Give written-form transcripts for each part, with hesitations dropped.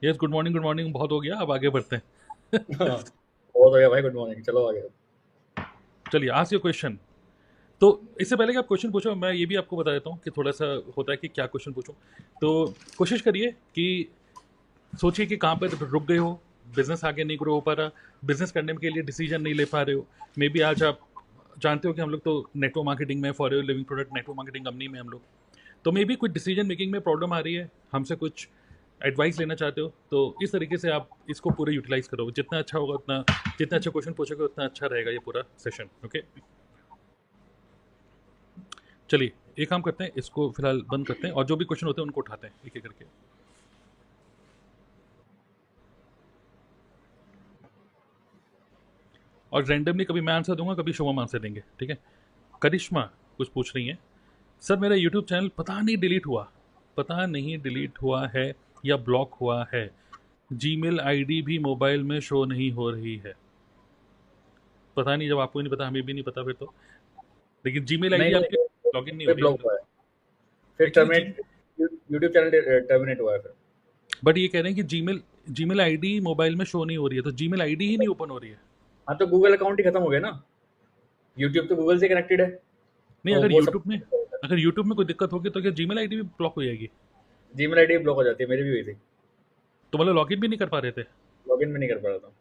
Yes, good morning बहुत हो गया, अब आगे बढ़ते हैं। हाँ, बहुत हो गया भाई, गुड मॉर्निंग, चलो आगे। चलिए, आस्क योर क्वेश्चन। तो इससे पहले कि आप क्वेश्चन पूछो, मैं ये भी आपको बता देता हूँ कि थोड़ा सा होता है कि क्या क्वेश्चन पूछूं। तो कोशिश करिए कि सोचिए कि कहाँ पर रुक गए हो, बिजनेस आगे नहीं ग्रो हो पा रहा, बिजनेस करने के लिए डिसीजन नहीं ले पा रहे हो। मे बी आज आप जानते हो कि हम लोग तो नेटवर्क मार्केटिंग में, for living product network marketing company में हम लोग, तो मे बी कुछ डिसीजन मेकिंग में प्रॉब्लम आ रही है, हमसे कुछ एडवाइस लेना चाहते हो, तो इस तरीके से आप इसको पूरे यूटिलाइज करो। जितना अच्छा होगा उतना, जितना अच्छा क्वेश्चन पूछोगे उतना अच्छा रहेगा ये पूरा सेशन। ओके, चलिए एक काम करते हैं, इसको फिलहाल बंद करते हैं और जो भी क्वेश्चन होते हैं उनको उठाते हैं एक एक करके। और रैंडमली कभी मैं आंसर दूंगा, कभी शुभम आंसर देंगे, ठीक है। करिश्मा कुछ पूछ रही है, सर मेरा यूट्यूब चैनल पता नहीं डिलीट हुआ, पता नहीं डिलीट हुआ है या ब्लॉक हुआ है, जीमेल आईडी भी मोबाइल में शो नहीं हो रही है। पता नहीं, जब आपको नहीं पता हमें भी नहीं पता फिर तो, लेकिन जीमेल नहीं आईडी नहीं, आपकी लॉगिन नहीं हो फिर रही है ब्लॉक मतलब। हुआ है, फिर एक्चुअली जी, टर्मिनेट, यूट्यूब चैनल टर्मिनेट हुआ है फिर। बट ये कह रहे हैं कि जीमेल जीमेल आईडी मोबाइल में शो नहीं हो रही है, तो जीमेल आईडी ही नहीं ओपन हो रही है। हाँ, तो गूगल अकाउंट ही खत्म हो गया ना। यूट्यूब तो गूगल से कनेक्टेड है, नहीं, तो अगर वो सब यूट्यूब में, अगर यूट्यूब में कोई दिक्कत होगी तो क्या जीमेल आईडी भी ब्लॉक हो जाएगी? जीमेल आईडी ब्लॉक हो जाती है, मेरी भी हुई थी। तो मतलब लॉगिन भी नहीं कर पा रहे थे? लॉगिन भी नहीं कर पा रहा था।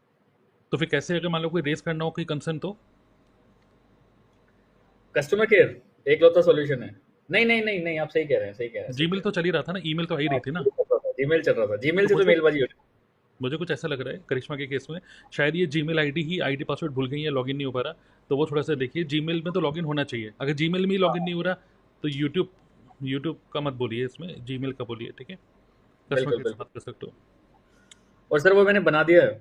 तो फिर कैसे, अगर मान लो कोई रेस करना हो कोई कंसर्न तो? कस्टमर केयर एक लौता सॉल्यूशन है। नहीं नहीं नहीं नहीं, आप सही कह रहे हैं, सही कह रहे हैं, सही कह जीमेल रहे तो चल ही रहा था ना, ईमेल तो आ ही हैं। रही हाँ, थी ना। जीमेल चल रहा था, जीमेल तो से तो मुझे मेलबाजी हो रही मुझे कुछ ऐसा लग रहा है करिश्मा के केस में, शायद ये जीमेल आईडी ही आईडी पासवर्ड भूल गई है, लॉगिन नहीं हो पा रहा। तो वो थोड़ा सा देखिए, जीमेल में तो लॉगिन होना चाहिए, अगर जीमेल में ही लॉगिन नहीं हो रहा तो यूट्यूब, यूट्यूब का मत बोलिए इसमें, जीमेल का बोलिए, ठीक है। है। कस्टमर बिल्कुल केयर से बिल्कुल। बात कर सकते हो। और सर वो मैंने बना दिया है,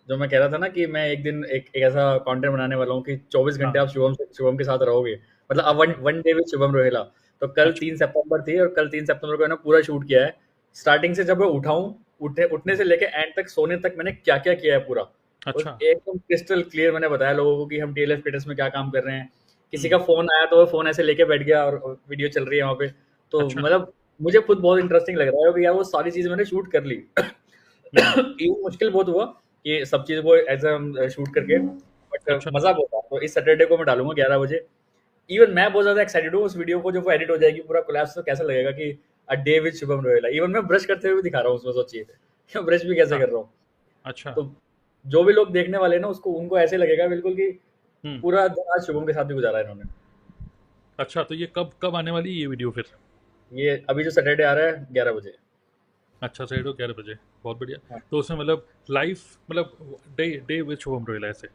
जो मैं कह रहा था ना कि मैं एक दिन एक ऐसा कंटेंट बनाने वाला हूँ कि 24 घंटे हाँ, आप शुभम के साथ रहोगे। मतलब अब one one day with Shubham Rohela. तो कल अच्छा 3 सितंबर थी, और कल 3 सितंबर को मैंने पूरा शूट किया है। स्टार्टिंग से जब मैं उठाऊं, उठने से लेके एंड तक सोने तक मैंने क्या क्या किया है पूरा। अच्छा। और एकदम क्रिस्टल क्लियर मैंने बताया लोगों को कि हम टीएलएफ फिटनेस में क्या काम कर रहे हैं। किसी हम्म। का फोन आया तो वो फोन ऐसे लेके बैठ गया और वीडियो चल रही है वहां पे। तो अच्छा। मतलब मुझे खुद बहुत इंटरेस्टिंग लग रहा है कि यार वो सारी चीजें मैंने शूट कर ली। हम्म। इवन मुश्किल बहुत हुआ कि सब चीज़ को ऐसे हम शूट करके, बट अच्छा। मज़ा बहुत आया। तो इस सैटरडे को मैं डालूँगा 11 बजे। इवन मैं बहुत ज़्यादा एक्साइटेड हूँ उस वीडियो को, जब वो एडिट हो जाएगी पूरा कोलैप्स, तो कैसा लगेगा कि a day with Shubham Rohela. Even मैं ब्रश करते हुए भी दिखा रहा हूँ उसमें, सोचिए कि ब्रश भी कैसे हाँ। कर रहा हूँ। अच्छा। तो जो भी लोग देखने वाले हैं ना, उसको उनको ऐसे लगेगा बिल्कुल कि हम्म। पूरा दिन आज शुभम के साथ भी गुजारा है इन्होंने। अच्छा, तो ये कब कब आने वाली है ये वीडियो फिर? ये अभी जो सैटरडे आ रहा है 11 बजे। अच्छा, सैटरडे को 11 बजे, बहुत बढ़िया। हाँ तो उसमें मतलब लाइव, मतलब day day with Shubham Rohila ऐसे?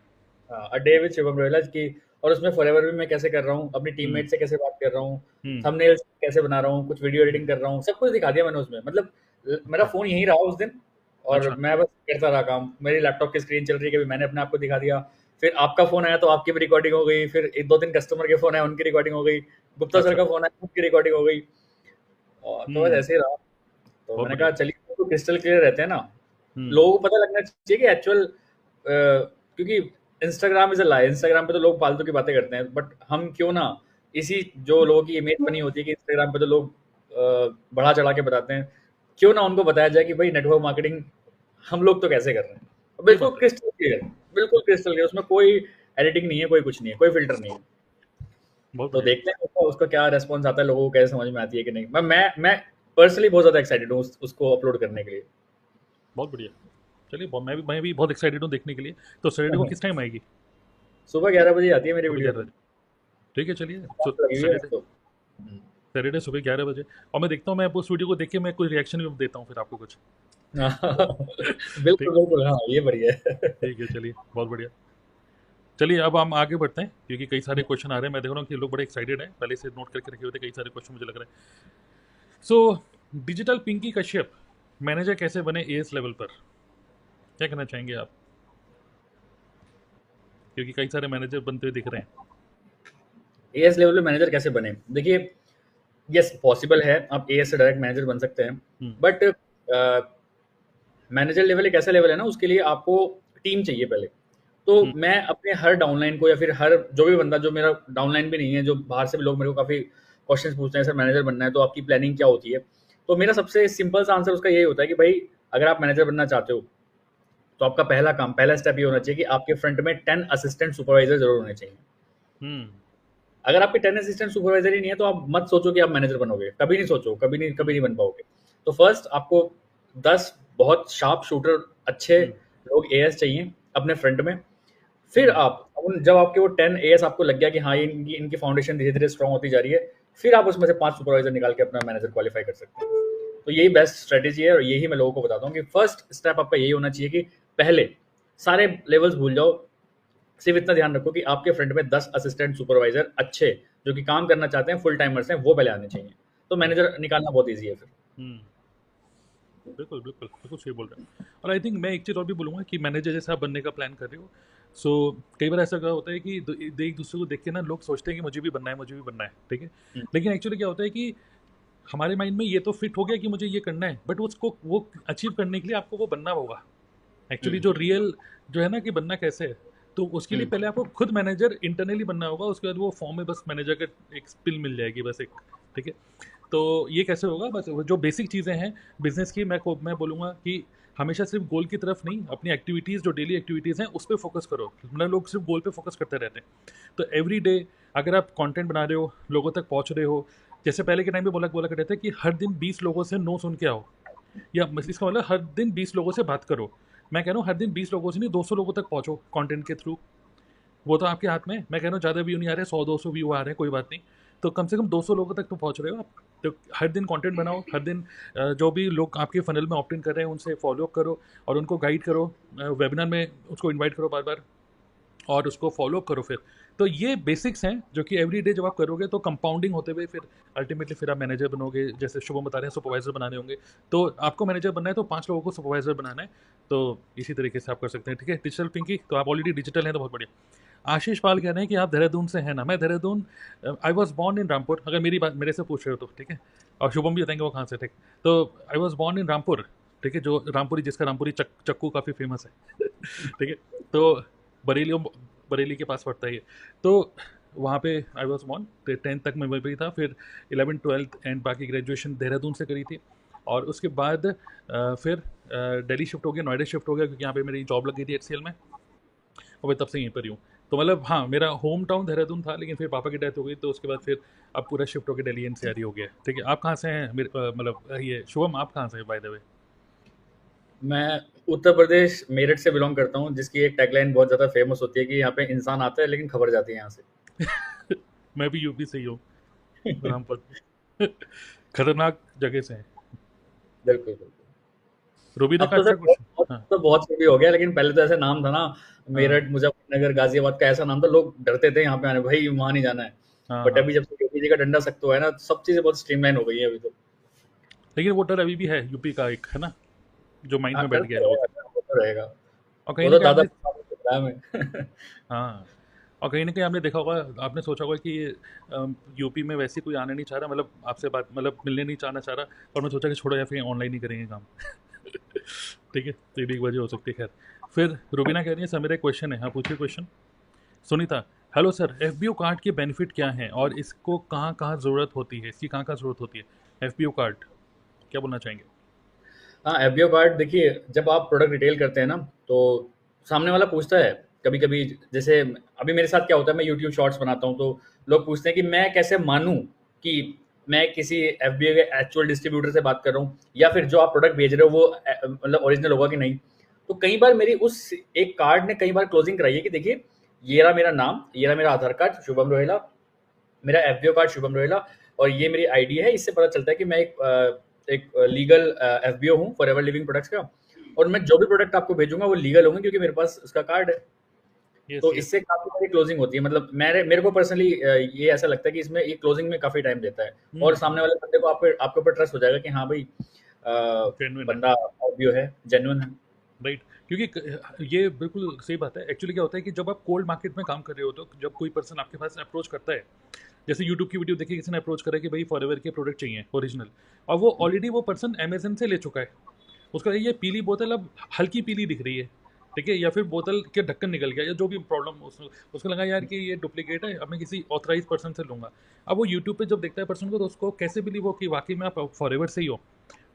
हाँ, a day with Shivam Rohela की। और उसमें फॉरएवर भी मैं कैसे कर रहा हूँ, अपनी हम्म। टीममेट से कैसे बात कर रहा हूँ, हम्म। थंबनेल्स कैसे बना रहा हूँ, कुछ वीडियो हम्म। एडिटिंग कर रहा हूँ, सब कुछ दिखा दिया मैंने उसमें। मतलब मेरा अच्छा। फ़ोन यहीं रहा उस दिन, और अच्छा। मैं बस करता रहा काम। मेरी लैपटॉप की स्क्रीन चल रही है, कभी मैंने अपने आप को दिखा दिया। फिर आपका फ़ोन आया तो आपकी भी रिकॉर्डिंग हो गई, फिर 1-2-3 कस्टमर के फ़ोन आए, उनकी रिकॉर्डिंग हो गई, गुप्ता सर अच्छा। का फ़ोन आया, उनकी रिकॉर्डिंग हो गई। और तो बस हम्म। ऐसे ही रहा। तो बहुत मैंने कहा बढ़िया। चलिए, तो क्रिस्टल क्लियर रहते हैं ना, हम्म। लोगों को पता लगना चाहिए कि एक्चुअल, क्योंकि Instagram is a lie. Instagram पे तो लोग फालतू की बातें करते हैं, बट हम क्यों ना इसी, जो लोगों की इमेज बनी होती है कि इंस्टाग्राम पे तो लोग बढ़ा चढ़ा के बताते हैं, क्यों ना उनको बताया जाए कि भाई नेटवर्क मार्केटिंग हम लोग तो कैसे कर रहे हैं। ये बिल्कुल बात है। क्रिस्टल क्लियर, बिल्कुल क्रिस्टल क्लियर, उसमें कोई एडिटिंग नहीं है, कोई कुछ नहीं है, कोई फिल्टर नहीं है। बहुत तो बढ़िया। देखते हैं उसका उसका क्या रेस्पॉन्स आता है, लोगों को कैसे समझ में आती है कि नहीं। मैं पर्सनली बहुत ज्यादा एक्साइटेड हूँ उसको अपलोड करने के लिए। बहुत बढ़िया। चलिए, मैं भी बहुत एक्साइटेड हूँ देखने के लिए। तो सैटरडे को किस टाइम आएगी? सुबह 11 बजे आती है मेरी सुबह वीडियो 11 तो। बजे ठीक है, चलिए। तो लगी हुई है सैटरडे, तो। हम्म। सैटरडे सुबह 11 बजे। और मैं देखता हूँ, मैं उस वीडियो को देख के मैं कुछ रिएक्शन भी देता हूँ फिर आपको कुछ। बिल्कुल ठीक है। बिल्कुल, हाँ ये बढ़िया है। ठीक है, चलिए, बहुत बढ़िया। चलिए अब हम आगे बढ़ते हैं, क्योंकि कई सारे क्वेश्चन आ रहे हैं, मैं देख रहा हूँ कि लोग बड़े एक्साइटेड हैं, पहले से नोट करके रखे हुए थे कई सारे क्वेश्चन मुझे लग रहा है। सो, डिजिटल पिंकी कश्यप, मैनेजर कैसे बने एएस लेवल पर, क्या कहना चाहेंगे आप? क्योंकि कई सारे मैनेजर बनते हुए दिख रहे हैं। एएस लेवल पे मैनेजर कैसे बने? देखिए, यस पॉसिबल है, आप एएस से डायरेक्ट मैनेजर बन सकते हैं। हम्म। बट मैनेजर लेवल एक ऐसा लेवल है ना, उसके लिए आपको टीम चाहिए पहले। तो हम्म। मैं अपने हर डाउनलाइन को, या फिर हर जो भी बंदा, जो मेरा डाउनलाइन भी नहीं है, जो बाहर से भी लोग मेरे को काफ़ी क्वेश्चंस पूछते हैं, सर मैनेजर बनना है तो आपकी प्लानिंग क्या होती है? तो मेरा सबसे सिंपल सा आंसर उसका यही होता है कि भाई अगर आप मैनेजर बनना चाहते हो तो आपका पहला स्टेप ये होना चाहिए कि आपके फ्रंट में 10 असिस्टेंट सुपरवाइजर जरूर होने चाहिए। हम्म। अगर आपके 10 असिस्टेंट सुपरवाइजर ही नहीं है तो आप मत सोचो कि आप मैनेजर बनोगे, कभी नहीं सोचो, कभी नहीं बन पाओगे। तो फर्स्ट आपको 10 बहुत शार्प शूटर अच्छे हम्म। लोग एएस चाहिए अपने फ्रंट में। फिर हम्म। आप जब आपके वो 10 एएस आपको लग गया कि हाँ, इनकी इनकी फाउंडेशन धीरे धीरे स्ट्रॉन्ग होती जा रही है, फिर आप उसमें से 5 सुपरवाइजर निकाल के अपना मैनेजर क्वालिफाई कर सकते हैं। तो यही बेस्ट स्ट्रेटेजी है और यही मैं लोगों को बताता हूँ कि फर्स्ट स्टेप आपका यही होना चाहिए कि पहले सारे लेवल्स भूल जाओ, सिर्फ इतना ध्यान रखो कि आपके फ्रंट में 10 असिस्टेंट सुपरवाइजर अच्छे जो कि काम करना चाहते हैं, फुल टाइमर्स हैं, वो पहले आने चाहिए। तो मैनेजर निकालना बहुत ईजी है फिर। हम्म। बिल्कुल बिल्कुल बिल्कुल सही बोल रहे हैं। और आई थिंक मैं एक चीज़ और भी बोलूँगा कि मैनेजर जैसे आप बनने का प्लान कर रहे हो, सो कई बार ऐसा क्या होता है कि एक दूसरे को देख के ना लोग सोचते हैं कि मुझे भी बनना है, मुझे भी बनना है, ठीक है। हम्म, लेकिन एक्चुअली क्या होता है कि हमारे माइंड में ये तो फिट हो गया कि मुझे ये करना है, बट उसको वो अचीव करने के लिए आपको वो बनना होगा। एक्चुअली हम्म, जो रियल जो है ना कि बनना कैसे है, तो उसके लिए हम्म, पहले आपको खुद मैनेजर इंटरनली बनना होगा, उसके बाद वो फॉर्म में बस मैनेजर का एक स्पिल मिल जाएगी बस एक, ठीक है। तो ये कैसे होगा, बस वो जो बेसिक चीज़ें हैं बिजनेस की, मैं बोलूँगा कि हमेशा सिर्फ गोल की तरफ नहीं, अपनी एक्टिविटीज़ जो डेली एक्टिविटीज़ हैं उस पर फोकस करो। मतलब लोग सिर्फ गोल पे फोकस करते रहते हैं। तो एवरी डे अगर आप कंटेंट बना रहे हो, लोगों तक पहुंच रहे हो, जैसे पहले के टाइम पे बोला करते थे कि हर दिन 20 लोगों से नो सुन के आओ, या इसका मतलब हर दिन 20 लोगों से बात करो। मैं कह रहा हूँ हर दिन 20 लोगों से नहीं, 200 लोगों तक पहुंचो कंटेंट के थ्रू। वो तो आपके हाथ में है। मैं कह रहा हूँ ज़्यादा व्यू नहीं आ रहे, 100-200 व्यू आ रहे हैं, कोई बात नहीं। तो कम से कम 200 लोगों तक तो पहुँच रहे हो आप। तो हर दिन कंटेंट बनाओ, हर दिन जो भी लोग आपके फनल में ऑप्ट इन कर रहे हैं उनसे फॉलो करो और उनको गाइड करो, वेबिनार में उसको इन्वाइट करो बार बार और उसको फॉलो करो फिर। तो ये बेसिक्स हैं जो कि एवरी डे जब आप करोगे तो कंपाउंडिंग होते हुए फिर अल्टीमेटली फिर आप मैनेजर बनोगे। जैसे शुभम बता रहे हैं सुपरवाइजर बनाने होंगे, तो आपको मैनेजर बनना है तो 5 लोगों को सुपरवाइजर बनाना है। तो इसी तरीके से आप कर सकते हैं, ठीक है। डिजिटल पिंकी, तो आप ऑलरेडी डिजिटल हैं तो बहुत बढ़िया। आशीष पाल कह रहे हैं कि आप देहरादून से हैं ना। मैं Dehradun, I was born in Rampur, अगर मेरी बात मेरे से पूछ रहे हो तो, ठीक है। और शुभम भी बताएंगे वो कहाँ से, ठीक। तो I was born in Rampur, ठीक है, जो रामपुरी, जिसका रामपुरी चक्कू काफ़ी फेमस है ठीक है। तो बरेली बरेली के पास पड़ता है ये। तो वहाँ पे आई वॉज बॉर्न, 10th तक मैं वहीं पे ही था, फिर 11th 12th एंड बाकी ग्रेजुएशन देहरादून से करी थी। और उसके बाद फिर दिल्ली शिफ्ट हो गया, नोएडा शिफ्ट हो गया, क्योंकि यहाँ पे मेरी जॉब लग गई थी HCL में, और मैं तब से यहीं पर ही हूँ। तो मतलब हाँ, मेरा होम टाउन देहरादून था, लेकिन फिर पापा की डेथ हो गई तो उसके बाद फिर अब पूरा शिफ्ट होकर दिल्ली NCR हो गया, ठीक है। आप कहाँ से हैं, मतलब ये शुभम आप कहाँ से हैं बाय द वे? मैं उत्तर प्रदेश मेरठ से बिलोंग करता हूँ, जिसकी एक टैगलाइन बहुत ज़्यादा फेमस होती है कि यहाँ पे इंसान आता है लेकिन खबर जाती है यहाँ से। मैं भी यूपी से ही हूँ, रामपुर खतरनाक जगह से हैं। बिल्कुल बिल्कुल। रूबीना अब का तो अच्छा सर बहुत क्वेश्चन। बहुत हाँ। तो बहुत सही हो गया, लेकिन पहले तो ऐसा नाम था ना, हाँ। मेरठ, मुजफ्फरनगर, गाजियाबाद का ऐसा नाम था, लोग डरते थे यहाँ पे आने, भाई वहाँ नहीं जाना है। हाँ। बट हाँ। अभी जब से योगी जी का डंडा सख्त हुआ है ना, सब चीज़ें बहुत स्ट्रीमलाइन हो गई है अभी तो। लेकिन वो डर अभी भी है यूपी का एक, है ना, जो माइंड हाँ, में बैठ डर गया है तो लोगों के। रहेगा, वो तो रहेगा। और कहीं वो ना तो कहीं दादा आपने, परदादा से बताया मैं। हाँ, और कहीं ना कहीं आपने देखा होगा, आपने सोचा होगा कि यूपी में वैसे कोई आने नहीं चाह रहा, मतलब आपसे बात, मतलब मिलने नहीं चाहना चाह रहा, और मैं सोचा कि छोड़ो या फिर ऑनलाइन ही करेंगे काम ठीक है, तो ये भी एक वजह हो सकती है। खैर, फिर रुबीना कह रही है सर मेरा क्वेश्चन है। हाँ, पूछिए question. Sunita, hello sir, FBO card के बेनिफिट क्या हैं और इसको कहाँ कहाँ ज़रूरत होती है, इसकी कहाँ कहाँ ज़रूरत होती है FBO कार्ड, क्या बोलना चाहेंगे? हाँ, एफबीओ कार्ड देखिए, जब आप प्रोडक्ट रिटेल करते हैं ना, तो सामने वाला पूछता है कभी कभी, जैसे अभी मेरे साथ क्या होता है, मैं यूट्यूब शॉर्ट्स बनाता हूँ, तो लोग पूछते हैं कि मैं कैसे मानूं कि मैं किसी एफबीओ के एक्चुअल डिस्ट्रीब्यूटर से बात कर रहा हूँ, या फिर जो आप प्रोडक्ट भेज रहे हो वो मतलब ओरिजिनल होगा कि नहीं। तो कई बार मेरी उस एक कार्ड ने कई बार क्लोजिंग कराई है कि देखिए, ये रहा मेरा नाम, ये रहा मेरा आधार कार्ड शुभम रोहेला, मेरा एफबीओ कार्ड शुभम रोहेला, और ये मेरी आईडी है। इससे पता चलता है कि मैं एक लीगल एफबीओ हूँ फॉर एवर लिविंग प्रोडक्ट्स का, और मैं जो भी प्रोडक्ट आपको भेजूंगा वो लीगल होंगे क्योंकि मेरे पास उसका कार्ड है। यस तो यस। इससे काफी सारी क्लोजिंग होती है, मतलब मेरे को पर्सनली ये ऐसा लगता है कि इसमें ये क्लोजिंग में काफी टाइम देता है, और सामने वाले बंदे को आपके ऊपर ट्रस्ट हो जाएगा कि हाँ भाई, जेन्युइन है। बंदा एफबीओ है, जेन्युइन है। राइट, क्योंकि ये बिल्कुल सही बात है। एक्चुअली क्या होता है कि जब आप कोल्ड मार्केट में काम कर रहे हो, तो जब कोई पर्सन आपके पास अप्रोच करता है, जैसे यूट्यूब की वीडियो देखिए, किसी ने अप्रोच करा कि भाई फॉरएवर के प्रोडक्ट चाहिए ओरिजिनल, और वो ऑलरेडी वो पर्सन अमेजन से ले चुका है, उसका ये पीली बोतल अब हल्की पीली दिख रही है, ठीक है, या फिर बोतल के ढक्कन निकल गया, या जो भी प्रॉब्लम उसको लगा यार कि ये डुप्लीकेट है, अब मैं किसी ऑथराइज पर्सन से लूँगा। अब वो यूट्यूब पे जब देखता है पर्सन को, तो उसको कैसे बिलीव हो कि वाकई में आप फॉरएवर से ही हो।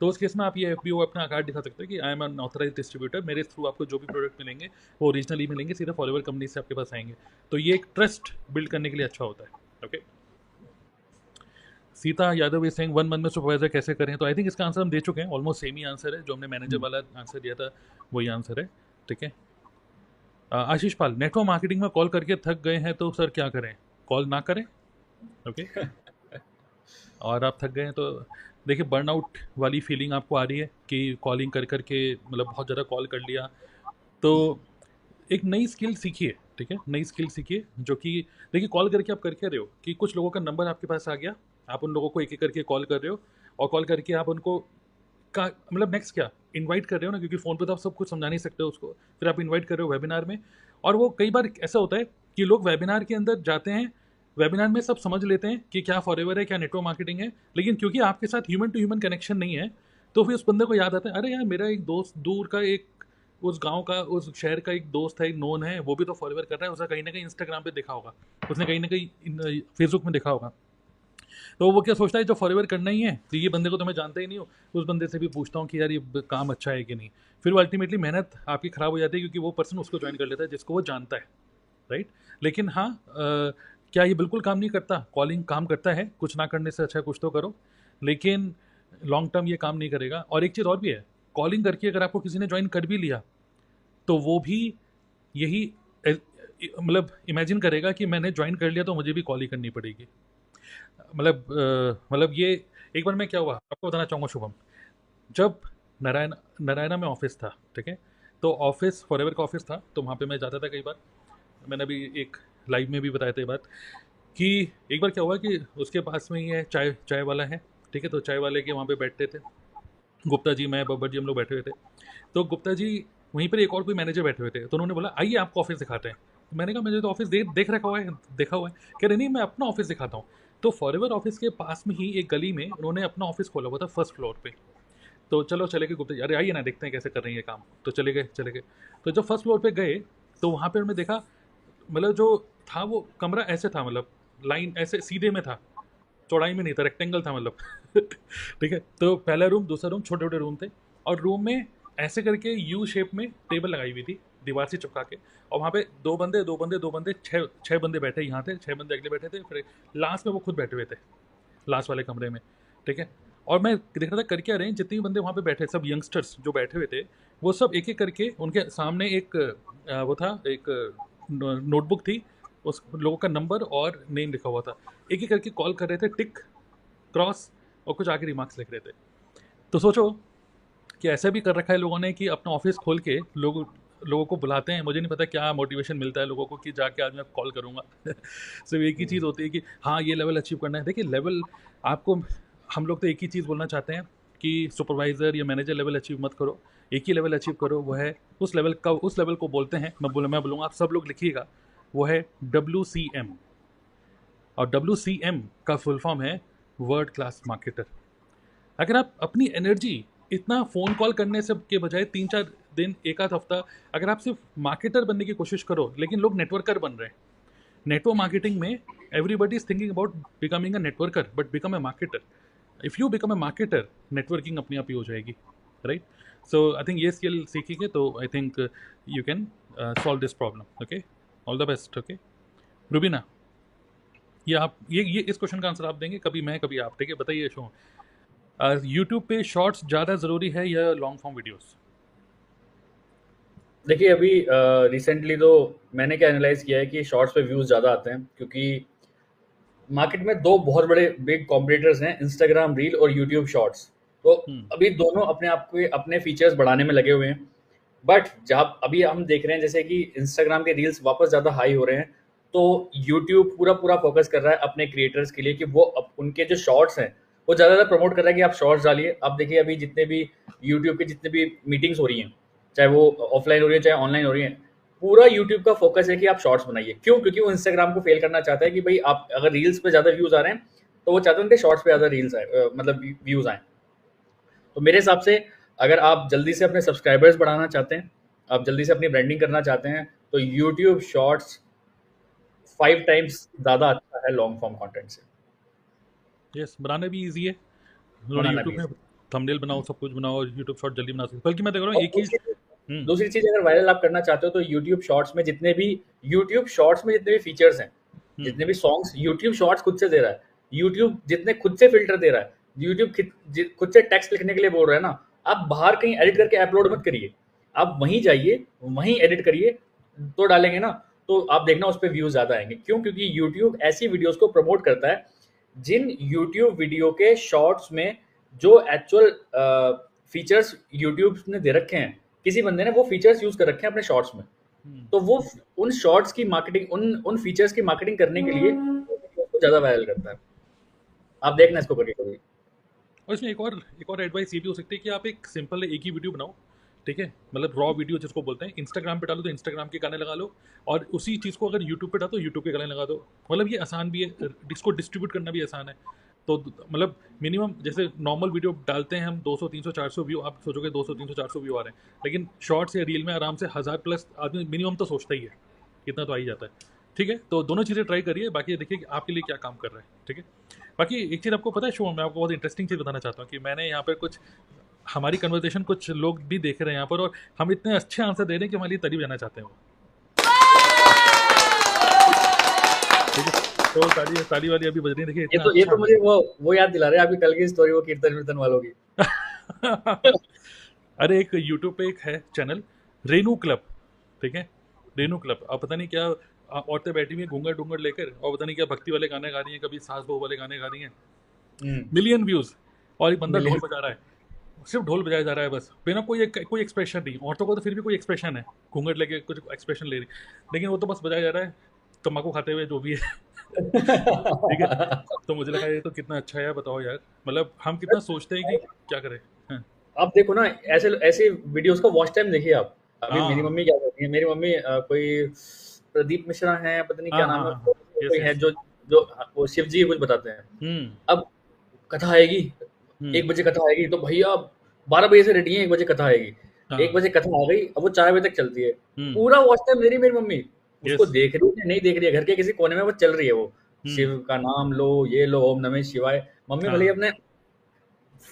तो उस केस में आप ये FBO अपना कार्ड दिखा सकते हैं कि I am an authorised distributor, मेरे थ्रू आपको जो भी प्रोडक्ट मिलेंगे वो ओरिजिनली मिलेंगे, सीधा फॉलोवर कंपनी से आपके पास आएंगे। तो ये एक ट्रस्ट बिल्ड करने के लिए अच्छा होता है। Okay, Sita Yadav is saying 1 month में सुपरवाइजर कैसे करें, तो आई थिंक इसका आंसर हम दे चुके हैं, ऑलमोस्ट सेम ही आंसर है जो हमने मैनेजर वाला आंसर दिया था, वही आंसर है। ठीक है, आशीष पाल, नेटवर्क मार्केटिंग में कॉल करके थक गए हैं तो सर क्या करें? कॉल ना करें। ओके, और आप थक गए हैं तो देखिए बर्नआउट वाली फीलिंग आपको आ रही है कि कॉलिंग कर करके मतलब बहुत ज़्यादा कॉल कर लिया, तो एक नई स्किल सीखिए। ठीक है, नई स्किल सीखिए जो कि देखिए कॉल करके आप कर क्या रहे हो कि कुछ लोगों का नंबर आपके पास आ गया, आप उन लोगों को एक एक करके कॉल कर रहे हो, और कॉल करके आप उनको का मतलब नेक्स्ट क्या इनवाइट कर रहे हो ना, क्योंकि फ़ोन पे तो आप सब कुछ समझा नहीं सकते हो उसको, फिर आप इनवाइट कर रहे हो वेबिनार में। और वो कई बार ऐसा होता है कि लोग वेबिनार के अंदर जाते हैं, वेबिनार में सब समझ लेते हैं कि क्या फॉरएवर है, क्या नेटवर्क मार्केटिंग है, लेकिन क्योंकि आपके साथ ह्यूमन टू ह्यूमन कनेक्शन नहीं है, तो फिर उस बंदे को याद आता है, अरे यार मेरा एक दोस्त दूर का, एक उस गांव का, उस शहर का एक दोस्त है, एक नोन है, वो भी तो फॉरएवर कर रहा है, उसने कहीं ना कहीं इंस्टाग्राम पे देखा होगा, उसने कहीं ना कहीं फेसबुक में देखा होगा। तो वो क्या सोचता है, जो फॉरएवर करना ही है तो ये बंदे को तो मैं जानता ही नहीं हूँ, उस बंदे से भी पूछता हूँ कि यार ये काम अच्छा है कि नहीं। फिर वो अल्टीमेटली मेहनत आपकी ख़राब हो जाती है, क्योंकि वो पर्सन उसको ज्वाइन कर लेता है जिसको वो जानता है, राइट। लेकिन हाँ, क्या ये बिल्कुल काम नहीं करता? कॉलिंग काम करता है, कुछ ना करने से अच्छा कुछ तो करो, लेकिन लॉन्ग टर्म ये काम नहीं करेगा। और एक चीज़ और भी है, कॉलिंग करके अगर आपको किसी ने ज्वाइन कर भी लिया तो वो भी यही मतलब इमेजिन करेगा कि मैंने ज्वाइन कर लिया तो मुझे भी कॉल ही करनी पड़ेगी। मतलब ये एक बार मैं क्या हुआ आपको बताना चाहूँगा शुभम। जब नारायणा में ऑफिस था, ठीक है, तो ऑफिस फॉरएवर का ऑफिस था, तो वहाँ पे मैं जाता था कई बार, मैंने अभी एक लाइव में भी बताया था ये बात कि एक बार क्या हुआ कि उसके पास में ही है चाय चाय वाला है, ठीक है, तो चाय वाले के वहाँ पे बैठते थे, गुप्ता जी, मैं, बब्बर जी, हम लोग बैठे हुए थे। तो गुप्ता जी वहीं पर एक और कोई मैनेजर बैठे हुए थे, तो उन्होंने बोला आइए आपको ऑफिस दिखाते हैं। तो मैंने कहा मुझे तो ऑफिस देख रखा हुआ है, देखा हुआ है। कह रहे नहीं, मैं अपना ऑफिस दिखाता हूँ। तो फॉरएवर ऑफिस के पास में ही एक गली में उन्होंने अपना ऑफिस खोला हुआ था फर्स्ट फ्लोर पे। तो चलो चले गए गुप्ता जी, अरे आइए ना देखते हैं कैसे कर रही है काम। तो चले गए। तो जब फर्स्ट फ्लोर पे गए तो वहाँ पे हमने देखा, मतलब जो था वो कमरा ऐसे था, मतलब लाइन ऐसे सीधे में था, चौड़ाई में नहीं था, रेक्टेंगल था मतलब। ठीक है, तो पहला रूम, दूसरा रूम, छोटे छोटे रूम थे, और रूम में ऐसे करके यू शेप में टेबल लगाई हुई थी दीवार से चिपका के, और वहाँ पे दो बंदे छः छः बंदे बैठे यहाँ थे, छः बंदे अगले बैठे थे, फिर लास्ट में वो खुद बैठे हुए थे लास्ट वाले कमरे में। ठीक है, और मैं देख रहा था कर क्या रहे हैं, जितने भी बंदे वहाँ पे बैठे, सब यंगस्टर्स जो बैठे हुए थे, वो सब एक एक करके उनके सामने एक वो था, एक नोटबुक थी, उस लोगों का नंबर और नेम लिखा हुआ था, एक एक करके कॉल कर रहे थे, टिक, क्रॉस, और कुछ आगे रिमार्क्स लिख रहे थे। तो सोचो कि ऐसा भी कर रखा है लोगों ने कि अपना ऑफिस खोल के लोगों को बुलाते हैं, मुझे नहीं पता क्या मोटिवेशन मिलता है लोगों को कि जाके आज मैं कॉल करूँगा। सिर्फ एक ही चीज़ होती है कि हाँ ये लेवल अचीव करना है। देखिए लेवल आपको, हम लोग तो एक ही चीज़ बोलना चाहते हैं कि सुपरवाइज़र या मैनेजर लेवल अचीव मत करो, एक ही लेवल अचीव करो, वो है उस लेवल को बोलते हैं, मैं बोलूँगा, आप सब लोग लिखिएगा, वो है WCM। और WCM का फुल फॉर्म है वर्ल्ड क्लास मार्केटर। अगर आप अपनी एनर्जी इतना फ़ोन कॉल करने से के बजाय 3-4 दिन, एक आध हफ्ता, अगर आप सिर्फ मार्केटर बनने की कोशिश करो, लेकिन लोग नेटवर्कर बन रहे हैं। नेटवर्क मार्केटिंग में everybody is thinking about becoming a networker, but become a marketer. If you become a marketer, networking अपने आप ही हो जाएगी, राइट। सो आई थिंक ये स्किल सीखेंगे तो I think you can solve this problem. Okay, all the best. Okay, Rubina, ये आप ये इस क्वेश्चन का आंसर आप देंगे, कभी मैं कभी आप, ठीक है, बताइए शो। यूट्यूब पे शॉर्ट्स ज़्यादा ज़रूरी है या लॉन्ग फॉर्म वीडियोस? देखिए अभी रिसेंटली तो मैंने क्या एनालाइज किया है कि शॉर्ट्स पे व्यूज ज़्यादा आते हैं, क्योंकि मार्केट में दो बहुत बड़े बिग कॉम्पिटिटर्स हैं, इंस्टाग्राम रील और यूट्यूब शॉर्ट्स। तो अभी दोनों अपने आप के अपने फीचर्स बढ़ाने में लगे हुए हैं। बट जब अभी हम देख रहे हैं जैसे कि इंस्टाग्राम के रील्स वापस ज़्यादा हाई हो रहे हैं, तो यूट्यूब पूरा पूरा फोकस कर रहा है अपने क्रिएटर्स के लिए कि वो उनके जो शॉर्ट्स हैं वो ज़्यादा ज़्यादा प्रमोट कर रहा है कि आप शॉर्ट्स डालिए। आप देखिए अभी जितने भी यूट्यूब के जितने भी मीटिंग्स हो रही हैं, चाहे वो ऑफलाइन हो रही है चाहे ऑनलाइन हो रही है, पूरा यूट्यूब का फोकस है कि आप शॉर्ट्स बनाइए। क्यों? क्योंकि वो इंस्टाग्राम को फेल करना चाहता है कि भाई आप अगर रील्स पे ज़्यादा व्यूज़ आ रहे हैं तो वो चाहते हैं कि शॉर्ट्स पे ज़्यादा रील्स आए, मतलब व्यूज़ आए। तो मेरे हिसाब से अगर आप जल्दी से अपने सब्सक्राइबर्स बढ़ाना चाहते हैं, आप जल्दी से अपनी ब्रांडिंग करना चाहते हैं, तो यूट्यूब शॉर्ट्स 5 टाइम्स ज़्यादा अच्छा है लॉन्ग फॉर्म कंटेंट से। यस, बनाना भी ईजी है, उन्होंने बनाना यूट्यूब भी में easy है। थंबनेल बनाओ, सब कुछ बनाओ और यूट्यूब शॉर्ट जल्दी बना सकते हो। बल्कि मैं देख रहा हूँ और एक ही दूसरी चीज अगर वायरल आप करना चाहते हो तो यूट्यूब शॉर्ट्स में जितने भी फीचर्स हैं, जितने भी सॉन्ग्स यूट्यूब शॉर्ट्स खुद से दे रहा है, यूट्यूब जितने खुद से फिल्टर दे रहा है, यूट्यूब खुद से टेक्स्ट लिखने के लिए बोल रहा है ना, आप बाहर कहीं एडिट करके अपलोड मत करिए, आप वहीं जाइए, वहीं एडिट करिए, तो डालेंगे ना, तो आप देखना उस पर व्यूज ज्यादा आएंगे। क्यों? क्योंकि यूट्यूब ऐसी वीडियोस को प्रमोट करता है जिन यूट्यूब वीडियो के शॉर्ट्स में जो एक्चुअल फीचर्स यूट्यूब ने दे रखे हैं, किसी बंदे ने वो फीचर्स यूज कर रखे हैं अपने शॉर्ट्स में, तो वो उन शॉर्ट्स की मार्केटिंग, उन फीचर्स की मार्केटिंग करने के लिए वो ज्यादा वायरल करता है। आप देखना इसको करके कभी। और इसमें एक और एडवाइस ये भी हो सकती है कि आप एक सिंपल एक ही वीडियो बनाओ, ठीक है, मतलब रॉ वीडियो जिसको बोलते हैं, इंस्टाग्राम पे डालो तो इंस्टाग्राम के गाने लगा लो, और उसी चीज़ को अगर यूट्यूब पे डालो तो यूट्यूब के गाने लगा दो। मतलब ये आसान भी है, इसको डिस्ट्रीब्यूट करना भी आसान है। तो मतलब मिनिमम जैसे नॉर्मल वीडियो डालते हैं हम 200 300 400 व्यू, आप सोचोगे 200 300 400 व्यू आ रहे हैं, लेकिन शॉर्ट्स या रील में आराम से 1000+ आदमी मिनिमम तो सोचता ही है, इतना तो आ ही जाता है। ठीक है, तो दोनों चीज़ें ट्राई करिए, बाकी देखिए कि आपके लिए क्या काम कर रहा है। ठीक है, बाकी एक चीज़ आपको पता है शो, मैं आपको बहुत इंटरेस्टिंग चीज़ बताना चाहता हूँ कि मैंने यहाँ पर कुछ हमारी कन्वर्सेशन कुछ लोग भी देख रहे हैं यहाँ पर, और हम इतने अच्छे आंसर दे रहे हैं कि हमारे लिए तारीफ जाना चाहते हैं वो। ठीक है, तो ताली वाली अभी बज रही है, देखिए इतना ये अच्छा। तो मुझे वो याद दिला रहे हैं आपकी कल की स्टोरी, वो कीर्तन वीर्तन वालों की। अरे एक यूट्यूब पे एक है चैनल, रेनू क्लब, ठीक है, रेनू क्लब। अब पता नहीं क्या औरतें बैठी हुई हैं घूंघट ढूंघट लेकर, और पता नहीं क्या भक्ति वाले गाने गा रही हैं, कभी सास बहू वाले गाने गा रही हैं, मिलियन व्यूज, और एक बंदा ढोल बजा रहा है, सिर्फ ढोल बजाया जा रहा है बस, बिना कोई एक्सप्रेशन नहीं। औरतों को तो फिर भी कोई एक्सप्रेशन है, घूंघट लेके कुछ एक्सप्रेशन ले रही, लेकिन वो तो बस बजाया जा रहा है तम्बाकू खाते हुए, जो भी है। ठीक है, तो मुझे लगा ये तो कितना अच्छा है यार, बताओ यार, मतलब हम कितना सोचते हैं कि क्या करें। हाँ आप देखो ना, ऐसे ऐसे वीडियोस का वॉच टाइम देखिए आप। अभी मेरी हाँ मम्मी क्या करती है, मेरी मम्मी कोई प्रदीप मिश्रा है, पता नहीं क्या हाँ नाम हाँ है, हाँ, यस कोई है यस। जो जो वो शिव जी कुछ बताते हैं। हम्म अब कथा आएगी, हम्म 1 बजे कथा आएगी, तो भैया 12 बजे से रेडी है, 1 बजे कथा आएगी, 1 हाँ बजे कथा आ गई, अब वो 4 बजे तक चलती है। हम्म पूरा वॉच टाइम मेरी मेरी मम्मी उसको यस देख रही है, नहीं देख रही है, घर के किसी कोने में वो चल रही है, वो हम्म शिव का नाम लो, ये लो, ओम नमः शिवाय। मम्मी भले ही हाँ अपने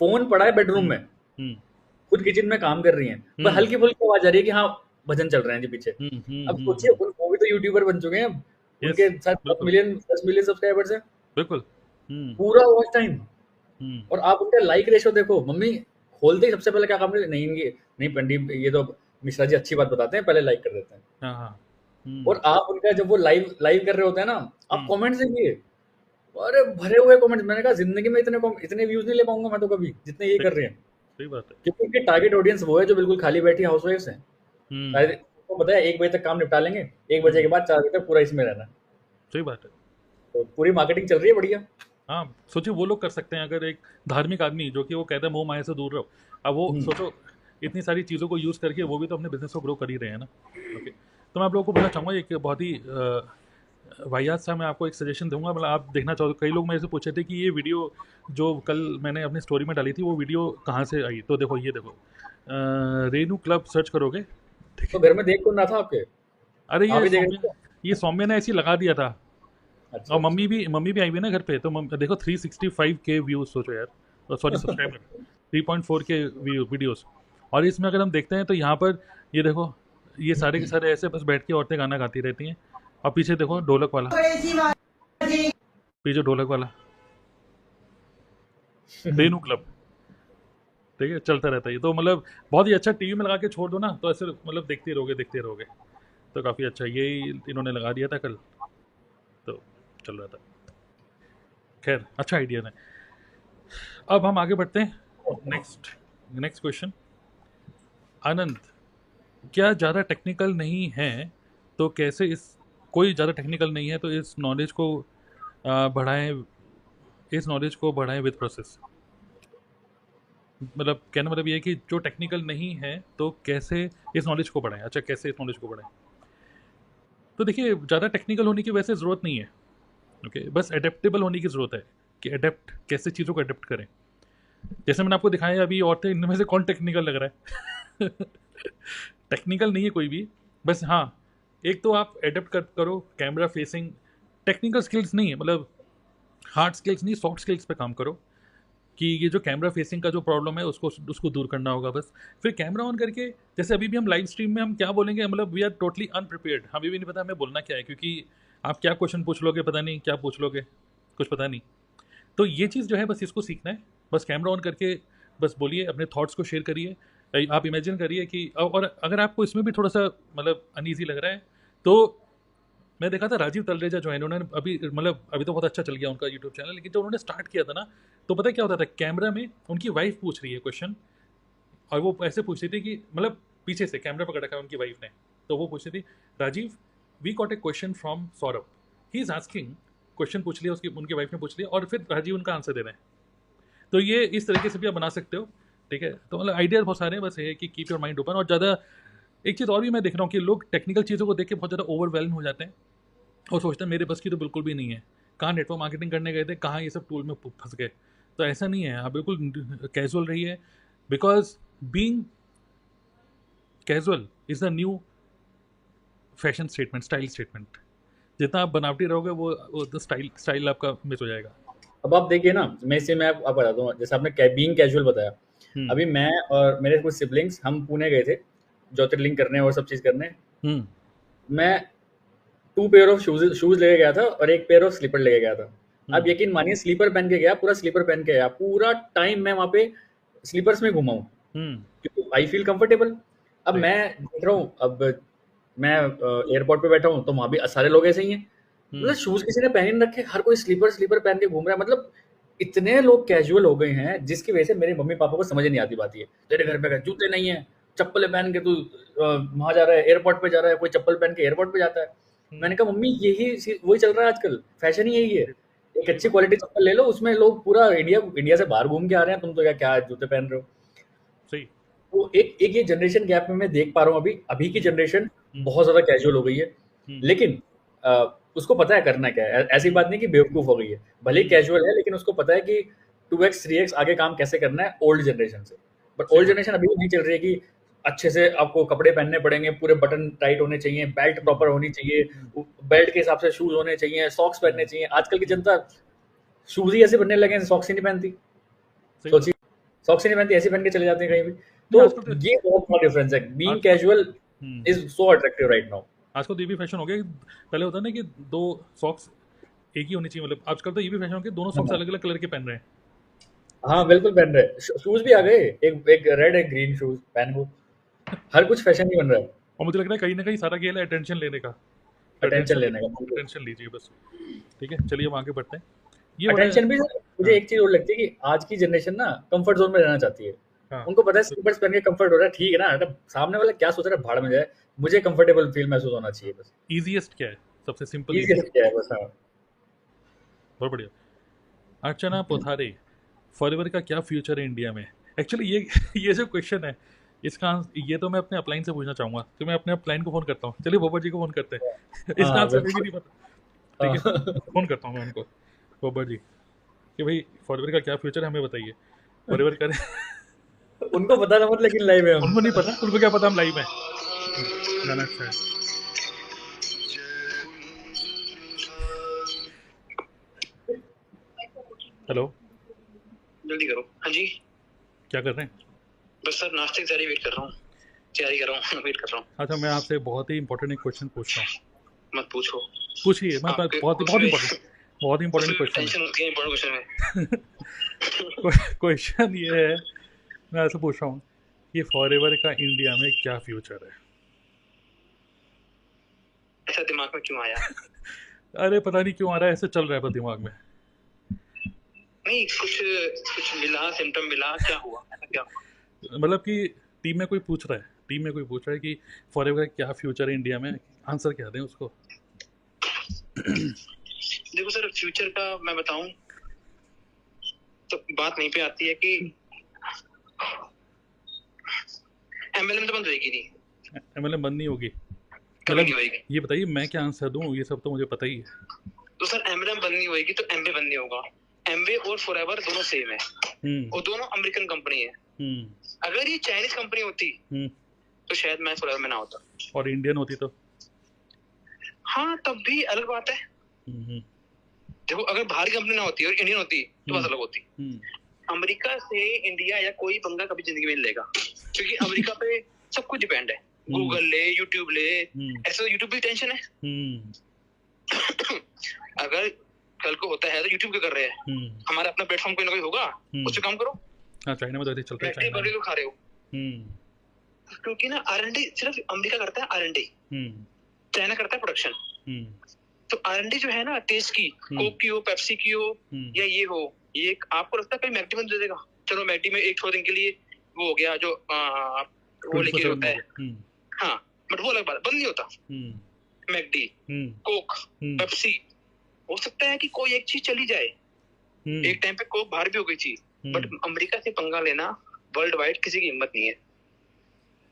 फोन पड़ा है बेडरूम हम्म में, हम्म खुद किचन में काम कर रही हैं, पर हम्म हल्की फुल्की आवाज आ रही है कि हाँ भजन चल रहे हैं जी पीछे। अब सोचिए, हम्म, वो भी तो यूट्यूबर बन चुके हैं अब, यस उनके साथ बिल्कुल 10 मिलियन सब्सक्राइबर्स हैं, बिल्कुल। हम्म पूरा वॉच टाइम। हम्म और आप उनका लाइक रेशो देखो, मम्मी खोलते ही सबसे पहले क्या काम करती है, नहीं नहीं पंडित ये तो मिश्रा जी अच्छी बात बताते हैं, पहले लाइक कर देते हैं। हाँ हाँ और आप उनका जब वो लाइव लाइव कर रहे होते हैं ना, आप हम्म, कमेंट्स देखिए, अरे भरे हुए कमेंट्स। मैंने कहा जिंदगी में इतने व्यूज नहीं ले पाऊंगा मैं तो कभी, जितने ये सही कर रहे हैं। सही बात है। क्योंकि उनकी टारगेट ऑडियंस वो है जो बिल्कुल खाली बैठी हाउसवाइफ्स हैं। हम्म शायद आपको पता है 1 बजे तक काम निपटा लेंगे, 1 बजे के बाद 4 बजे तक पूरा इसमें रहना है। सही बात है। तो पूरी मार्केटिंग चल रही है बढ़िया। हाँ, सोचिए वो लोग कर सकते हैं, अगर एक धार्मिक आदमी जो कि वो कहता है मोह माया से दूर रहो, अब वो हम्म, सोचो इतनी सारी चीज़ों को यूज़ करके वो भी तो अपने बिजनेस को ग्रो कर ही रहे हैं ना। ओके, तो मैं आप लोगों को बोलना चाहूँगा एक बहुत ही वाहियात सा मैं आपको एक सजेशन दूंगा, मतलब आप देखना चाहो। कई लोग मेरे से पूछे थे कि ये वीडियो जो कल मैंने अपनी स्टोरी में डाली थी वो वीडियो कहाँ से आई, तो देखो ये देखो, रेनू क्लब सर्च करोगे, ठीक तो है। घर में देख कौन रहा था आपके? अरे आप ये ही देख सौम्य, रहे थे? ये सौम्य ने ऐसे ही लगा दिया था, अच्छा और अच्छा। मम्मी भी आई हुई है ना घर पे, तो देखो 365K व्यूज, सोचो यार, सॉरी सब्सक्राइबर, 3.4K वीडियोस। और इसमें अगर हम देखते हैं तो यहाँ पर ये देखो, ये सारे के सारे ऐसे बस बैठ के औरतें गाना गाती रहती हैं, और पीछे देखो ढोलक वाला, पीछे ढोलक वाला, रेनू क्लब, ठीक है, चलता रहता है ये। तो मतलब बहुत ही अच्छा, टीवी में लगा के छोड़ दो ना तो ऐसे मतलब देखते रहोगे, तो काफ़ी अच्छा ये इन्होंने लगा दिया था कल, तो चल रहा था। खैर अच्छा आइडिया है। अब हम आगे बढ़ते हैं, नेक्स्ट क्वेश्चन। आनंद, क्या ज़्यादा टेक्निकल नहीं है तो कैसे इस कोई ज़्यादा टेक्निकल नहीं है तो इस नॉलेज को बढ़ाएं, विद प्रोसेस। मतलब कहने मतलब ये है कि जो टेक्निकल नहीं है तो कैसे इस नॉलेज को बढ़ाएं। अच्छा, कैसे इस नॉलेज को बढ़ाएं, तो देखिए ज़्यादा टेक्निकल होने की वैसे ज़रूरत नहीं है। ओके, बस अडेप्टेबल होने की ज़रूरत है कि अडेप्ट कैसे चीज़ों को अडेप्ट करें। जैसे मैंने आपको दिखाया अभी औरतें, इनमें से कौन टेक्निकल लग रहा है? टेक्निकल नहीं है कोई भी, बस हाँ एक तो आप एडेप्ट करो कैमरा फेसिंग। टेक्निकल स्किल्स नहीं है, मतलब हार्ड स्किल्स नहीं, सॉफ्ट स्किल्स पे काम करो। कि ये जो कैमरा फेसिंग का जो प्रॉब्लम है उसको दूर करना होगा बस। फिर कैमरा ऑन करके, जैसे अभी भी हम लाइव स्ट्रीम में हम क्या बोलेंगे, मतलब वी आर टोटली अनप्रिपेयर्ड, हमें भी नहीं पता हमें बोलना क्या है, क्योंकि आप क्या क्वेश्चन पूछ लोगे पता नहीं, क्या पूछ लोगे कुछ पता नहीं। तो ये चीज़ जो है बस इसको सीखना है, बस कैमरा ऑन करके बस बोलिए, अपने थॉट्स को शेयर करिए। आप इमेजिन करिए कि, और अगर आपको इसमें भी थोड़ा सा मतलब अनईजी लग रहा है, तो मैं देखा था राजीव तलरेजा जो है, उन्होंने अभी मतलब अभी तो बहुत अच्छा चल गया उनका यूट्यूब चैनल, लेकिन जब उन्होंने स्टार्ट किया था ना, तो पता है क्या होता था, कैमरा में उनकी वाइफ पूछ रही है क्वेश्चन, और वो ऐसे पूछ रही थी कि मतलब पीछे से कैमरा पकड़ रखा है उनकी वाइफ ने, तो वो पूछ रही थी, Rajeev we got a question from Saurabh, he is asking, question पूछ लिया उसकी, उनकी वाइफ ने पूछ लिया, और फिर राजीव उनका आंसर दे रहे हैं। तो ये इस तरीके से भी आप बना सकते हो, ठीक है। तो मतलब आइडिया बहुत सारे हैं, बस ये है कि कीप योर माइंड ओपन। और ज़्यादा एक चीज़ और भी मैं देख रहा हूँ कि लोग टेक्निकल चीज़ों को देख के बहुत ज़्यादा ओवरवेल्म हो जाते हैं और सोचते हैं मेरे बस की तो बिल्कुल भी नहीं है, कहाँ नेटवर्क मार्केटिंग करने गए थे, कहाँ ये सब टूल में फंस गए। तो ऐसा नहीं है, आप बिल्कुल कैजुअल रहिए, because being casual is the new fashion statement, style statement. जितना आप बनावटी रहोगे वो स्टाइल आपका मिस हो जाएगा। अब आप देखिए ना, मैं आपको बताता हूँ, जैसे आपने बीइंग कैजुअल बताया, अभी मैं और मेरे कुछ सिबलिंग्स हम पुणे गए थे ज्योतिर्लिंग करने और सब चीज़ करने। मैं 2 पेयर ऑफ शूज लेके गया था और 1 पेयर ऑफ स्लीपर लेके गया था। आप यकीन मानिए, स्लीपर पहन के गया, पूरा स्लीपर पहन के गया, पूरा टाइम मैं वहाँ पे स्लीपर्स में घूमा हूँ, क्योंकि आई फील कंफर्टेबल। अब मैं देख रहा हूँ, अब मैं एयरपोर्ट पे बैठा हूँ तो वहाँ भी सारे लोग ऐसे ही हैं, मतलब शूज किसी ने पहन रखे, हर कोई स्लीपर पहन के घूम रहा है। मतलब इतने लोग कैजुअल हो गए हैं, जिसकी वजह से मेरे मम्मी पापा को समझ नहीं आती बात। ये तेरे घर पे जूते नहीं है, चप्पलें पहन के तू वहां जा रहा है, एयरपोर्ट पे जा रहा है, कोई चप्पल पहन के एयरपोर्ट पे जाता है। मैंने कहा मम्मी वही चल रहा है आजकल, फैशन ही यही है, एक अच्छी क्वालिटी चप्पल ले लो, उसमें लोग पूरा इंडिया से बाहर घूम के आ रहे हैं, तुम तो क्या जूते पहन रहे हो। सही। तो एक ये जनरेशन गैप में मैं देख पा रहा हूँ, अभी की जनरेशन बहुत ज्यादा कैजुअल हो गई है, लेकिन उसको पता है करना क्या है। ऐसी बात नहीं कि बेवकूफ हो गई है, भले ही कैजुअल है, लेकिन उसको पता है कि 2x 3x आगे काम कैसे करना है ओल्ड जनरेशन से। बट ओल्ड जनरेशन अभी भी नहीं चल रही है कि अच्छे से आपको कपड़े पहनने पड़ेंगे, पूरे बटन टाइट होने चाहिए, बेल्ट प्रॉपर होनी चाहिए, बेल्ट के हिसाब से शूज होने चाहिए, सॉक्स पहनने चाहिए। आजकल की जनता शूज ही ऐसे बनने लगे हैं, सॉक्स ही नहीं पहनती। सोचिए, सॉक्स ही नहीं पहनती, ऐसे पहन के चले जाते हैं कहीं भी। तो ये बहुत बड़ा डिफरेंस है। Being casual is so attractive right now. आजकल तो ये भी फैशन हो गया, पहले होता ना कि 2 सॉक्स एक ही होनी चाहिए, मतलब आजकल तो ये भी फैशन हो गया, दोनों सॉक्स अलग अलग कलर के पहन रहे हैं। हाँ बिल्कुल पहन रहे, शूज भी आ गए, एक रेड एक ग्रीन शूज पहन को, हर कुछ फैशन ही बन रहा है। और मुझे लग रहा है कहीं ना कहीं सारा खेल है अटेंशन लेने का, अटेंशन लीजिए बस। ठीक है, चलिए हम आगे बढ़ते हैं। ये अटेंशन भी मुझे एक चीज और लगती है कि आज की जनरेशन ना कंफर्ट जोन में रहना चाहती है। उनको पता है स्लीपर्स पहन के कंफर्ट हो रहा है, ठीक है ना, सामने वाला क्या सोच रहा है भाड़ में जाए, मुझे कंफर्टेबल फील महसूस होना चाहिए बस। इजीएस्ट क्या है, सबसे सिंपल इजीएस्ट क्या है बस। हाँ, बहुत बढ़िया। अर्चना पोथारे, फॉरएवर का क्या फ्यूचर है इंडिया में? एक्चुअली ये जो क्वेश्चन है, इसका ये तो मैं अपने अपलाइन से पूछना चाहूंगा, तो मैं अपने अपलाइन को फोन करता हूँ। चलिए बोबर जी को फोन करते हैं, इसका आंसर भी नहीं पता, ठीक है, फोन करता हूँ मैं उनको, बोबर जी, कि भाई फॉरएवर का क्या फ्यूचर है हमें बताइए। फॉरएवर करें उनको पता ना, मतलब लेकिन लाइव है, उनको नहीं पता, उनको क्या पता हम लाइव हैं। गाना अच्छा है। हेलो, जल्दी करो। हाँ जी, क्या कर रहे हैं? बस सर नाश्ते की तैयारी कर रहा हूँ, वेट कर रहा हूँ। अच्छा, मैं आपसे बहुत ही इंपॉर्टेंट एक क्वेश्चन पूछ रहा हूँ। मत पूछो, पूछिए, मैं बहुत इंपॉर्टेंट क्वेश्चन टेंशन होती है इंपॉर्टेंट क्वेश्चन में। क्वेश्चन ये है, मैं ऐसे पूछ रहा हूँ, ये फॉरएवर का इंडिया में क्या फ्यूचर है? ऐसा दिमाग में क्यों आया? अरे पता नहीं क्यों आ रहा है, ऐसे चल रहा है बस दिमाग में। नहीं, कुछ मिला, सिम्टम मिला, क्या हुआ, ऐसा क्या हुआ? मतलब कि टीम में कोई पूछ रहा है कि फॉरएवर का क्या फ्यूचर है इंडिया में, आंसर क्या दें उसको? देखो सर, फ्यूचर का मैं बताऊं तो बात नहीं पे आती है कि एमएलएम तो बंद होगी नहीं, एमएलएम बंद नहीं होगी, कभी नहीं होगी। ये बताइए मैं क्या आंसर दूं, ये सब तो मुझे पता ही है। तो सर एमएलएम बंद नहीं होगी तो एमवे बंद नहीं होगा। एमवे और फॉरएवर दोनों सेम है, और दोनों अमेरिकन कंपनी है। अगर ये चाइनीज कंपनी होती तो शायद मैं फॉरएवर में ना होता, और इंडियन होती तो हाँ तब भी अलग बात है। देखो, अगर बाहर की कंपनी ना होती और इंडियन होती तो बात अलग होती। अमेरिका से इंडिया या कोई पंगा कभी जिंदगी में नहीं लेगा, क्योंकि अमेरिका पे सब कुछ डिपेंड है। गूगल ले, यूट्यूब ले, ऐसे यूट्यूब भी टेंशन है। अगर कल को होता है तो यूट्यूब क्या कर रहे हैं, हमारा अपना प्लेटफॉर्म कोई ना कोई होगा, उस पे काम करो। चाइना में तो चल रहा है, चाइना में खा रहे हो, क्योंकि ना R&D सिर्फ अमेरिका करता है, R&D चाइना करता है प्रोडक्शन। तो R&D जो है ना टेस्ट की, कोक की हो, पेप्सी की हो या ये हो, ये आपको लगता है कहीं मैकडी में दे देगा? चलो मैकडी में एक 2 दिन के लिए वो हो गया जो वो लेके होता है, हाँ, बट वो अलग बात, बंद नहीं होता। मैकडी, कोक, पेप्सी, हो सकता है कि कोई एक चीज चली जाए, एक टाइम पे कोक बाहर भी हो गई चीज, बट अमेरिका से पंगा लेना वर्ल्ड वाइड किसी की हिम्मत नहीं है।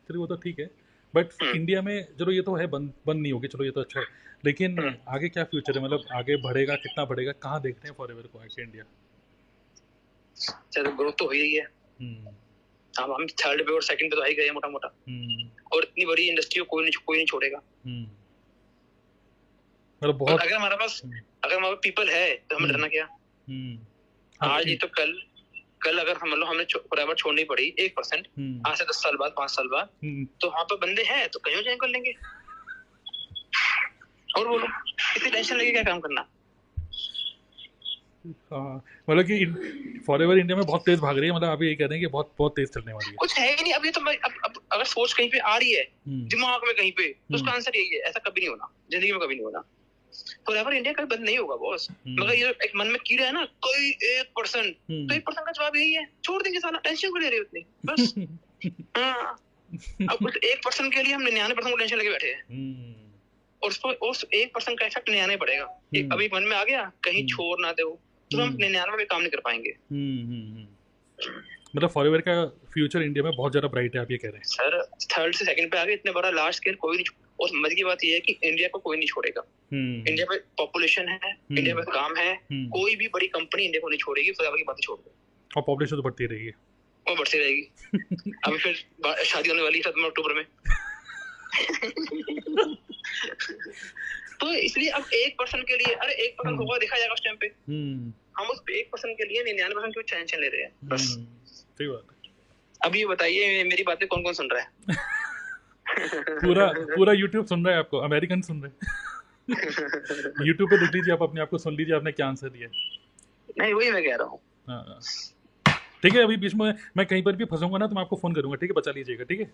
चलिए वो तो ठीक है, बट इंडिया में चलो ये तो है बंद नहीं होगी, चलो ये तो अच्छा है, लेकिन आगे क्या फ्यूचर है, मतलब आगे बढ़ेगा, कितना बढ़ेगा, कहाँ देखते हैं फॉरएवर को आगे इंडिया? चलो ग्रोथ तो हो ही है, अब हम थर्ड पे और सेकंड पे तो आ ही गए मोटा मोटा, और इतनी बड़ी इंडस्ट्री को कोई नहीं छोड़ेगा। मतलब बहुत, अगर हमारे पास पीपल है तो हमें डरना क्या? आज ही तो कल अगर हमें फॉरएवर छोड़नी पड़ी 1%, आज से 10 साल बाद, 5 साल बाद, तो वहाँ पे बंदे हैं तो कहीं ज्वाइन कर लेंगे। और बोलो इतनी टेंशन लेके क्या काम करना? मतलब कि फॉरएवर इंडिया में बहुत तेज भाग रही है, मतलब आप ये कह रहे हैं कि बहुत तेज चलने वाली है। कुछ है ही नहीं अभी तो। अब अगर सोच कहीं पे आ रही है दिमाग में कहीं पे, तो उसका आंसर यही है, ऐसा कभी नहीं होना, जिंदगी में कभी नहीं होना। फॉरएवर इंडिया कभी बंद नहीं होगा बॉस। मगर ये एक मन में कीड़ा है ना, कोई 1%, तो 1% का जवाब यही है, छोड़ देंगे साला, टेंशन क्यों ले रहे हो इतनी, बस। हाँ, अब उस 1% के लिए हम 99% को टेंशन लेके बैठे हैं, और उस 1% का इफेक्ट 99 पड़ेगा। अभी मन में आ गया कहीं छोड़ ना दो, तो हम 99 पे काम नहीं कर पाएंगे। मतलब फॉरएवर का फ्यूचर इंडिया में बहुत ज्यादा ब्राइट है, आप ये कह रहे हैं? सर थर्ड से सेकंड पे आ गए, इतने बड़ा लार्ज स्केल कोई नहीं, और मजे की बात ये है कि इंडिया को कोई नहीं छोड़ेगा। इंडिया में पॉपुलेशन है, इंडिया में काम है, कोई भी बड़ी कंपनी इंडिया को नहीं छोड़ेगी। फॉरएवर की बात छोड़ दो, और पॉपुलेशन तो बढ़ती रहेगी, वो बढ़ती रहेगी। अभी फिर शादी होने वाली है 7 अक्टूबर में। तो इसलिए अब 1% के लिए, अरे 1% होगा, देखा जाएगा उस टाइम पे। हम उस 1% के लिए 99% क्यों टेंशन ले रहे हैं, बस। सही बात है। अब ये बताइए मेरी बातें कौन कौन सुन रहा है? पूरा YouTube सुन रहा है आपको, अमेरिकन सुन रहे हैं। YouTube पे देख लीजिए, आप अपने आप को सुन लीजिए, आपने क्या आंसर दिया। नहीं वही मैं कह रहा हूँ। ठीक है, अभी बीच में मैं कहीं पर भी फंसूंगा ना तो मैं आपको फोन करूंगा, ठीक है? बचा लीजिएगा, ठीक है?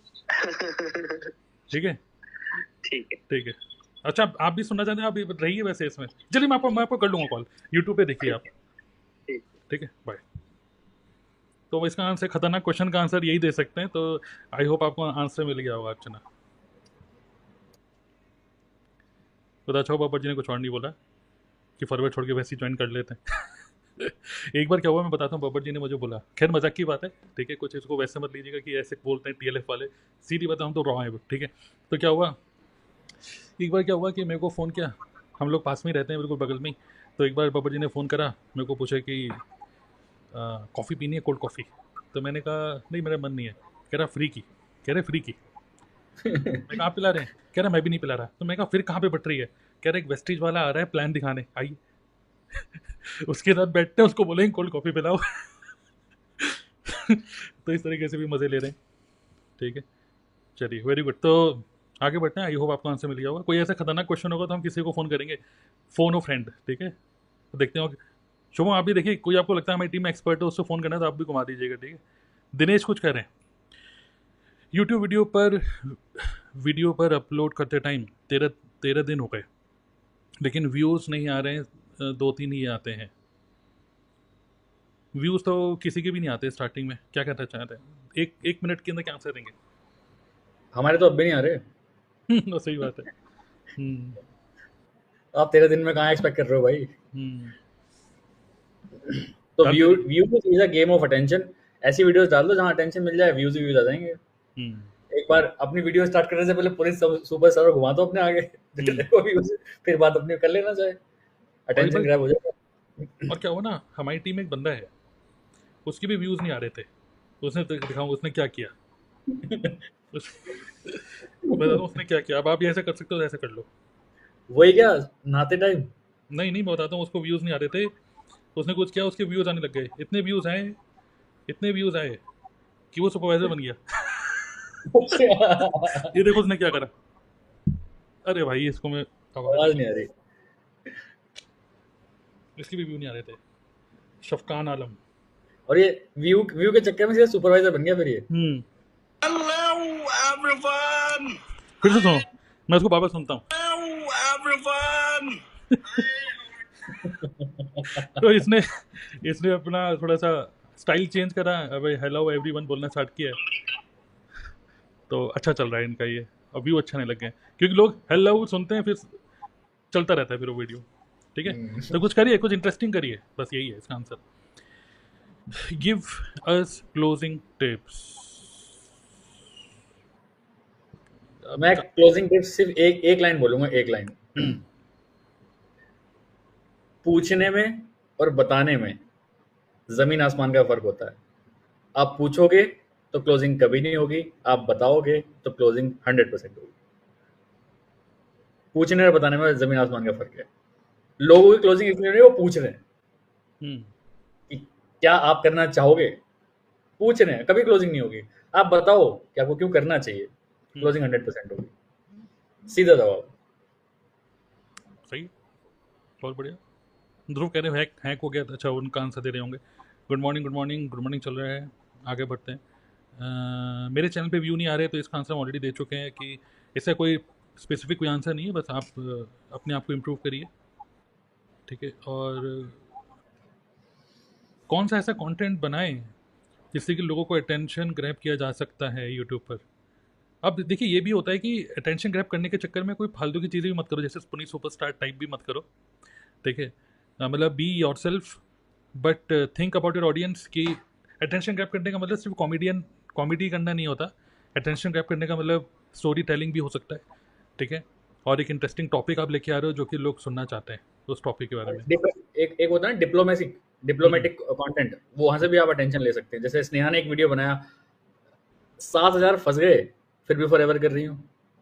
ठीक है, ठीक है। अच्छा, आप भी सुनना चाहते हैं? आप भी रहिए वैसे इसमें। चलिए मैं आपको कर लूंगा कॉल, यूट्यूब पे देखिए आप, ठीक है? बाय। तो इसका आंसर, खतरनाक क्वेश्चन का आंसर यही दे सकते हैं, तो आई होप आपको आंसर मिल गया होगा। अर्चना, तो अच्छा हो बाबा जी ने कुछ और नहीं बोला कि फॉरवर्ड छोड़ के वैसे ही ज्वाइन कर लेते हैं। एक बार क्या हुआ मैं बताता हूँ, बाबर जी ने मुझे बोला, खैर मजाक की बात है, ठीक है, कुछ इसको वैसे मत लीजिएगा कि ऐसे बोलते हैं TLF वाले, सीधी बात, हम तो रॉ हैं, ठीक है? तो क्या हुआ, एक बार क्या हुआ कि मेरे को फ़ोन किया, हम लोग पास में ही रहते हैं, बिल्कुल बगल में ही। तो एक बार बाबर जी ने फ़ोन करा, मेरे को पूछा कि कॉफ़ी पीनी है, कोल्ड कॉफ़ी? तो मैंने कहा नहीं, मेरा मन नहीं है। कह रहा फ्री की? कह रहे फ्री की। मैं कहा आप पिला रहे हैं? कह रहा मैं भी नहीं पिला रहा। तो मैं कहा फिर कहाँ पे बट रही है? कह रहा एक वेस्टीज वाला आ रहा है प्लान दिखाने, आइए। उसके साथ बैठते हैं, उसको बोलेंगे कोल्ड कॉफ़ी पिलाओ। तो इस तरीके से भी मज़े ले रहे हैं, ठीक है? चलिए, वेरी गुड। तो आगे बढ़ते हैं, आई होप आपको आंसर मिल गया होगा। कोई ऐसा खतरनाक क्वेश्चन होगा तो हम किसी को फ़ोन करेंगे, फ़ोन ऑफ फ्रेंड, ठीक है? तो देखते हैं। शुभम आप भी देखिए, कोई आपको लगता है हमारी टीम में एक्सपर्ट है, उससे फ़ोन करना है तो आप भी घुमा दीजिएगा, ठीक है? दिनेश कुछ कह रहे हैं, यूट्यूब वीडियो पर अपलोड करते टाइम 13 दिन हो गए, लेकिन व्यूज़ नहीं आ रहे हैं, 2-3 ही आते हैं। व्यूज़ तो किसी के भी नहीं आते स्टार्टिंग में, क्या कहना चाहते हैं? एक मिनट के अंदर क्या आंसर देंगे? हमारे तो अब भी नहीं आ रहे। सही बात है। आप 13 दिन में कहाँ एक्सपेक्ट कर रहे हो भाई? तो views is a game of attention. ऐसी वीडियोस डाल दो जहाँ अटेंशन मिल जाए, व्यूज आ जाएंगे। एक बार अपनी वीडियो स्टार्ट करने से पहले पूरी सुपर सर्वर घुमा दो अपने आगे, देखो व्यूज, फिर बात अपनी कर लेना चाहे, अटेंशन ग्रैब हो जाएगा। और क्या हुआ ना, हमारी टीम में एक बंदा है, उसके भी व्यूज नहीं आ रहे थे, उसने दिखाऊं उसने क्या किया। उसने क्या किया, अब आप ये ऐसे कर सकते हो, ऐसे कर लो। वही क्या नहाते टाइम? नहीं मैं बताता हूँ, उसको व्यूज नहीं आ रहे थे, उसने कुछ किया, उसके व्यूज आने लग गए, इतने व्यूज आए इतने व्यूज आए कि वो सुपरवाइजर बन गया। ये देखो उसने क्या करा। अरे भाई इसको मैं आवाज नहीं आ रही। इसके भी व्यू नहीं आ रहे थे। शफकान आलम। और ये व्यू के चक्कर में सीधा सुपरवाइजर बन गया फिर ये। Hello everyone. फिर से सुनो, मैं उसको वापस सुनता हूँ। Hello everyone. तो इसने अपना थोड़ा सा स्टाइल चेंज करा, अबे हेलो एवरीवन बोलना स्टार्ट किया, तो अच्छा चल रहा है इनका ये। अब व्यू अच्छा नहीं लग गए क्योंकि लोग हेलो सुनते हैं, फिर चलता रहता है फिर वो वीडियो। ठीक है, तो कुछ करिए, कुछ इंटरेस्टिंग करिए, बस यही है इसका answer. Give us closing tips. मैं क्लोजिंग टिप्स सिर्फ एक लाइन बोलूंगा, एक लाइन। पूछने में और बताने में जमीन आसमान का फर्क होता है। आप पूछोगे तो क्लोजिंग कभी नहीं होगी, आप बताओगे तो क्लोजिंग 100% होगी। पूछने और बताने में जमीन आसमान का फर्क है। लोगों की क्लोजिंग इसलिए नहीं, वो पूछ रहे हैं कि क्या आप करना चाहोगे, पूछ रहे हैं, कभी क्लोजिंग नहीं होगी। आप बताओ कि आपको क्यों करना चाहिए, क्लोजिंग 100% होगी। सीधा जवाब। सही, बहुत बढ़िया। ध्रुव कह रहे हैं हैक हो गया, अच्छा उनका आंसर दे रहे होंगे। Good morning good morning good morning चल रहा है, आगे बढ़ते हैं। मेरे चैनल पे व्यू नहीं आ रहे, तो इसका आंसर हम ऑलरेडी दे चुके हैं कि इसका कोई स्पेसिफिक कोई आंसर नहीं है, बस आप अपने आप को इम्प्रूव करिए। ठीक है, और कौन सा ऐसा कंटेंट बनाएं जिससे कि लोगों को अटेंशन ग्रैब किया जा सकता है यूट्यूब पर। अब देखिए ये भी होता है कि अटेंशन ग्रैब करने के चक्कर में कोई फालतू की चीज़ें भी मत करो, जैसे पुनी सुपरस्टार टाइप भी मत करो। ठीक है, मतलब be your self but think about your audience. कि अटेंशन ग्रैब करने का मतलब सिर्फ कॉमेडी करना नहीं होता। अटेंशन ग्रैब करने का मतलब स्टोरी टेलिंग भी हो सकता है। ठीक है, और एक इंटरेस्टिंग टॉपिक आप लेके आ रहे हो जो कि लोग सुनना चाहते हैं उस टॉपिक के बारे में। एक होता है ना डिप्लोमेटिक कंटेंट, वो वहां से भी आप अटेंशन ले सकते हैं। जैसे स्नेहा ने एक वीडियो बनाया, 7,000 फंस गए फिर भी फॉरएवर कर रही हूँ।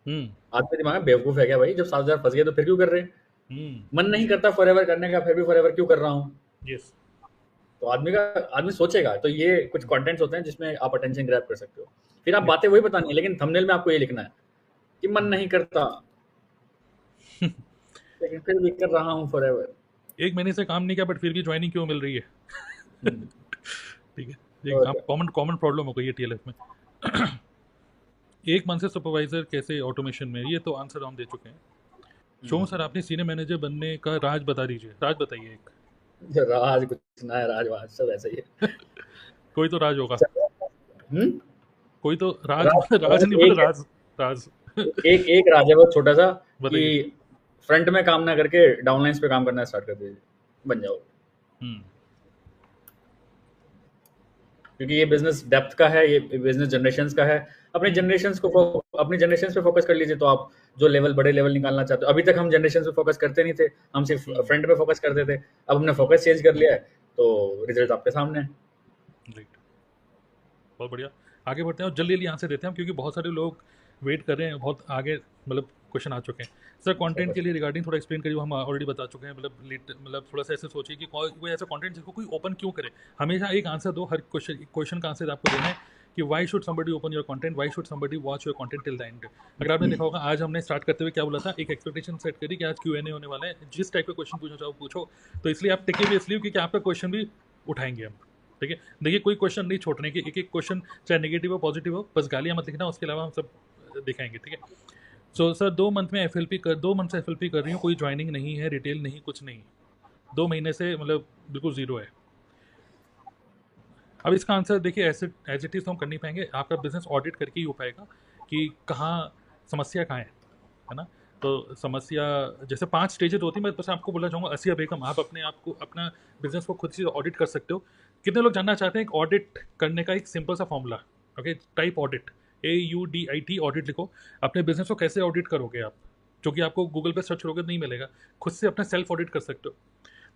आदमी दिमाग में बेवकूफ है क्या भाई, जब 7,000 फंस गए तो फिर क्यों कर रहे हैं? मन नहीं करता फॉरएवर करने का, फिर भी फॉरएवर क्यों कर रहा हूँ? यस, तो आदमी सोचेगा। तो ये कुछ कंटेंट्स होते हैं जिसमें आप अटेंशन ग्रैब कर सकते हो। फिर आप बातें वही बतानी है, लेकिन थंबनेल में आपको ये लिखना है कि मन नहीं करता लेकिन फिर भी कर रहा हूँ फॉरएवर। 1 महीने से काम नहीं किया बट फिर भी ज्वाइनिंग क्यों मिल रही है? ठीक है, ये कॉमन प्रॉब्लम हो गई है टीएलएफ में। 1 मंथ से सुपरवाइजर कैसे ऑटोमेशन में, ये तो आंसर हम दे चुके हैं। शोम सर आपने सीनियर मैनेजर बनने का राज बता दीजिए। राज बताइए एक। राज कुछ ना है, राज सब ऐसा ही है। कोई तो राज होगा। कोई तो राज नहीं बोले, राज एक राज है बहुत छोटा सा, कि फ्रंट में काम ना करके डाउनलाइंस पे काम करना स्टार्ट कर दीजिए, बन जाओ। क्योंकि ये बिजनेस डेप्थ का है, ये बिजनेस जनरेशंस का है। अपनी जनरेशंस पे फोकस कर लीजिए, तो आप जो बड़े लेवल निकालना चाहते हो। अभी तक हम जनरेशन पे फोकस करते नहीं थे, हम सिर्फ फ्रंट पे फोकस करते थे। अब हमने फोकस चेंज कर लिया है, तो रिजल्ट आपके सामने है। बहुत बढ़िया, आगे बढ़ते हैं और जल्दी आंसर देते हैं क्योंकि बहुत सारे लोग वेट कर रहे हैं। बहुत आगे मतलब क्वेश्चन आ चुके हैं। सर कंटेंट के लिए रिगार्डिंग थोड़ा एक्सप्लेन करिए। हम ऑलरेडी बता चुके हैं, मतलब थोड़ा सा ऐसे सोचिए कि कोई ऐसा कंटेंट जिसको कोई ओपन क्यों करे। हमेशा एक आंसर दो, हर क्वेश्चन का आंसर आपको देना है कि why should somebody open your content, why should somebody watch your content till the end. अगर आपने देखा होगा, आज हमने स्टार्ट करते हुए क्या बोला था, एक एक्सपेक्टेशन सेट करी कि आज Q&A होने वाला है, जिस टाइप का क्वेश्चन पूछना चाहो पूछो। तो इसलिए आप टिके भी इसलिए क्योंकि आपका क्वेश्चन भी उठाएंगे हम। ठीक है, देखिए कोई क्वेश्चन नहीं छोड़ने के, एक क्वेश्चन चाहे नेगेटिव हो पॉजिटिव हो, बस गालियाँ मत लिखना, उसके अलावा हम सब दिखाएंगे। ठीक है, सो सर 2 मंथ से FLP कर रही हूँ, कोई ज्वाइनिंग नहीं है, रिटेल नहीं, कुछ नहीं, 2 महीने से मतलब बिल्कुल ज़ीरो है। अब इसका आंसर देखिए एज इट इज़ तो हम कर नहीं पाएंगे। आपका बिजनेस ऑडिट करके ही हो पाएगा कि कहाँ समस्या कहाँ है ना। तो समस्या जैसे 5 स्टेजेस होती है, मैं बस आपको बोलना चाहूँगा असिया बेगम, आप अपना बिजनेस को खुद से ऑडिट कर सकते हो। कितने लोग जानना चाहते हैं एक ऑडिट करने का एक सिंपल सा formula? Okay, type audit, AUDIT audit लिखो। अपने बिजनेस को कैसे ऑडिट करोगे आप, जो कि आपको गूगल पे सर्च करोगे नहीं मिलेगा, खुद से अपना सेल्फ ऑडिट कर सकते हो।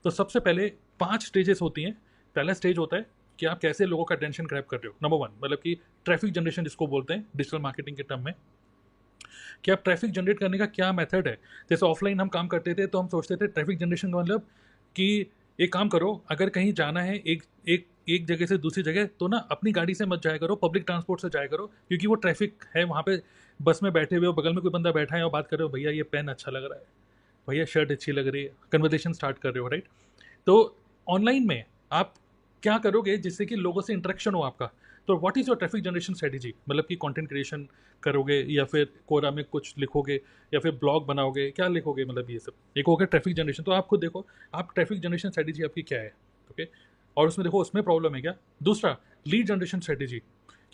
तो सबसे पहले 5 स्टेजेस होती हैं। पहला स्टेज होता है कि आप कैसे लोगों का अटेंशन ग्रैब कर रहे हो। नंबर 1 मतलब कि ट्रैफिक जनरेशन जिसको बोलते हैं डिजिटल मार्केटिंग के टर्म में, कि आप ट्रैफिक जनरेट करने का क्या मेथड है। जैसे ऑफलाइन हम काम करते थे तो हम सोचते थे ट्रैफिक जनरेशन का मतलब कि एक काम करो, अगर कहीं जाना है, एक जगह से दूसरी जगह, तो ना अपनी गाड़ी से मत जाया करो, पब्लिक ट्रांसपोर्ट से जाया करो, क्योंकि वो ट्रैफिक है वहाँ पे, बस में बैठे हुए हो, बगल में कोई बंदा बैठा है और बात कर रहे हो, भैया ये पेन अच्छा लग रहा है, भैया शर्ट अच्छी लग रही है, कन्वर्सेशन स्टार्ट कर रहे हो, राइट। तो ऑनलाइन में आप क्या करोगे जिससे कि लोगों से इंटरेक्शन हो आपका, तो what is your traffic generation strategy, मतलब कि कंटेंट क्रिएशन करोगे या फिर कोरा में कुछ लिखोगे या फिर ब्लॉग बनाओगे, क्या लिखोगे, मतलब ये सब एक हो गया ट्रैफिक जनरेशन। तो आप खुद देखो आप ट्रैफिक जनरेशन स्ट्रेटेजी आपकी क्या है, ओके, और उसमें देखो उसमें प्रॉब्लम है क्या। दूसरा, लीड जनरेशन स्ट्रेटेजी,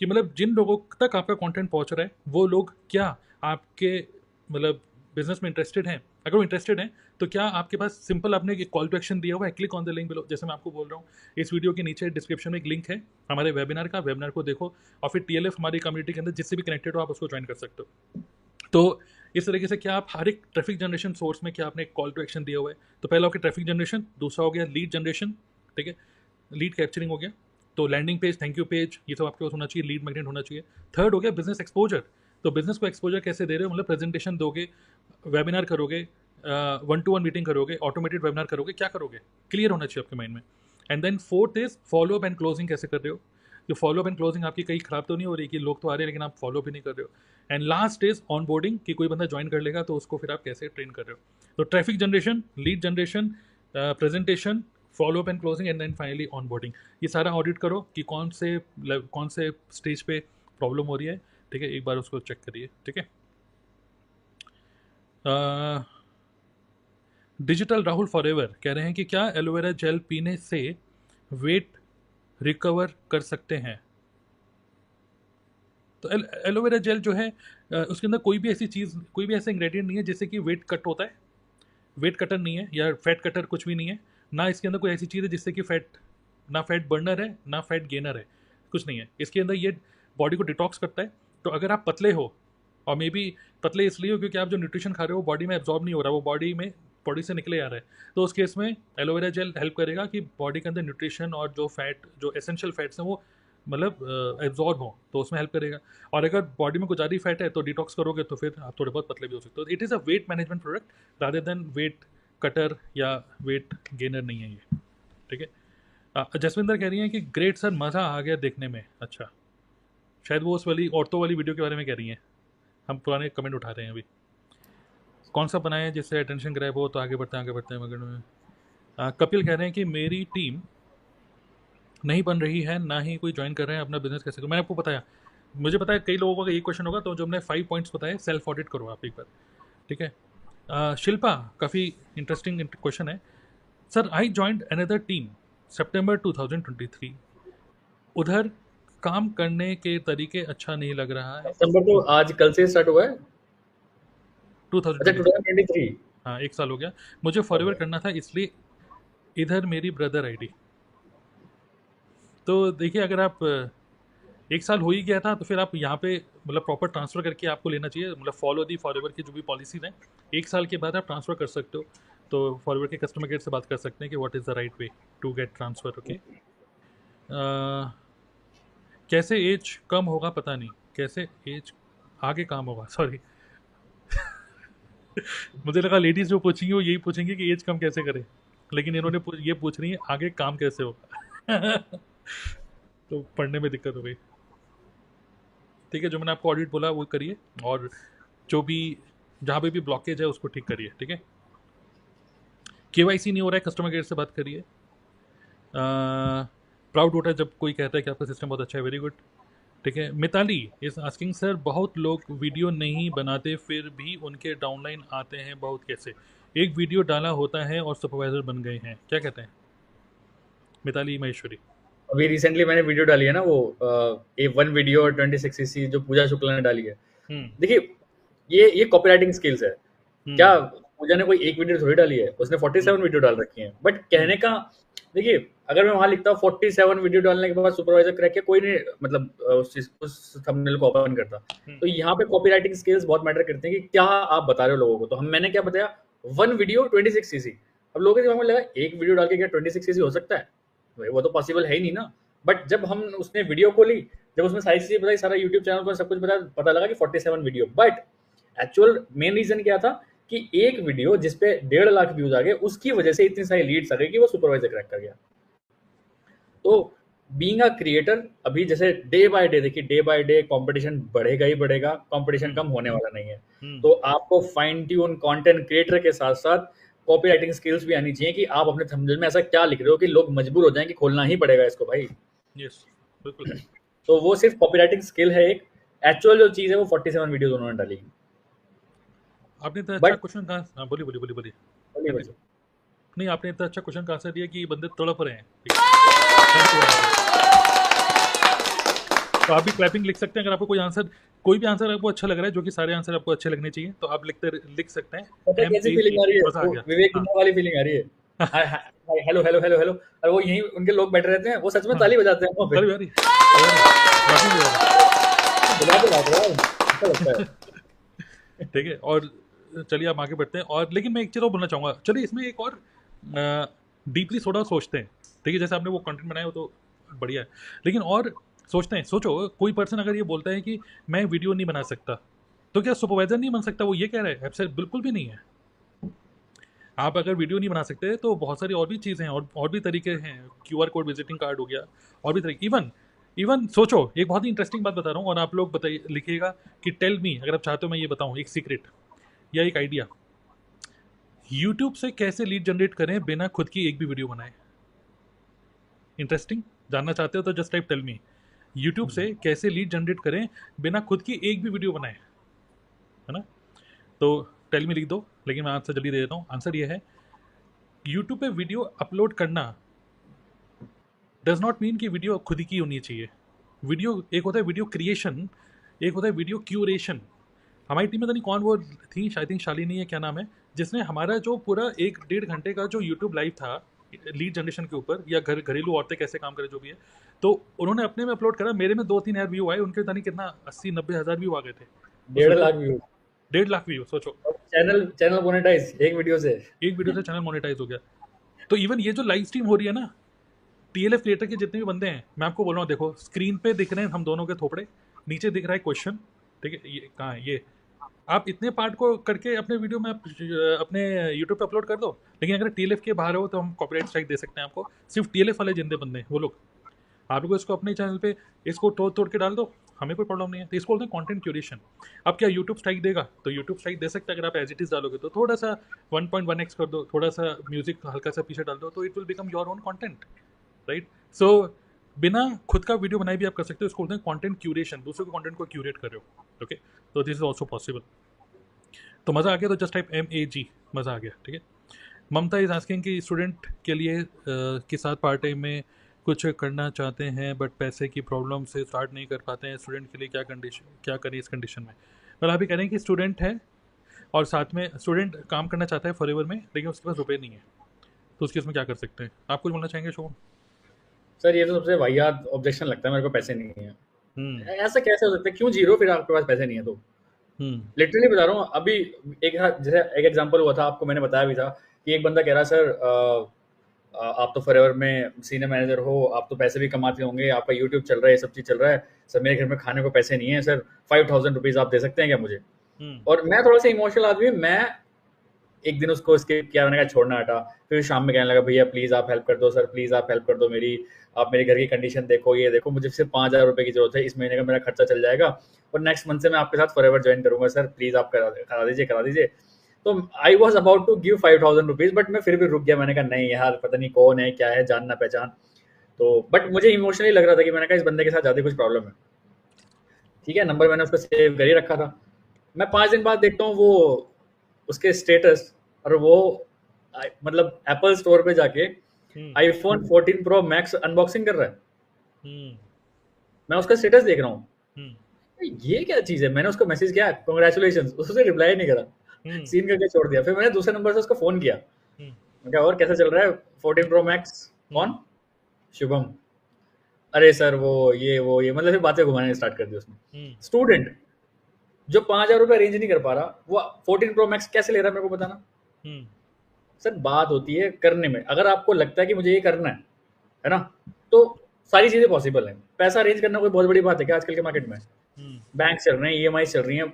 कि मतलब जिन लोगों तक आपका कंटेंट पहुंच रहा है वो लोग क्या आपके मतलब बिजनेस में इंटरेस्टेड हैं, अगर वो इंटरेस्टेड हैं तो क्या आपके पास सिंपल आपने एक कॉल टू एक्शन दिया हुआ है, click on the link below, जैसे मैं आपको बोल रहा हूँ इस वीडियो के नीचे डिस्क्रिप्शन में एक लिंक है हमारे वेबिनार का, वेबिनार को देखो और फिर TLF हमारी कम्युनिटी के अंदर जिससे भी कनेक्टेड हो आप उसको ज्वाइन कर सकते हो। तो इस तरीके से क्या आप हर एक ट्रैफिक जनरेशन सोर्स में क्या आपने एक कॉल टू एक्शन दिया हुआ है। तो पहला हो गया ट्रैफिक जनरेशन, दूसरा हो गया लीड जनरेशन, ठीक है, लीड कैप्चरिंग हो गया, तो landing page, thank you page, ये सब आपके पास होना चाहिए, लीड मैग्नेट होना चाहिए। थर्ड हो गया बिजनेस एक्सपोजर, तो बिजनेस को एक्सपोजर कैसे दे रहे हो, मतलब प्रेजेंटेशन दोगे, वेबिनार करोगे, 1-to-1 मीटिंग करोगे, ऑटोमेटेड वेबिनार करोगे, क्या करोगे, क्लियर होना चाहिए आपके माइंड में। And then fourth is follow up and closing कैसे कर रहे हो, जो फॉलो अप एंड क्लोजिंग आपकी कहीं खराब तो नहीं हो रही कि लोग तो आ रहे हैं लेकिन आप फॉलो भी नहीं कर रहे हो। And last is on boarding, कि कोई बंदा ज्वाइन कर लेगा तो उसको फिर आप कैसे ट्रेन कर रहे हो। तो traffic generation, lead generation, presentation, follow up and closing and then finally onboarding, ये सारा ऑडिट करो कि कौन से स्टेज पे प्रॉब्लम हो रही है, ठीक है, एक बार उसको चेक करिए, ठीक है। डिजिटल राहुल फॉरएवर कह रहे हैं कि क्या एलोवेरा जेल पीने से वेट रिकवर कर सकते हैं। तो एलोवेरा जेल जो है उसके अंदर कोई भी ऐसी चीज़, कोई भी ऐसा इंग्रेडिएंट नहीं है जिससे कि वेट कट होता है, वेट कटर नहीं है या फैट कटर कुछ भी नहीं है, ना इसके अंदर कोई ऐसी चीज़ है जिससे कि फैट, ना फैट बर्नर है ना फैट गेनर है, कुछ नहीं है इसके अंदर। ये बॉडी को डिटॉक्स करता है। तो अगर आप पतले हो, और मे बी पतले इसलिए हो क्योंकि आप जो न्यूट्रिशन खा रहे हो बॉडी में एब्जॉर्ब नहीं हो रहा, वो बॉडी से निकले आ रहा है, तो उस केस में एलोवेरा जेल हेल्प करेगा कि बॉडी के अंदर न्यूट्रिशन और जो फैट, जो एसेंशियल फैट्स हैं वो मतलब एब्जॉर्ब हो, तो उसमें हेल्प करेगा। और अगर बॉडी में कुछ ज़्यादा फैट है तो डिटॉक्स करोगे तो फिर आप थोड़े बहुत पतले भी हो सकते हो। It is a weight management product rather than weight cutter या वेट गेनर नहीं है ये, ठीक है। जसविंदर कह रही हैं कि ग्रेट सर, मज़ा आ गया देखने में। अच्छा, शायद वो उस वाली औरतों वाली वीडियो के बारे में कह रही हैं, हम पुराने कमेंट उठा रहे हैं अभी। कौन सा बनाए जिससे अटेंशन ग्रैब हो, तो आगे बढ़ते हैं मगर में। कपिल कह रहे हैं कि मेरी टीम नहीं बन रही है, ना ही कोई ज्वाइन कर रहे हैं, अपना बिजनेस कैसे करूं। मैंने आपको बताया, मुझे पता है कई लोगों का यही क्वेश्चन होगा, तो जो हमने 5 पॉइंट्स बताए सेल्फ ऑडिट करो आप एक बार, ठीक है। शिल्पा, काफ़ी इंटरेस्टिंग क्वेश्चन है। Sir, I joined another team September 2023, उधर काम करने के तरीके अच्छा नहीं लग रहा है। सितंबर तो आज कल से स्टार्ट हुआ है। अच्छा, 2023, 2023। हाँ 1 साल हो गया। मुझे फॉरवर्ड करना था इसलिए इधर मेरी ब्रदर आईडी। तो देखिए, अगर आप 1 साल हो ही गया था तो फिर आप यहाँ पे मतलब प्रॉपर ट्रांसफ़र करके आपको लेना चाहिए, मतलब फॉलो दी फॉरएवर की जो भी पॉलिसीज़ हैं 1 साल के बाद आप ट्रांसफ़र कर सकते हो। तो फॉरएवर के कस्टमर केयर से बात कर सकते हैं कि what is the right way to get transfer, okay. कैसे एज कम होगा पता नहीं, कैसे एज आगे काम होगा, सॉरी मुझे लगा लेडीज़ जो पूछेंगी वो यही पूछेंगी कि एज कम कैसे करें, लेकिन इन्होंने ये पूछ रही है आगे काम कैसे होगा तो पढ़ने में दिक्कत हो गई। ठीक है, जो मैंने आपको ऑडिट बोला वो करिए, और जो भी जहाँ पे भी ब्लॉकेज है उसको ठीक करिए, ठीक है। KYC नहीं हो रहा है, कस्टमर केयर से बात करिए। प्राउड होता है जब कोई कहता है कि आपका सिस्टम बहुत अच्छा है, वेरी गुड, ठीक है। मिताली इज आस्किंग सर, बहुत लोग वीडियो नहीं बनाते फिर भी उनके डाउनलाइन आते हैं बहुत, कैसे? एक वीडियो डाला होता है और सुपरवाइजर बन गए हैं, क्या कहते हैं मिताली महेश्वरी? अभी रिसेंटली मैंने वीडियो डाली है ना, वो A1 वीडियो और 26cc जो पूजा शुक्ला ने डाली है। देखिए, ये कॉपीराइटिंग स्किल्स है। क्या पूजा ने कोई एक वीडियो थोड़ी डाली है, उसने 47 वीडियो डाल रखी है। बट कहने का, देखिए, अगर मैं वहां लिखता हूँ 47 वीडियो डालने के बाद सुपरवाइजर क्रैक किया, कोई नहीं मतलब उस थंबनेल को ओपन करता। तो यहाँ पे कॉपीराइटिंग स्किल्स बहुत मैटर करते हैं कि क्या आप बता रहे हो लोगों को। तो मैंने क्या बताया, 1 वीडियो 26cc। अब लोगों के दिमाग में लगा एक वीडियो डाल के क्या 26cc हो सकता है, वो तो पॉसिबल है ही नहीं ना। बट जब हम उसने वीडियो को ली, जब उसमें सारी चीजें बताई, सारा यूट्यूब चैनल पर सब कुछ पता लगा कि 47 video. But actual main reason क्या था कि एक वीडियो जिसपे 1.5 लाख व्यूज आ गए, उसकी वजह से इतनी सारी लीड्स आ गई कि वो सुपरवाइजर क्रैक कर गया। तो बीइंग अ क्रिएटर, अभी जैसे डे बाय डे देखिए, डे बाय डे कंपटीशन बढ़ेगा ही बढ़ेगा, कंपटीशन कम होने वाला नहीं है। तो आपको फाइन ट्यून कंटेंट क्रिएटर के साथ साथ कॉपी राइटिंग स्किल्स भी आनी चाहिए कि आप अपने थंबनेल में ऐसा क्या लिख रहे हो कि लोग मजबूर हो जाएं कि खोलना ही पड़ेगा इसको भाई। यस, बिल्कुल। तो वो सिर्फ कॉपी राइटिंग स्किल है, एक एक्चुअल जो चीज है वो 47 वीडियोस उन्होंने डाली। आपने इतना अच्छा बट क्वेश्चन कहा, हाँ बोलिए बोलिए बोलिए बोलिए। बोलिए भाई। नहीं, आपने इतना अच्छा क्वेश्चन कहाँ से दिया कि ये बंदे तड़प रहे हैं। तो आप भी क्लैपिंग लिख सकते हैं अगर आपको कोई आंसर, कोई भी आंसर आपको अच्छा लग रहा है, जो कि सारे आंसर आपको अच्छे लगने चाहिए, तो आप लिख सकते हैं। पता है कैसी फीलिंग आ रही है? मजा आ वो गया। विवेक हाँ। दुनिया वाली फीलिंग आ रही है। हेलो हेलो हेलो हेलो, और वो यहीं उनके लोग बैठे रहते हैं, वो सच में हाँ। ताली बजाते हैं वहाँ पे। ताली बजा रही है। बजा दो बात यार, अच्छा लगता है। ठीक है, और चलिए आप आगे बढ़ते हैं। और लेकिन मैं एक चीज़ और बोलना चाहूँगा, चलिए इसमें एक और डीपली थोड़ा सोचते हैं। ठीक है, जैसे आपने वो कंटेंट बनाया वो तो बढ़िया है, लेकिन और सोचते हैं। सोचो, कोई पर्सन अगर ये बोलता है कि मैं वीडियो नहीं बना सकता, तो क्या सुपरवाइजर नहीं बन सकता? वो ये कह रहा है? एब्सोल्युटली बिल्कुल भी नहीं है। आप अगर वीडियो नहीं बना सकते तो बहुत सारी और भी चीज़ें हैं, और भी तरीके हैं। QR कोड, विजिटिंग कार्ड हो गया, और भी तरीके। इवन सोचो, एक बहुत ही इंटरेस्टिंग बात बता रहा हूँ, और आप लोग बताइए, लिखिएगा कि टेल मी, अगर आप चाहते हो मैं ये बताऊँ एक सीक्रेट या एक आइडिया। यूट्यूब से कैसे लीड जनरेट करें बिना खुद की एक भी वीडियो बनाए? इंटरेस्टिंग, जानना चाहते हो तो just type tell me. YouTube से कैसे लीड जनरेट करें बिना खुद की एक भी वीडियो बनाए, है ना? तो टेल मी लिख दो, लेकिन मैं आंसर जल्दी दे देता हूँ। आंसर ये है, यूट्यूब पे वीडियो अपलोड करना डज नॉट मीन कि वीडियो खुद की होनी चाहिए। वीडियो एक होता है वीडियो क्रिएशन, एक होता है वीडियो क्यूरेशन। हमारी टीम में तो नहीं कौन वो थी, शायद थिंक शालिनी है, क्या नाम है, जिसने हमारा जो पूरा 1-1.5 घंटे का जो यूट्यूब लाइव था लीड जनरेशन के ऊपर, या घरेलू औरतें कैसे काम करें, जो भी है, तो उन्होंने अपने में अपलोड करा। मेरे में 2-3 हज़ार व्यू आए, उनके पता नहीं कितना 80-90 हज़ार व्यू आ गए थे। 1.5 लाख व्यू, 1.5 लाख व्यू, सोचो। चैनल मोनेटाइज एक वीडियो से। एक वीडियो से चैनल मोनेटाइज हो गया। तो इवन ये जो लाइव स्ट्रीम हो रही है ना, TLF क्रिएटर के जितने भी बंदे हैं, मैं आपको बोल रहा हूँ, देखो स्क्रीन पे दिख रहे हैं हम दोनों के थोपड़े, नीचे दिख रहा है क्वेश्चन, ठीक है, ये कहाँ है, ये आप इतने पार्ट को करके अपने वीडियो में अपने यूट्यूब पे अपलोड कर दो। लेकिन अगर TLF के बाहर हो तो हम कॉपीराइट स्ट्राइक दे सकते हैं आपको। सिर्फ TLF वाले जिंदे बंदे हैं वो लोग, आप लोग इसको अपने चैनल पे इसको तोड़ तोड़ के डाल दो, हमें कोई प्रॉब्लम नहीं है। तो इसको बोलते हैं कंटेंट क्यूरेशन। अब क्या यूट्यूब स्ट्राइक देगा? तो यूट्यूब स्ट्राइक दे सकता है अगर आप एज इट इज डालोगे तो। थोड़ा सा 1.1x कर दो, थोड़ा सा म्यूजिक हल्का सा पीछे डाल दो, तो it will become your own content, right? So बिना खुद का वीडियो बनाए भी आप कर सकते हो। इसको बोलते हैं कंटेंट क्यूरेशन, दूसरों के कंटेंट को क्यूरेट कर रहे हो। ओके, तो दिस इज ऑल्सो पॉसिबल। तो मज़ा आ गया तो जस्ट टाइप MAG, मज़ा आ गया, ठीक है। ममता इज आस्किंग कि स्टूडेंट के लिए के साथ पार्ट टाइम में कुछ करना चाहते हैं बट पैसे की प्रॉब्लम से स्टार्ट नहीं कर पाते हैं, स्टूडेंट के लिए क्या करें इस कंडीशन में? मतलब आप ही कह रहे हैं कि स्टूडेंट है और साथ में स्टूडेंट काम करना चाहता है फॉरएवर में, लेकिन उसके पास रुपये नहीं है, तो उसके इसमें क्या कर सकते हैं? आप कुछ बोलना चाहेंगे शोभन? सर ये तो सबसे वाहियात ऑब्जेक्शन लगता है मेरे को, पैसे नहीं है। ऐसा कैसे हो सकता है? क्यों जीरो फिर आपके पास पैसे नहीं है तो? लिटरली बता रहा हूँ, अभी जैसे एक एग्जांपल हुआ था, आपको मैंने बताया भी था कि एक बंदा कह रहा, सर आप तो फॉरएवर में सीनियर मैनेजर हो, आप तो पैसे भी कमाते होंगे, आपका यूट्यूब चल रहा है, सब चीज़ चल रहा है, सर मेरे घर में खाने को पैसे नहीं है, सर 5000 रुपीज़ आप दे सकते हैं क्या मुझे? और मैं थोड़ा सा इमोशनल आदमी, मैं एक दिन उसको इसके क्या, मैंने कहा छोड़ना हटा। फिर शाम में कहने लगा, भैया प्लीज़ आप हेल्प कर दो, सर प्लीज़ आप हेल्प कर दो मेरी, आप मेरे घर की कंडीशन देखो, ये देखो, मुझे सिर्फ 5000 रुपये की जरूरत है, इस महीने का मेरा खर्चा चल जाएगा और नेक्स्ट मंथ से मैं आपके साथ फॉरएवर ज्वाइन करूंगा, सर प्लीज़ आप करा दीजिए। तो I was about to give 5000 rupees, but मैं फिर भी रुक गया। मैंने कहा नहीं यार, पता नहीं कौन है, क्या है, जानना पहचान। तो बट मुझे इमोशनली लग रहा था कि मैंने कहा इस बंदे के साथ ज़्यादा कुछ प्रॉब्लम है। ठीक है, नंबर मैंने उसको सेव कर ही रखा था। मैं 5 दिन बाद देखता हूँ वो उसके स्टेटस, और वो मतलब एप्पल स्टोर पे जाके iPhone 14 Pro Max अनबॉक्सिंग कर रहा है। मैं उसका स्टेटस देख रहा हूँ, ये क्या चीज है? मैंने उसको मैसेज किया, कांग्रेचुलेशंस, उसने रिप्लाई नहीं करा, सीन करके छोड़ दिया। फिर मैंने दूसरे नंबर से उसको फोन किया, मैं कहा और कैसा चल रहा है 14 Pro Max? कौन? शुभम। अरे सर वो ये मतलब फिर बातें घुमाने स्टार्ट कर दी उसने। स्टूडेंट जो 5000 रुपये अरेंज नहीं कर पा रहा, वो 14 Pro Max कैसे ले रहा है मेरे को बताना। सर बात होती है करने में। अगर आपको लगता है कि मुझे ये करना है ना, तो सारी चीजें पॉसिबल है। पैसा अरेंज करना कोई बहुत बड़ी बात है क्या आजकल के मार्केट में? बैंक चल रहे हैं, EMI चल रही हैं,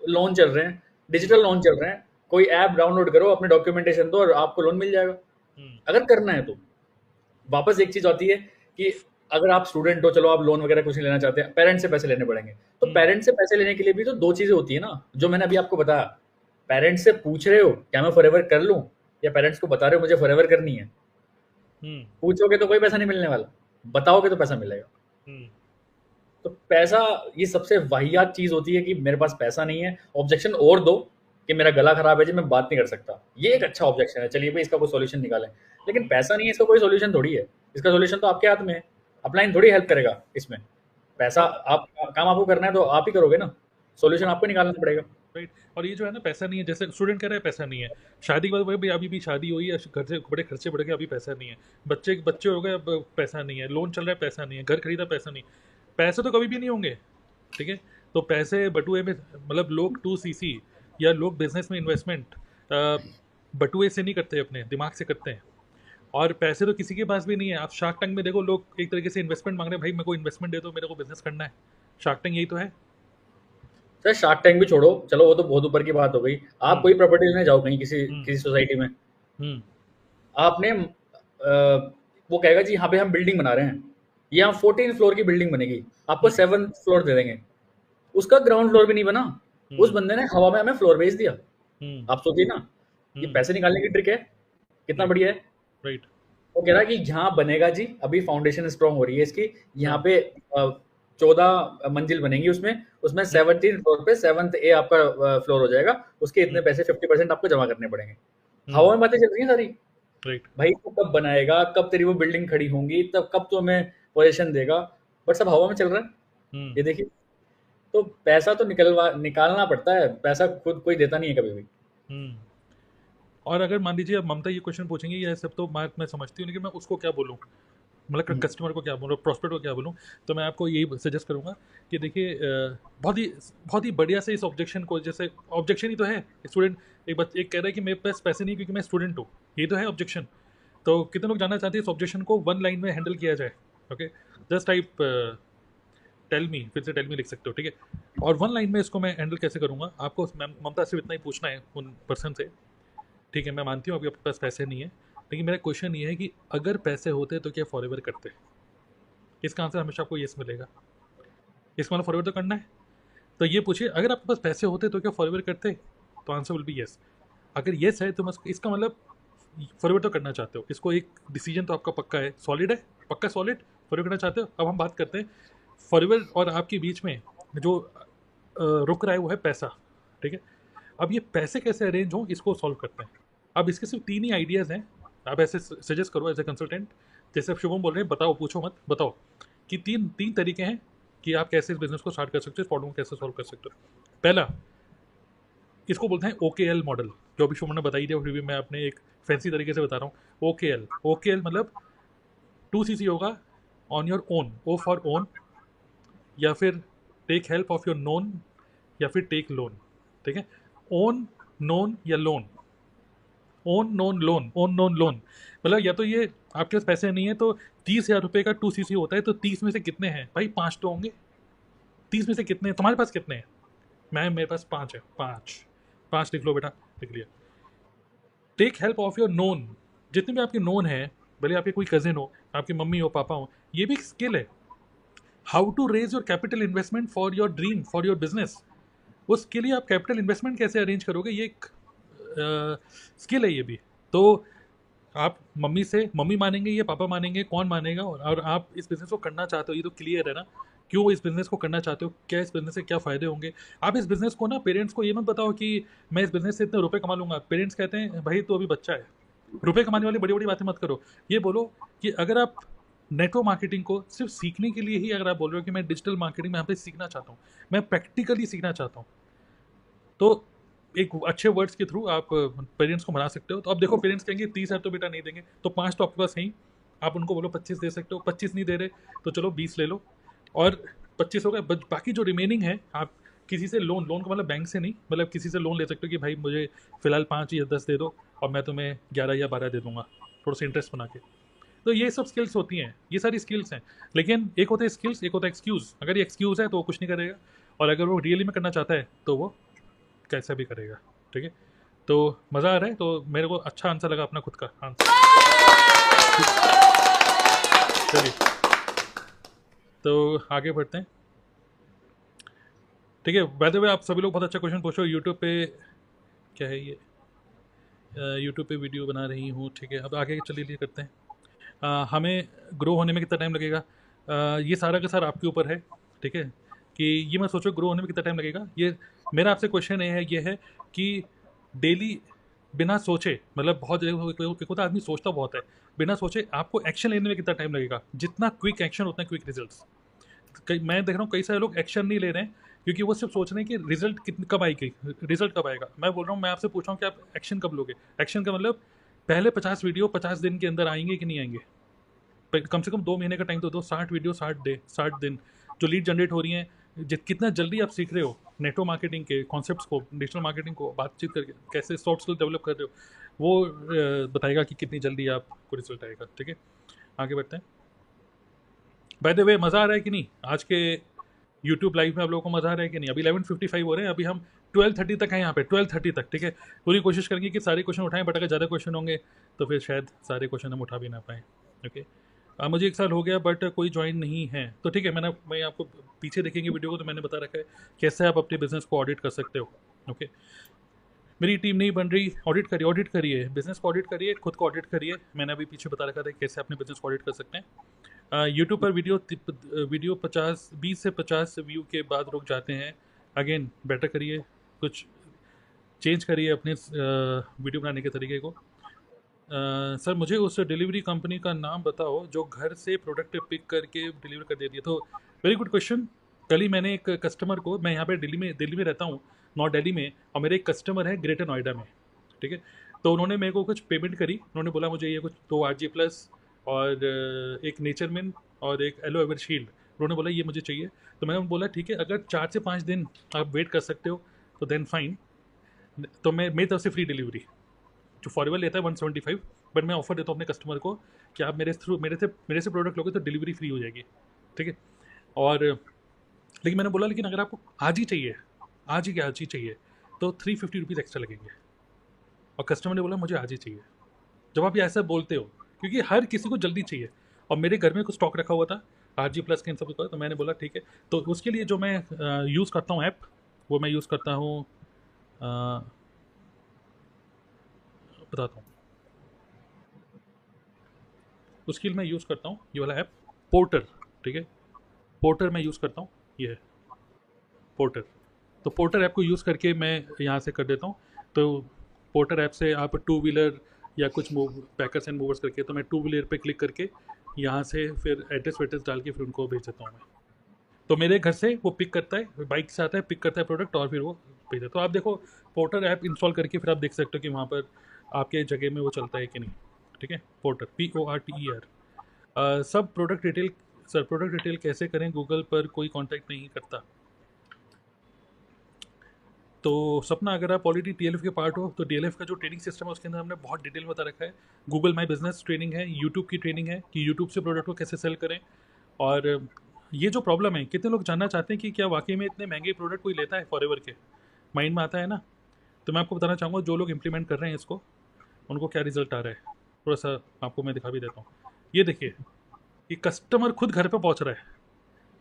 लोन चल रहे हैं, डिजिटल लोन चल रहे हैं। कोई ऐप डाउनलोड करो, अपने डॉक्यूमेंटेशन दो और आपको लोन मिल जाएगा, अगर करना है तो। वापस एक चीज आती है कि अगर आप स्टूडेंट हो, चलो आप लोन वगैरह कुछ नहीं लेना चाहते, पेरेंट्स से पैसे लेने पड़ेंगे, तो पेरेंट्स से पैसे लेने के लिए भी तो दो चीजें होती है ना, जो मैंने अभी आपको बताया। पेरेंट्स से पूछ रहे हो क्या मैं फॉरएवर कर लूं, या पेरेंट्स को बता रहे हो मुझे फॉरएवर करनी है। पूछोगे तो कोई पैसा नहीं मिलने वाला, बताओगे तो पैसा मिलेगा। तो पैसा ये सबसे वाहियात चीज होती है कि मेरे पास पैसा नहीं है, ऑब्जेक्शन और दो कि मेरा गला खराब है जी, मैं बात नहीं कर सकता, ये एक अच्छा ऑब्जेक्शन है, चलिए भाई इसका कोई सॉल्यूशन निकालें। लेकिन पैसा नहीं है, इसका कोई सॉल्यूशन थोड़ी है, इसका सॉल्यूशन तो आपके हाथ में है, अपलाइन थोड़ी हेल्प करेगा इसमें। पैसा आप काम आपको करना है तो आप ही करोगे ना, सॉल्यूशन आपको निकालना पड़ेगा। राइट। और ये जो है ना, पैसा नहीं है, जैसे स्टूडेंट कह रहे हैं पैसा नहीं है, शादी के बाद वही भाई अभी भी शादी हुई है, घर से बड़े खर्चे बढ़ गए, अभी पैसा नहीं है, बच्चे हो गए, अब पैसा नहीं है, लोन चल रहा है, पैसा नहीं है, घर खरीदा, पैसा नहीं। पैसे तो कभी भी नहीं होंगे, ठीक है। तो पैसे बटुए में, मतलब लोग 2cc या लोग बिजनेस में इन्वेस्टमेंट बटुए से नहीं करते, अपने दिमाग से करते हैं। और पैसे तो किसी के पास भी नहीं है। आप शार्क टैंक में देखो, लोग एक तरीके से इन्वेस्टमेंट मांग रहे हैं, भाई मेरे को इन्वेस्टमेंट दे दो, मेरे को बिजनेस करना है। शार्क टैंक यही तो है सर। शार्क टैंक भी छोड़ो, चलो वो तो बहुत ऊपर की बात हो गई। आप कोई प्रॉपर्टी लेने जाओ कहीं किसी सोसाइटी में, आपने वो कहेगा जी यहाँ पे हम बिल्डिंग बना रहे हैं, यहाँ 14 फ्लोर की बिल्डिंग बनेगी, आपको 7th फ्लोर दे देंगे। उसका ग्राउंड फ्लोर भी नहीं बना, उस बंदे ने हवा में हमें फ्लोर बेच दिया। आप सोचिए ना, ये पैसे निकालने की ट्रिक है, कितना बढ़िया है। राइट। वो कह रहा है कि यहाँ बनेगा जी, अभी फाउंडेशन स्ट्रांग हो रही है इसकी, यहाँ पे 14 मंजिल बनेंगी, उसमें 17 फ्लोर पे 7th A आपका फ्लोर हो जाएगा, उसके इतने पैसे 50% आपको जमा करने पड़ेंगे। हवा में बातें चल रही हैं सारी। राइट। भाई तो कब बनाएगा, कब तेरी वो बिल्डिंग खड़ी होंगी, तब कब तो हमें पोजीशन देगा, बट सब हवा में चल रहा है। ये देखिए, तो पैसा तो निकालना पड़ता है, पैसा खुद कोई देता नहीं है कभी भी। और अगर मान लीजिए अब ममता ये क्वेश्चन पूछेंगे, ये सब तो मैं समझती हूँ, लेकिन मैं उसको क्या बोलूँ, मतलब कस्टमर को क्या बोलूँ, प्रॉस्पेक्ट को क्या बोलूँ, तो मैं आपको यही सजेस्ट करूँगा कि देखिए, बहुत ही बढ़िया से इस ऑब्जेक्शन को, जैसे ऑब्जेक्शन ही तो है, स्टूडेंट एक कह रहा है कि मेरे पास पैसे नहीं क्योंकि मैं स्टूडेंट हूँ, ये तो है ऑब्जेक्शन। तो कितने लोग जानना चाहते हैं इस ऑब्जेक्शन को 1 लाइन में हैंडल किया जाए। Okay, just type tell me, फिर से टेल मी लिख सकते हो, ठीक है। और 1 लाइन में इसको मैं हैंडल कैसे करूँगा, आपको ममता से इतना ही पूछना है उन पर्सन से, ठीक है। मैं मानती हूँ अभी आपके पास पैसे नहीं है, लेकिन मेरा क्वेश्चन ये है कि अगर पैसे होते तो क्या फॉरएवर करते? इसका आंसर हमेशा आपको येस मिलेगा। इसका मतलब फॉरएवर तो करना है, तो ये पूछिए अगर आपके पास पैसे होते तो क्या फॉरएवर करते, तो आंसर विल बी येस। अगर येस है तो इसका मतलब फॉरएवर तो करना चाहते हो, इसको एक डिसीजन तो आपका पक्का है, सॉलिड है, पक्का सॉलिड, फॉरएवर करना चाहते हो। अब हम बात करते हैं फॉरएवर और आपके बीच में जो रुक रहा है वो है पैसा, ठीक है। अब ये पैसे कैसे अरेंज हो, इसको सॉल्व करते हैं। अब इसके सिर्फ 3 ही आइडियाज़ हैं, आप ऐसे सजेस्ट करो एज ए कंसल्टेंट, जैसे अब शुभम बोल रहे हैं, बताओ, पूछो मत, बताओ कि तीन तरीके हैं कि आप कैसे इस बिजनेस को स्टार्ट कर सकते हो, इस प्रॉब्लम को कैसे सॉल्व कर सकते हो। पहला, इसको बोलते हैं OKL मॉडल, जो अभी शुभम ने बताई दिया, फिर भी मैं अपने एक फैंसी तरीके से बता रहा हूँ। OKL मतलब 2cc होगा, on your own, O for own, या फिर take help of your known, या फिर टेक लोन, ठीक है। ओन, नोन या loan, own known loan, own known loan, मतलब या तो ये आपके पास पैसे नहीं है तो 30,000 रुपये का 2cc होता है, तो 30 में से कितने हैं भाई, 5 तो होंगे। 30 में से कितने हैं, तुम्हारे पास कितने हैं? मेरे पास 5 है, 5 लिख लो बेटा, लिख लिया। Take help of your known, जितने भी आपके नोन हैं, भले आपके कोई कजिन हो, आपकी मम्मी हो, पापा हो, ये भी एक स्किल है। How to raise your capital investment for your dream, for your business, उसके लिए आप कैपिटल इन्वेस्टमेंट कैसे अरेंज करोगे, ये एक स्किल है ये भी। तो आप मम्मी मानेंगे या पापा मानेंगे, कौन मानेगा? और आप इस बिज़नेस को करना चाहते हो, ये तो क्लियर है ना, क्यों इस बिज़नेस को करना चाहते हो, क्या इस बिज़नेस से क्या फ़ायदे होंगे। आप इस बिज़नेस को ना, पेरेंट्स को ये मत बताओ कि मैं इस बिज़नेस से इतने रुपए कमा लूँगा। पेरेंट्स कहते हैं भाई तो अभी बच्चा है, रुपए कमाने वाली बड़ी बड़ी बातें मत करो। ये बोलो कि अगर आप नेटवर्क मार्केटिंग को सिर्फ सीखने के लिए ही अगर आप बोल रहे हो कि मैं डिजिटल मार्केटिंग में यहाँ पे सीखना चाहता हूँ, मैं प्रैक्टिकली सीखना चाहता हूँ, तो एक अच्छे वर्ड्स के थ्रू आप पेरेंट्स को मना सकते हो। तो अब देखो, पेरेंट्स कहेंगे 30,000 तो बेटा नहीं देंगे, तो 5 तो आपके पास नहीं, आप उनको बोलो 25 दे सकते हो। 25 नहीं दे रहे तो चलो 20 ले लो, और 25 हो गए, बाकी जो रिमेनिंग है आप किसी से लोन का मतलब बैंक से नहीं, मतलब किसी से लोन ले सकते हो कि भाई मुझे फ़िलहाल 5 या 10 दे दो और मैं तुम्हें 11 या 12 दे दूंगा, थोड़ा सा इंटरेस्ट बना के। तो ये सब स्किल्स होती हैं, ये सारी स्किल्स हैं। लेकिन एक होता है स्किल्स, एक होता है एक्सक्यूज़। अगर ये एक्सक्यूज़ है तो वो कुछ नहीं करेगा, और अगर वो रियली में करना चाहता है तो वो कैसा भी करेगा, ठीक है। तो मज़ा आ रहा है, तो मेरे को अच्छा आंसर लगा अपना खुद का आंसर। चलिए तो आगे बढ़ते हैं, ठीक है। बाय द वे आप सभी लोग बहुत अच्छा क्वेश्चन पूछो। यूट्यूब पे क्या है ये, यूट्यूब पे वीडियो बना रही हूँ, ठीक है। अब आगे चलिए करते हैं। हमें ग्रो होने में कितना टाइम लगेगा, ये सारा का सारा आपके ऊपर है, ठीक है। कि ये मत सोचो ग्रो होने में कितना टाइम लगेगा। ये मेरा आपसे क्वेश्चन ये है कि डेली बिना सोचे, मतलब बहुत एक होता है आदमी सोचता बहुत है, बिना सोचे आपको एक्शन लेने में कितना टाइम लगेगा। जितना क्विक एक्शन उतना क्विक रिजल्ट्स। मैं देख रहा हूँ कई सारे लोग एक्शन नहीं ले रहे हैं क्योंकि वो सिर्फ सोच रहे हैं कि रिजल्ट कब आएगी, रिजल्ट कब आएगा। मैं बोल रहा हूँ, मैं आपसे पूछ रहा हूँ कि आप एक्शन कब लोगे। एक्शन का मतलब पहले 50 वीडियो 50 दिन के अंदर आएंगे कि नहीं आएंगे। कम से कम 2 महीने का टाइम तो दो। 60 वीडियो 60 दिन जो लीड जनरेट हो रही हैं, कितना जल्दी आप सीख रहे हो नेटवर्क मार्केटिंग के कॉन्सेप्ट्स को, डिजिटल मार्केटिंग को, बातचीत करके कैसे सॉफ्ट स्किल डेवलप कर रहे हो, वो बताएगा कि कितनी जल्दी आपको रिजल्ट आएगा, ठीक है। आगे बढ़ते हैं। बाय द वे मज़ा आ रहा है कि नहीं आज के यूट्यूब लाइव में? आप लोगों को मज़ा आ रहा है कि नहीं? अभी 11:55 हो रहे हैं, अभी हम 12:30 तक हैं यहाँ पे, 12:30 तक, ठीक है। पूरी कोशिश करेंगे कि सारे क्वेश्चन उठाएं, बट अगर ज़्यादा क्वेश्चन होंगे तो फिर शायद सारे क्वेश्चन हम उठा भी ना पाएँ, ओके। मुझे 1 साल हो गया बट कोई ज्वाइन नहीं है, तो ठीक है। मैं आपको पीछे देखेंगे वीडियो को तो मैंने बता रखा है कैसे आप अपने बिजनेस को ऑडिट कर सकते हो, ओके। मेरी टीम नहीं बन रही, ऑडिट करिए, बिजनेस को ऑडिट करिए, खुद को ऑडिट करिए। मैंने अभी पीछे बता रखा था कैसे अपने बिजनेस को ऑडिट कर सकते हैं। यूट्यूब पर वीडियो 20 से 50 व्यू के बाद रुक जाते हैं। अगेन बेटर करिए, कुछ चेंज करिए अपने वीडियो बनाने के तरीके को। सर मुझे उस डिलीवरी कंपनी का नाम बताओ जो घर से प्रोडक्ट पिक करके डिलीवर कर देती है। तो वेरी गुड क्वेश्चन। कल ही मैंने एक कस्टमर को, मैं यहाँ पे दिल्ली में रहता हूँ, नॉर्थ दिल्ली में, और मेरे एक कस्टमर है ग्रेटर नोएडा में, ठीक है। तो उन्होंने मेरे को कुछ पेमेंट करी, उन्होंने बोला मुझे ये कुछ 2 RG+ और एक नेचरमिन और एक एलो एवर शील्ड, उन्होंने बोला ये मुझे चाहिए। तो मैंने बोला ठीक है, अगर 4 से 5 दिन आप वेट कर सकते हो तो देन फाइन, तो मैं मेरी तरफ से फ्री डिलीवरी, जो फॉरएवर लेता है 175, बट मैं ऑफर देता हूँ अपने कस्टमर को कि आप मेरे से प्रोडक्ट लोगे तो डिलीवरी फ्री हो जाएगी, ठीक है। और लेकिन मैंने बोला लेकिन अगर आपको आज ही चाहिए, आज ही चाहिए, तो 350 रुपीज़ एक्स्ट्रा लगेंगे। और कस्टमर ने बोला मुझे आज ही चाहिए। जब आप ये ऐसा बोलते हो, क्योंकि हर किसी को जल्दी चाहिए, और मेरे घर में कुछ स्टॉक रखा हुआ था RG+ के इन सब का, तो मैंने बोला ठीक है। तो उसके लिए जो मैं यूज़ करता हूँ ऐप, वो मैं यूज़ करता हूँ, बताता हूँ। उसके लिए मैं यूज़ करता हूँ ये वाला ऐप, पोर्टर, ठीक है। पोर्टर मैं यूज़ करता हूँ, ये है पोर्टर। तो पोर्टर ऐप को यूज़ करके मैं यहाँ से कर देता हूँ। तो पोर्टर ऐप से आप 2 व्हीलर या कुछ पैकर्स एंड मूवर्स करके, तो मैं 2 व्हीलर पे क्लिक करके यहाँ से फिर एड्रेस वेड्रेस डाल के फिर उनको भेज देता हूँ मैं। तो मेरे घर से वो पिक करता है, बाइक से आता है, पिक करता है प्रोडक्ट और फिर वो भेज देता है। तो आप देखो पोर्टर ऐप इंस्टॉल करके फिर आप देख सकते हो कि वहाँ पर आपके जगह में वो चलता है कि नहीं, ठीक है। Porter PORTER। सब प्रोडक्ट डिटेल कैसे करें, गूगल पर कोई कांटेक्ट नहीं करता। तो सपना, अगर आप ऑलरेडी TLF के पार्ट हो तो DLF का जो ट्रेनिंग सिस्टम है उसके अंदर हमने बहुत डिटेल में बता रखा है। गूगल माई बिजनेस ट्रेनिंग है, यूट्यूब की ट्रेनिंग है कि यूट्यूब से प्रोडक्ट को कैसे सेल करें। और ये जो प्रॉब्लम है, कितने लोग जानना चाहते हैं कि क्या वाकई में इतने महंगे प्रोडक्ट कोई लेता है फॉरएवर के, माइंड में आता है ना। तो मैं आपको बताना चाहूँगा जो लोग इंप्लीमेंट कर रहे हैं इसको, उनको क्या रिजल्ट आ रहा है। थोड़ा सा आपको मैं दिखा भी देता हूँ। ये देखिए, ये कस्टमर खुद घर पे पहुँच रहा है।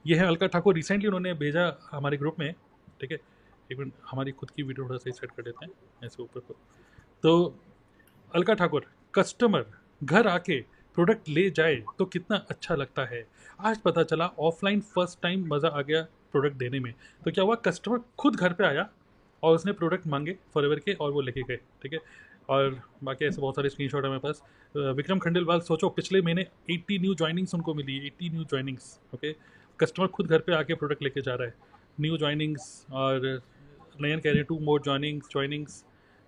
ये है अलका ठाकुर, रिसेंटली उन्होंने भेजा हमारे ग्रुप में, ठीक है। एक मिनट, हमारी खुद की वीडियो थोड़ा सा सेट कर देते हैं ऐसे ऊपर को। तो अलका ठाकुर, कस्टमर घर आके प्रोडक्ट ले जाए तो कितना अच्छा लगता है। आज पता चला ऑफलाइन फर्स्ट टाइम मज़ा आ गया प्रोडक्ट देने में। तो क्या हुआ, कस्टमर खुद घर पे आया और उसने प्रोडक्ट मांगे फॉरएवर के और वो लेके गए, ठीक है। और बाकी ऐसे बहुत सारे स्क्रीनशॉट है मेरे पास। विक्रम खंडेलवाल, सोचो पिछले महीने 80 न्यू ज्वाइनिंग्स उनको मिली, 80 न्यू ज्वाइनिंग्स, ओके। कस्टमर खुद घर पे आके प्रोडक्ट लेके जा रहा है, न्यू ज्वाइनिंग्स। और नयन कह रहे हैं 2 मोर ज्वाइनिंग्स।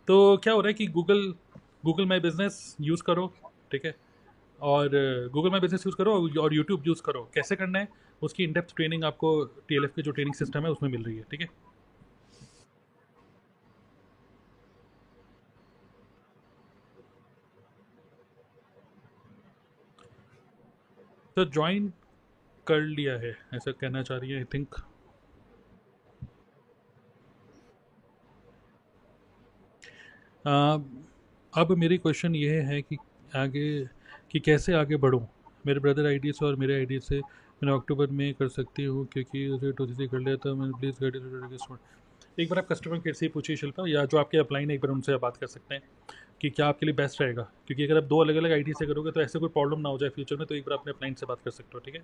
तो क्या हो रहा है कि गूगल माई बिजनेस यूज़ करो, ठीक है। और गूगल माई बिजनेस यूज़ करो और यूट्यूब यूज़ करो। कैसे करना है उसकी इन डेप्थ ट्रेनिंग आपको TLF के जो ट्रेनिंग सिस्टम है उसमें मिल रही है, ठीक है। तो ज्वाइन कर लिया है ऐसा कहना चाह रही है, आई थिंक। अब मेरी क्वेश्चन ये है कि आगे, कि कैसे आगे बढ़ूं। मेरे ब्रदर आईडी से और मेरे आईडी से मैंने अक्टूबर में कर सकती हूँ क्योंकि रेट उसी से कर लिया था मैंने, प्लीज़ गाइड। एक बार आप कस्टमर केयर से ही पूछिए शिल्पा, या जो आपके अपलाइन है एक बार उनसे आप बात कर सकते हैं कि क्या आपके लिए बेस्ट रहेगा, क्योंकि अगर आप 2 अलग अलग आईडी से करोगे तो ऐसे कोई प्रॉब्लम ना हो जाए फ्यूचर में, तो एक बार अपने अपलाइन से बात कर सकते हो, ठीक है।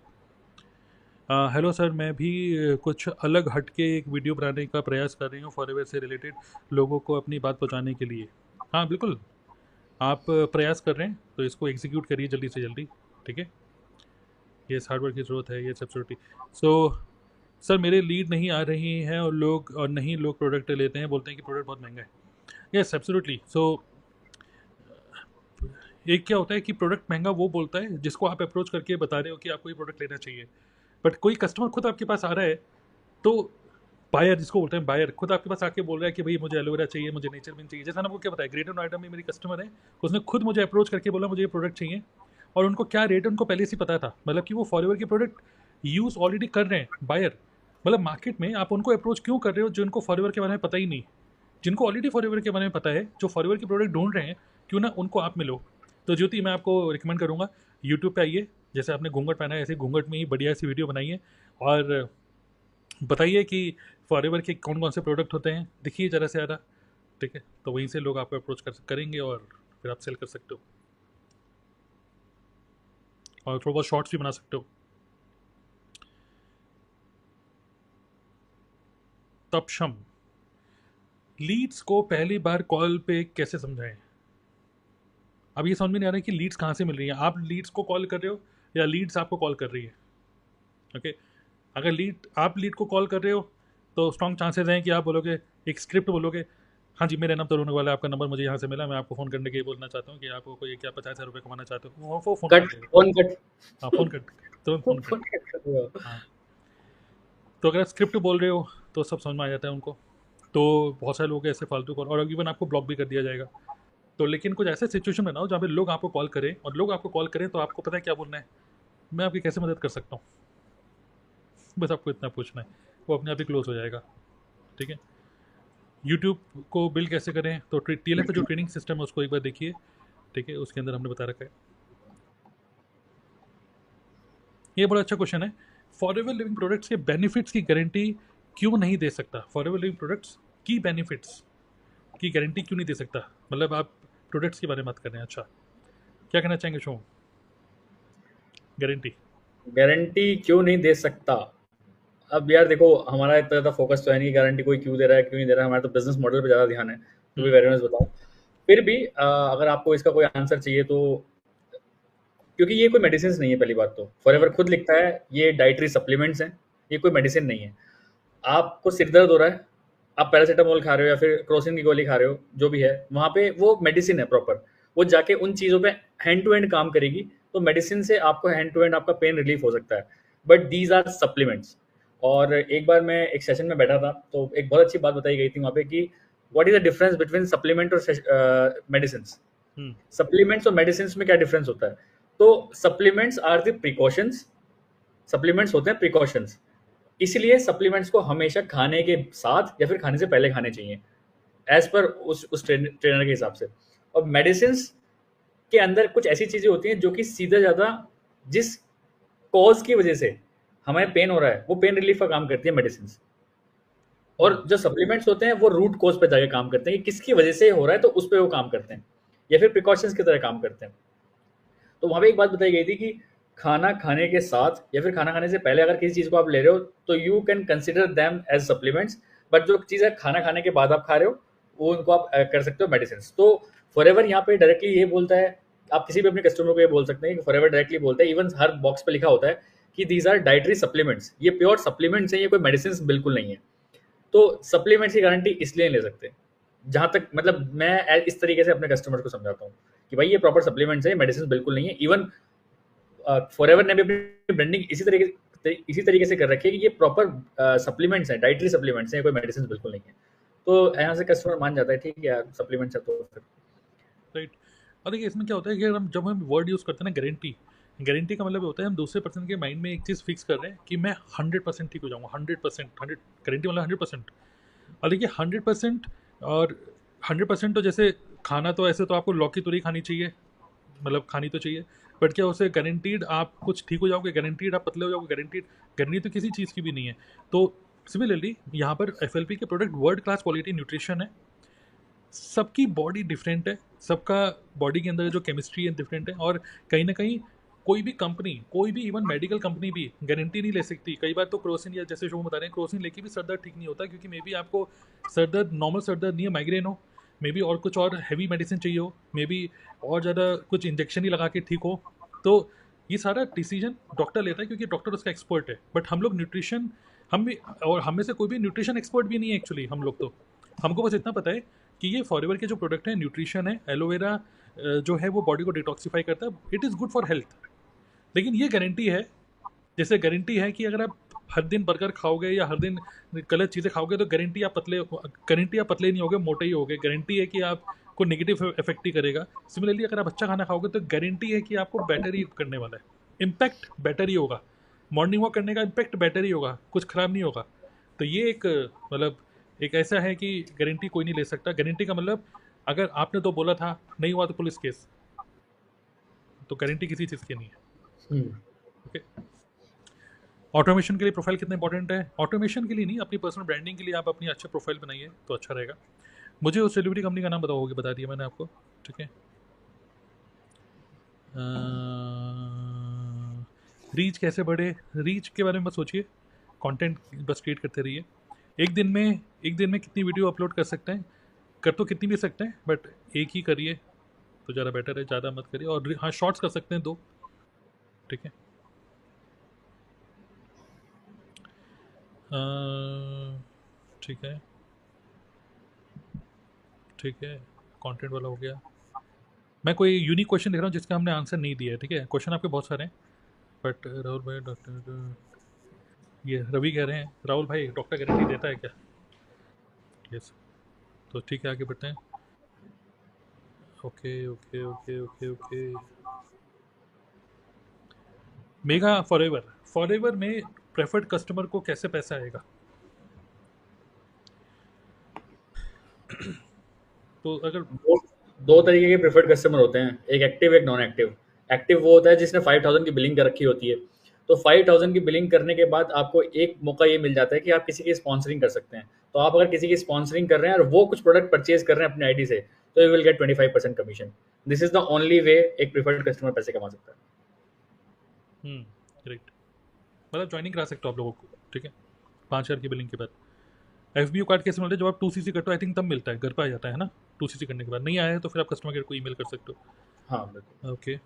हेलो सर, मैं भी कुछ अलग हट के एक वीडियो बनाने का प्रयास कर रही हूँ फॉरएवर से रिलेटेड, लोगों को अपनी बात पहुँचाने के लिए। हाँ बिल्कुल, आप प्रयास कर रहे हैं तो इसको एग्जीक्यूट करिए जल्दी से जल्दी, ठीक है। ये हार्डवर्क की ज़रूरत है, ये एब्सोल्युटली। सो सर मेरे लीड नहीं आ रही हैं और नहीं लोग प्रोडक्ट लेते हैं, बोलते हैं कि प्रोडक्ट बहुत महंगा है। Yes absolutely. सो एक क्या होता है कि प्रोडक्ट महंगा वो बोलता है जिसको आप अप्रोच करके बता रहे हो कि आपको ये प्रोडक्ट लेना चाहिए, बट कोई कस्टमर खुद आपके पास आ रहा है, तो बायर जिसको बोलते हैं, बायर खुद आपके पास आके बोल रहा है कि भाई मुझे एलोवेरा चाहिए, मुझे नेचर मिंट चाहिए। जैसा ना वो क्या बताया, ग्रेटर नोएडा में मेरी कस्टमर है, उसने खुद मुझे अप्रोच करके बोला मुझे ये प्रोडक्ट चाहिए, और उनको क्या रेट है उनको पहले से पता था, मतलब कि वो फॉरएवर के प्रोडक्ट यूज़ ऑलरेडी कर रहे हैं बायर। मतलब मार्केट में आप उनको अप्रोच क्यों कर रहे हो जिनको फॉरएवर के बारे में पता ही नहीं, जिनको ऑलरेडी फॉरएवर के बारे में पता है, जो फॉरएवर के प्रोडक्ट ढूंढ रहे हैं, क्यों ना उनको आप मिलो। तो ज्योति मैं आपको रिकमेंड करूँगा, यूट्यूब पे आइए, जैसे आपने घूंघट पहना है ऐसे घूंघट में ही बढ़िया सी वीडियो बनाइए, और बताइए कि फॉरएवर के कौन कौन से प्रोडक्ट होते हैं, दिखिए ज़रा से ज़्यादा, ठीक है। तो वहीं से लोग आपको अप्रोच करेंगे और फिर आप सेल कर सकते हो, और थोड़ा बहुत शॉर्ट्स भी बना सकते हो। तपशम, लीड्स को पहली बार कॉल पे कैसे समझाएं? अब ये समझ में नहीं आ रहा है कि लीड्स कहाँ से मिल रही हैं, आप लीड्स को कॉल कर रहे हो या लीड्स आपको कॉल कर रही है, ओके। अगर आप लीड को कॉल कर रहे हो तो स्ट्रॉन्ग चांसेस हैं कि आप बोलोगे, एक स्क्रिप्ट बोलोगे, हाँ जी मेरा नाम तरुण वाला है, आपका नंबर मुझे यहाँ से मिला, मैं आपको फ़ोन करने के लिए बोलना चाहता हूँ कि आपको कोई क्या 50,000 रुपये कमाना चाहते हो, वो फ़ोन कट, कर, फोन कट, हाँ फ़ोन कर, तुरंत फ़ोन कर, फोन कट। हाँ। तो अगर आप स्क्रिप्ट बोल रहे हो तो सब समझ में आ जाता है उनको। तो बहुत सारे लोग ऐसे फालतू कॉल, और इवन आपको ब्लॉक भी कर दिया जाएगा। तो लेकिन कुछ ऐसे सिचुएशन बनाओ जहाँ पे लोग आपको कॉल करें, और लोग आपको कॉल करें तो आपको पता है क्या बोलना है, मैं आपकी कैसे मदद कर सकता हूँ, बस आपको इतना पूछना है, वो अपने आप ही क्लोज हो जाएगा, ठीक है। यूट्यूब को बिल्ड कैसे करें, तो TLF जो ट्रेनिंग सिस्टम है उसको एक बार देखिए, ठीक है, उसके अंदर हमने बता रखा है। ये बड़ा अच्छा क्वेश्चन है, फॉरएवर लिविंग प्रोडक्ट्स के बेनिफिट्स की गारंटी क्यों नहीं दे सकता, forever living products key benefits की गारंटी क्यों नहीं दे सकता, मतलब आप प्रोडक्ट्स के बारे में बात कर रहे हैं, अच्छा क्या कहना चाहेंगे शो? गारंटी क्यों नहीं दे सकता? अब यार देखो, हमारा इतना ज़्यादा फोकस तो है नहीं, गारंटी कोई क्यों दे रहा है क्यों नहीं दे रहा है, हमारा तो बिजनेस मॉडल पे ज़्यादा ध्यान है, तो भी वेरी बताओ। फिर भी अगर आपको इसका कोई आंसर चाहिए तो, क्योंकि ये कोई मेडिसिन नहीं है, पहली बात तो फॉरएवर खुद लिखता है ये डाइटरी सप्लीमेंट्स हैं, ये कोई मेडिसिन नहीं है। आपको सिर दर्द हो रहा है, आप पैरासीटामोल खा रहे हो या फिर क्रोसिन की गोली खा रहे हो, जो भी है वहाँ पे वो मेडिसिन है प्रॉपर, वो जाके उन चीज़ों पे हैंड टू हैंड काम करेगी, तो मेडिसिन से आपको हैंड टू हैंड आपका पेन रिलीफ हो सकता है, बट दीज आर सप्लीमेंट्स। और एक बार मैं एक सेशन में बैठा था तो एक बहुत अच्छी बात बताई गई थी वहाँ पे कि what is the difference between supplement और मेडिसिन। सप्लीमेंट्स और मेडिसिन में क्या डिफरेंस होता है? तो supplements are the precautions, supplements होते हैं प्रिकॉशंस, इसलिए सप्लीमेंट्स को हमेशा खाने के साथ या फिर खाने से पहले खाने चाहिए, एज पर उस ट्रेनर के हिसाब से। और मेडिसिन के अंदर कुछ ऐसी चीजें होती हैं जो कि सीधा ज्यादा जिस कॉज की वजह से हमें पेन हो रहा है वो पेन रिलीफ का काम करती है मेडिसिन, और जो सप्लीमेंट्स होते हैं वो रूट कॉज पे जाके काम करते हैं कि किसकी वजह से हो रहा है, तो उस पर वो काम करते हैं या फिर प्रिकॉशंस की तरह काम करते हैं। तो वहां पे एक बात बताई गई थी कि खाना खाने के साथ या फिर खाना खाने से पहले अगर किसी चीज को आप ले रहे हो तो you can consider them as supplements, but जो चीज़ है खाना खाने के बाद आप खा रहे हो वो उनको आप कर सकते हो मेडिसिन। तो फॉरएवर यहाँ पे डायरेक्टली ये बोलता है, आप किसी भी अपने कस्टमर को ये बोल सकते हैं कि फॉरएवर डायरेक्टली बोलता है, इवन हर बॉक्स पे लिखा होता है कि दीज आर डाइटरी सप्लीमेंट्स, ये प्योर सप्लीमेंट्स हैं, ये कोई मेडिसिन बिल्कुल नहीं है। तो सप्लीमेंट्स की गारंटी इसलिए नहीं ले सकते, जहां तक मतलब मैं इस तरीके से अपने कस्टमर को समझाता हूँ कि भाई ये प्रॉपर सप्लीमेंट्स है, मेडिसिन बिल्कुल नहीं है। इवन फॉरएवर ने भी अपनी ब्रांडिंग इसी तरीके से कर रखी है कि ये प्रॉपर सप्लीमेंट्स हैं, डाइटरी सप्लीमेंट्स हैं, कोई मेडिसिन बिल्कुल नहीं है। तो यहाँ से कस्टमर मान जाता है ठीक है यार सप्लीमेंट्स है तो फिर राइट। और देखिए इसमें क्या होता है कि जब हम वर्ड यूज़ करते हैं ना गारंटी का मतलब होता है हम दूसरे पर्सन के माइंड में एक चीज़ फिक्स कर रहे हैं कि मैं 100% ठीक हो जाऊँगा, 100%, गारंटी मतलब 100%। और देखिए 100% और 100% तो जैसे खाना तो ऐसे तो आपको लौकी तुरई खानी चाहिए, मतलब खानी तो चाहिए, बट क्या उससे गारंटीड आप कुछ ठीक हो जाओगे, गारंटीड आप पतले हो जाओगे, गारंटीड गारंटी तो किसी चीज़ की भी नहीं है। तो सिमिलरली यहाँ पर FLP के product world class quality nutrition है, सबकी बॉडी डिफरेंट है, सबका बॉडी के अंदर जो केमिस्ट्री है डिफरेंट है, और कहीं ना कहीं कोई भी कंपनी, कोई भी इवन मेडिकल कंपनी भी गारंटी नहीं ले सकती। कई बार तो क्रोसिन, या जैसे शो बता रहे हैं, क्रोसिन लेके भी सर दर्द ठीक नहीं होता, क्योंकि मे बी आपको सर दर्द, नॉर्मल सर दर्द नहीं है, माइग्रेन हो, मे बी और कुछ और हैवी मेडिसिन चाहिए हो, मे बी और ज़्यादा कुछ इंजेक्शन ही लगा के ठीक हो। तो ये सारा डिसीजन डॉक्टर लेता है, क्योंकि डॉक्टर उसका एक्सपर्ट है। बट हम लोग न्यूट्रिशन, हम भी, और हम में से कोई भी न्यूट्रिशन एक्सपर्ट भी नहीं है एक्चुअली हम लोग। तो हमको बस इतना पता है कि ये फॉरएवर के जो प्रोडक्ट है, न्यूट्रिशन है, एलोवेरा जो है वो बॉडी को डिटॉक्सीफाई करता है, it is good for health. लेकिन ये गारंटी है, जैसे गारंटी है कि अगर आप हर दिन बर्गर खाओगे या हर दिन गलत चीज़ें खाओगे तो गारंटी आप पतले नहीं होगे, मोटे ही होगे, गारंटी है कि आपको नेगेटिव इफेक्ट ही करेगा। सिमिलरली अगर आप अच्छा खाना खाओगे तो गारंटी है कि आपको बेटर ही करने वाला है, इम्पैक्ट बेटर ही होगा, मॉर्निंग वॉक करने का इम्पैक्ट बेटर ही होगा, कुछ खराब नहीं होगा। तो ये एक मतलब एक ऐसा है कि गारंटी कोई नहीं ले सकता। गारंटी का मतलब अगर आपने तो बोला था, नहीं हुआ तो पुलिस केस, तो गारंटी किसी चीज़ की नहीं है। ओके, ऑटोमेशन के लिए प्रोफाइल कितना इंपॉर्टेंट है? ऑटोमेशन के लिए नहीं, अपनी पर्सनल ब्रांडिंग के लिए आप अपनी अच्छे प्रोफाइल बनाइए तो अच्छा रहेगा। मुझे उस डिलीवरी कंपनी का नाम बताओगे, बता दिया मैंने आपको, ठीक है। रीच कैसे बढ़े? रीच के बारे में मत सोचिए, कंटेंट बस क्रिएट करते रहिए। एक दिन में कितनी वीडियो अपलोड कर सकते हैं? कर तो कितनी भी सकते हैं, बट एक ही करिए तो ज़्यादा बेटर है, ज़्यादा मत करिए। और हाँ, शॉर्ट्स कर सकते हैं 2, ठीक है। ठीक है, ठीक है, कंटेंट वाला हो गया। मैं कोई यूनिक क्वेश्चन देख रहा हूँ जिसका हमने आंसर नहीं दिया है, ठीक है। क्वेश्चन आपके बहुत सारे हैं, बट राहुल भाई डॉक्टर, ये रवि कह रहे हैं, राहुल भाई डॉक्टर गारंटी देता है क्या? यस, तो ठीक है, आगे बढ़ते हैं। Okay okay okay okay okay, mega forever में प्रेफर्ड कस्टमर को कैसे पैसा आएगा? तो अगर दो तरीके के प्रेफर्ड कस्टमर होते हैं, एक एक्टिव, एक नॉन एक्टिव। एक्टिव वो होता है जिसने 5000 की बिलिंग कर रखी होती है। तो 5000 की बिलिंग करने के बाद आपको एक मौका ये मिल जाता है कि आप किसी की स्पॉन्सरिंग कर सकते हैं। तो आप अगर किसी की स्पॉन्सरिंग कर रहे हैं और वो कुछ प्रोडक्ट परचेज कर रहे हैं अपनी आईडी से, तो you will get 25% commission. This is the only way एक प्रेफर्ड कस्टमर पैसे कमा सकता है। राइट, मतलब ज्वाइनिंग करा सकते हो आप लोगों को, ठीक है, 5000 की बिलिंग के बाद। FBO कार्ड कैसे मिलता है? जब आप 2CC करते हो, आई थिंक तब मिलता है, घर पे आ जाता है ना 2CC करने के बाद। नहीं आया है तो फिर आप कस्टमर केयर को ईमेल कर सकते हो। हाँ बिल्कुल। ओके,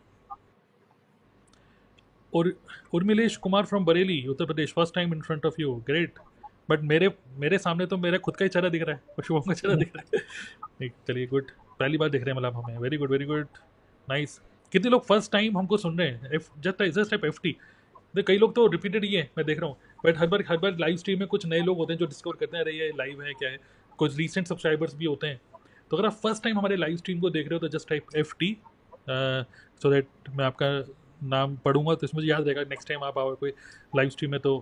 और Urmilesh Kumar from Bareilly, Uttar Pradesh, first time in front of you, great. But मेरे सामने तो मेरा खुद का ही चेहरा दिख रहा है और शुभम का चेहरा दिख रहा है। चलिए, गुड, पहली बार दिख रहे हैं मतलब हमें, very good very good, nice. कितने लोग फर्स्ट टाइम हमको सुन रहे हैं? Just type FT। कई लोग तो रिपीटेड ही है, मैं देख रहा हूँ, but her bar live stream में कुछ नए लोग होते हैं जो डिस्कवर करते हैं, अरे ये लाइव है क्या है, कुछ रीसेंट सब्सक्राइबर्स भी होते हैं। तो अगर आप फर्स्ट टाइम हमारे लाइव स्ट्रीम को देख रहे हो तो just type FT, so that मैं आपका नाम पढ़ूंगा तो इसमें मुझे याद रहेगा नेक्स्ट टाइम आप आओ कोई लाइव स्ट्रीम में। तो